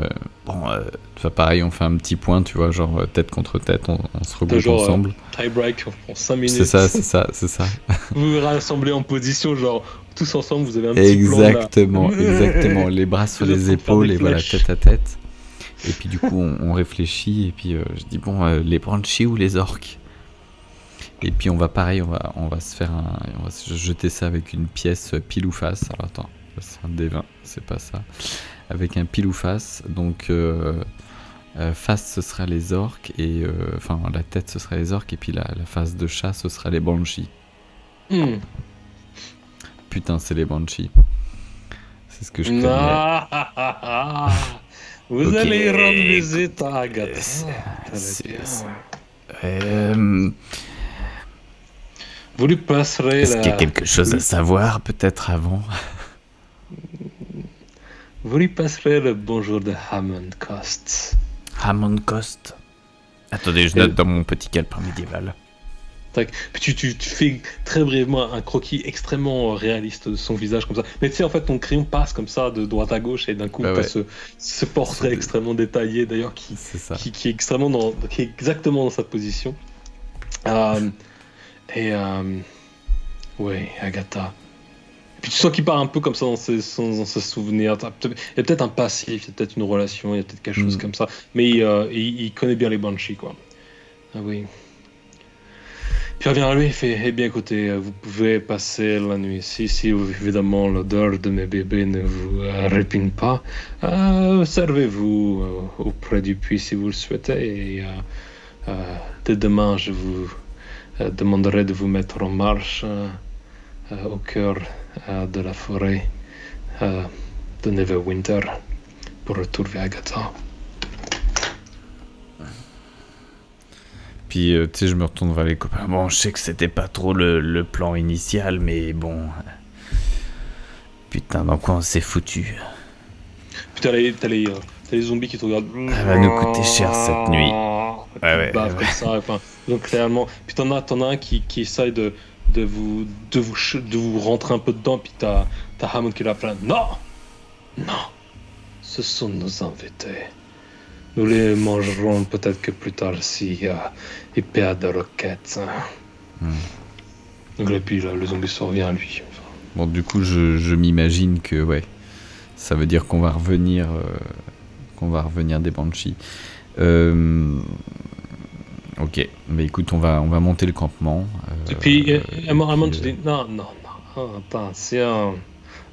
Pareil, on fait un petit point, tu vois, genre tête contre tête, on se regroupe ensemble. Tie-break, on prend 5 minutes. C'est ça. Vous vous rassemblez en position, genre tous ensemble, vous avez un petit plan là. Exactement, les bras sur les épaules et voilà, tête à tête. Et puis du coup on réfléchit et puis je dis les Banshee ou les orques? Et puis on va se jeter ça avec une pièce pile ou face. Alors attends, c'est un D20, c'est pas ça. Avec un pile ou face. Donc face ce sera les orques et la tête ce sera les orques et puis la face de chat ce sera les Banshee. Putain, c'est les Banshee. C'est ce que je connais. Vous allez rendre visite à Agatha. Vous lui passerez Est-ce qu'il y a quelque chose à savoir, peut-être, avant? Vous lui passerez le bonjour de Hammond Cost. Hammond Cost? Attendez, je note dans mon petit calepin médiéval. Puis tu fais très brièvement un croquis extrêmement réaliste de son visage comme ça. Mais tu sais, en fait, ton crayon passe comme ça de droite à gauche et d'un coup, t'as ce portrait extrêmement détaillé, d'ailleurs, qui est exactement dans sa position. Ouais, Agatha. Et puis tu sens qu'il part un peu comme ça dans ses souvenirs. Il y a peut-être un passif, il y a peut-être une relation, il y a peut-être quelque chose comme ça. Mais il connaît bien les Banshee, quoi. Ah oui. Puis il revient à lui, il fait: eh bien écoutez, vous pouvez passer la nuit ici, si évidemment l'odeur de mes bébés ne vous répugne pas. Servez-vous auprès du puits si vous le souhaitez. Et dès demain, je vous demanderai de vous mettre en marche au cœur de la forêt de Neverwinter pour retrouver Agatha. Puis tu sais, je me retourne vers les copains. Bon, je sais que c'était pas trop le plan initial, mais bon. Putain, dans quoi on s'est foutu? Puis t'as les zombies qui te regardent. Ça va nous coûter cher cette nuit. Ouais. Comme ça, donc réellement. Puis t'en as un qui essaye de vous rentrer un peu dedans, puis t'as Hammond qui l'a plein. Non, ce sont nos invités. Nous les mangerons peut-être que plus tard si ils perdent de roquettes. Donc là, puis là, le zombie se revient à lui. Enfin. Bon, du coup, je m'imagine que, ouais, ça veut dire qu'on va revenir des Banshees. Ok, mais écoute, on va monter le campement. Et puis, Hammond te dit, non, attention,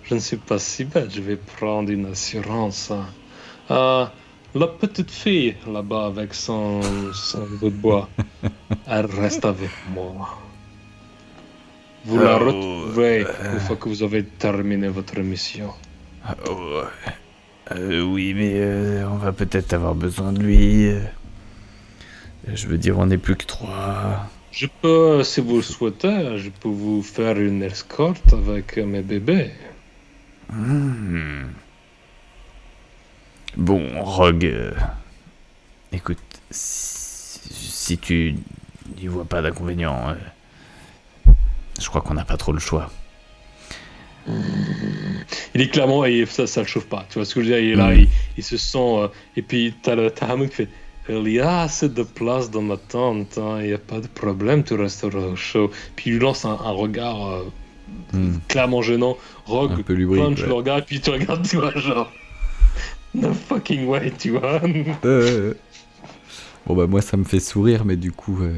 je ne suis pas si bête, je vais prendre une assurance. La petite fille, là-bas, avec son bout de bois, elle reste avec moi. Vous la retrouvez une fois que vous avez terminé votre mission. Oui, mais on va peut-être avoir besoin de lui. Je veux dire, on n'est plus que 3. Je peux, si vous le souhaitez, je peux vous faire une escorte avec mes bébés. Bon, Rogue, écoute, si tu n'y vois pas d'inconvénient, je crois qu'on n'a pas trop le choix. Il est clairement, et ça le chauffe pas, tu vois ce que je veux dire, il est là, il se sent, et puis t'as Hammond qui fait, il y a assez de place dans ma tente, il n'y a pas de problème, tu resteras au chaud. Puis il lui lance un regard clairement gênant. Rogue punch le regard, et puis tu regardes, tu vois, genre, no fucking way, tu vois. Bon bah moi ça me fait sourire, mais du coup ouais,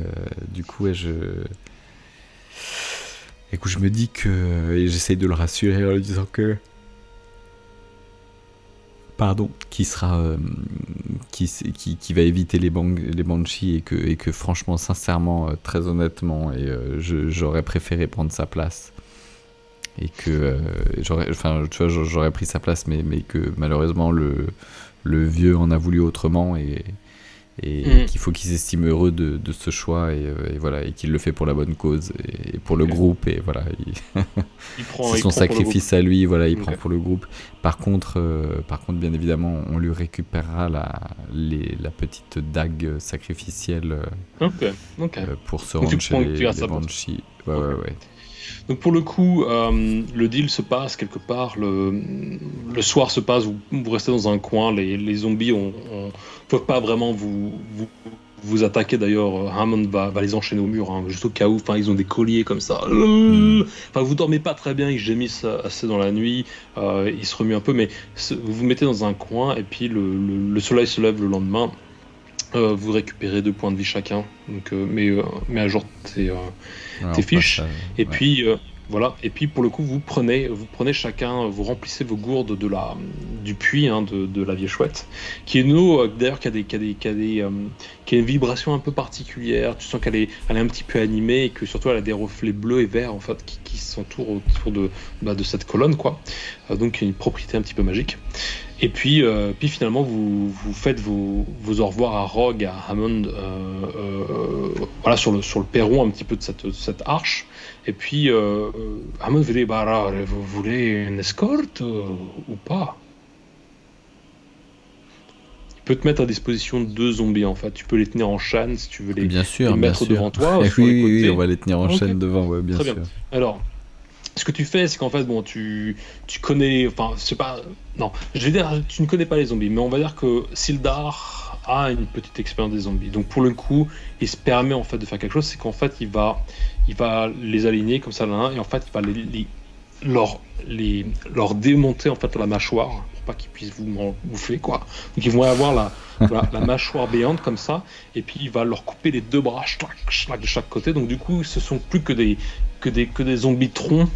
écoute, je me dis que, et j'essaye de le rassurer en lui disant que, qui va éviter les Banshees et que franchement, sincèrement, très honnêtement, et j'aurais préféré prendre sa place. Et que j'aurais pris sa place, mais que malheureusement le vieux en a voulu autrement et qu'il faut qu'il s'estime heureux de ce choix et voilà, et qu'il le fait pour la bonne cause et pour le groupe, et voilà, c'est son sacrifice à lui, voilà, il prend pour le groupe. Par contre, bien évidemment, on lui récupérera la petite dague sacrificielle pour se rendre chez les Banshees. Ouais. Donc pour le coup, le deal se passe quelque part, le soir se passe, vous restez dans un coin, les zombies ne peuvent pas vraiment vous attaquer. D'ailleurs, Hammond va les enchaîner au mur, juste au cas où, ils ont des colliers comme ça. Vous dormez pas très bien, ils gémissent assez dans la nuit, ils se remuent un peu, mais vous vous mettez dans un coin, et puis le soleil se lève le lendemain. Vous récupérez 2 points de vie chacun, donc, mais à jour tes fiches, et puis voilà, et puis pour le coup vous prenez chacun, vous remplissez vos gourdes du puits de la vieille chouette, qui est une eau d'ailleurs qui a une vibration un peu particulière. Tu sens qu'elle est un petit peu animée, et que surtout elle a des reflets bleus et verts en fait qui s'entourent autour de cette colonne, quoi. Donc il y a une propriété un petit peu magique. Et puis finalement, vous faites vos au revoir à Rogue, à Hammond, voilà, sur le perron un petit peu de cette arche. Et puis Hammond vous dit, alors, vous voulez une escorte ou pas? Il peut te mettre à disposition 2 zombies, en fait. Tu peux les tenir en chaîne si tu veux les mettre devant toi. Oui, on va les tenir en chaîne devant, ouais, bien sûr. Bien. Alors, ce que tu fais, c'est qu'en fait, tu connais, c'est pas, non, je vais dire, tu ne connais pas les zombies, mais on va dire que Sildar a une petite expérience des zombies. Donc pour le coup, il se permet en fait de faire quelque chose, c'est qu'en fait, il va les aligner comme ça l'un, et en fait, il va leur démonter en fait la mâchoire pour pas qu'ils puissent vous bouffer, quoi. Donc ils vont avoir la mâchoire béante comme ça, et puis il va leur couper les 2 bras de chaque côté. Donc du coup, ce sont plus que des zombies troncs,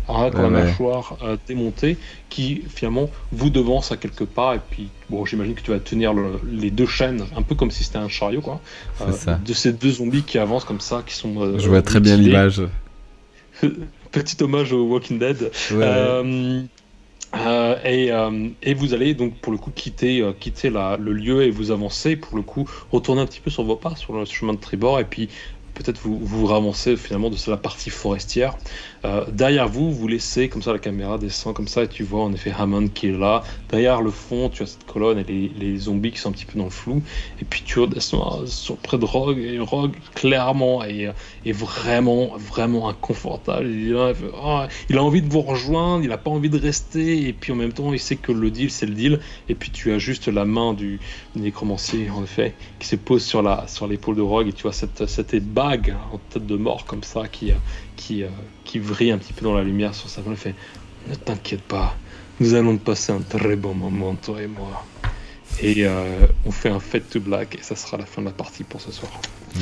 la mâchoire démontée, qui finalement vous devancent à quelque part. Et puis bon, j'imagine que tu vas tenir les 2 chaînes, un peu comme si c'était un chariot, quoi, de ces 2 zombies qui avancent comme ça, qui sont je vois très bien l'image. Petit hommage au Walking Dead. Et vous allez donc pour le coup quitter le lieu, et vous avancez, pour le coup retourner un petit peu sur vos pas sur le chemin de tribord, et puis peut-être vous ravancez finalement de la partie forestière. Derrière vous laissez comme ça, la caméra descend comme ça, et tu vois en effet Hammond qui est là. Derrière le fond, tu as cette colonne et les zombies qui sont un petit peu dans le flou. Et puis tu redescends près de Rogue, et Rogue clairement est vraiment, vraiment inconfortable. Il a envie de vous rejoindre, il n'a pas envie de rester, et puis en même temps il sait que le deal c'est le deal. Et puis tu as juste la main du nécromancier en effet qui se pose sur l'épaule de Rogue, et tu vois cette barre bague en tête de mort comme ça qui vrille un petit peu dans la lumière sur sa main. Il fait « Ne t'inquiète pas, nous allons passer un très bon moment, toi et moi. » Et on fait un fade to black et ça sera la fin de la partie pour ce soir.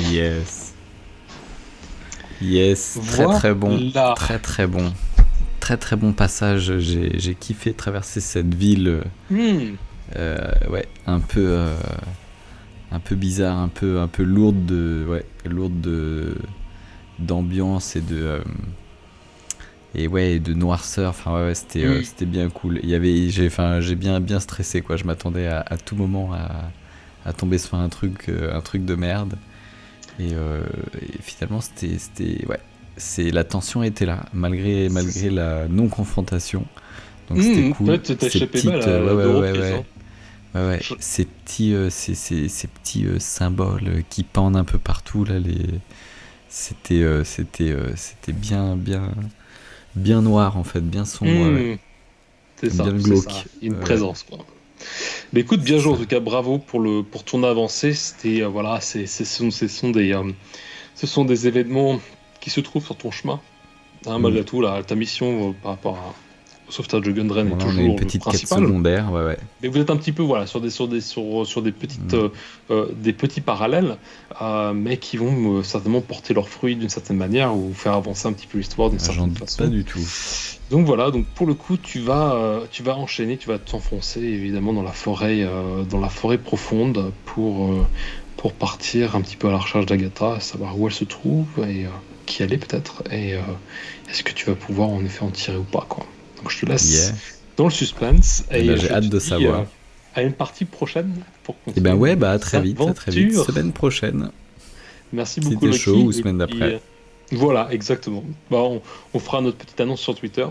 Yes. Yes, Voilà. très bon. Très bon. Très bon passage. J'ai kiffé traverser cette ville. Ouais, un peu bizarre, un peu lourde d'ambiance et de noirceur. Enfin ouais, c'était bien cool. J'ai bien stressé quoi. Je m'attendais à tout moment à tomber sur un truc de merde. Et finalement la tension était là malgré la non confrontation. Donc c'était cool. Ouais, tu t'es échappé mal à deux reprises, hein. Ouais, ces petits symboles qui pendent un peu partout là, c'était bien noir en fait, bien sombre. Ouais. C'est ça, bien c'est glauque. ça. Une présence quoi. Mais écoute, bien joué en tout cas, bravo pour ton avancée. C'était ce sont des événements qui se trouvent sur ton chemin. Malgré tout, ta mission par rapport au sauvetage de Gundren est On a toujours une petite quête secondaire, ouais. Mais vous êtes un petit peu sur des petites des petits parallèles, mais qui vont certainement porter leurs fruits d'une certaine manière ou faire avancer un petit peu l'histoire d'une certaine façon. Pas du tout. Donc voilà, donc pour le coup, tu vas enchaîner, tu vas t'enfoncer évidemment dans la forêt profonde pour partir un petit peu à la recherche d'Agatha, savoir où elle se trouve et qui elle est peut-être, et est-ce que tu vas pouvoir en effet en tirer ou pas quoi. Donc je te laisse dans le suspense. Et j'ai hâte de savoir. À une partie prochaine pour continuer. Et ben ouais, à très vite, semaine prochaine. Merci beaucoup Loki. Chaud ou semaine d'après. Voilà, exactement. On fera notre petite annonce sur Twitter.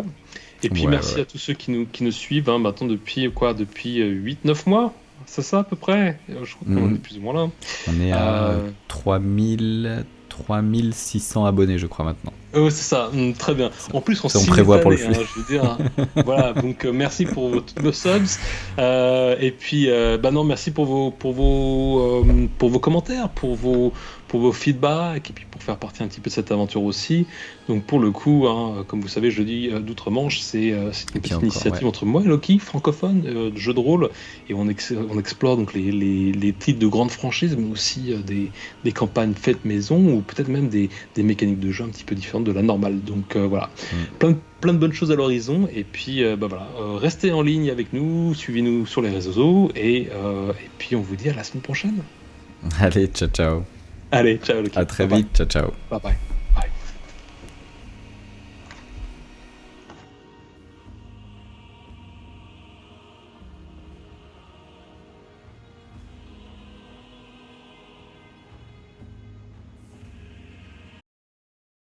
Et puis merci à tous ceux qui nous suivent maintenant depuis 8-9 mois. C'est ça à peu près. Je crois qu'on est plus ou moins là. On est à 3600 abonnés, je crois, maintenant. C'est ça, très bien. En plus, on prévoit pour le flux. Je veux dire, voilà, donc merci pour vos subs. Et puis, merci pour vos commentaires, pour vos feedbacks, et puis pour faire partie un petit peu de cette aventure aussi. Donc pour le coup, comme vous savez, Jeudi d'Outre-Manche, c'est une petite initiative entre moi et Loki, francophone, de jeu de rôle, et on explore donc les titres de grandes franchises, mais aussi des campagnes faites maison, ou peut-être même des mécaniques de jeu un petit peu différentes de la normale. Donc voilà, plein de bonnes choses à l'horizon. Et puis restez en ligne avec nous, suivez-nous sur les réseaux, et puis on vous dit à la semaine prochaine. Allez, ciao. Allez, ciao Loki. À très vite, ciao. Bye bye.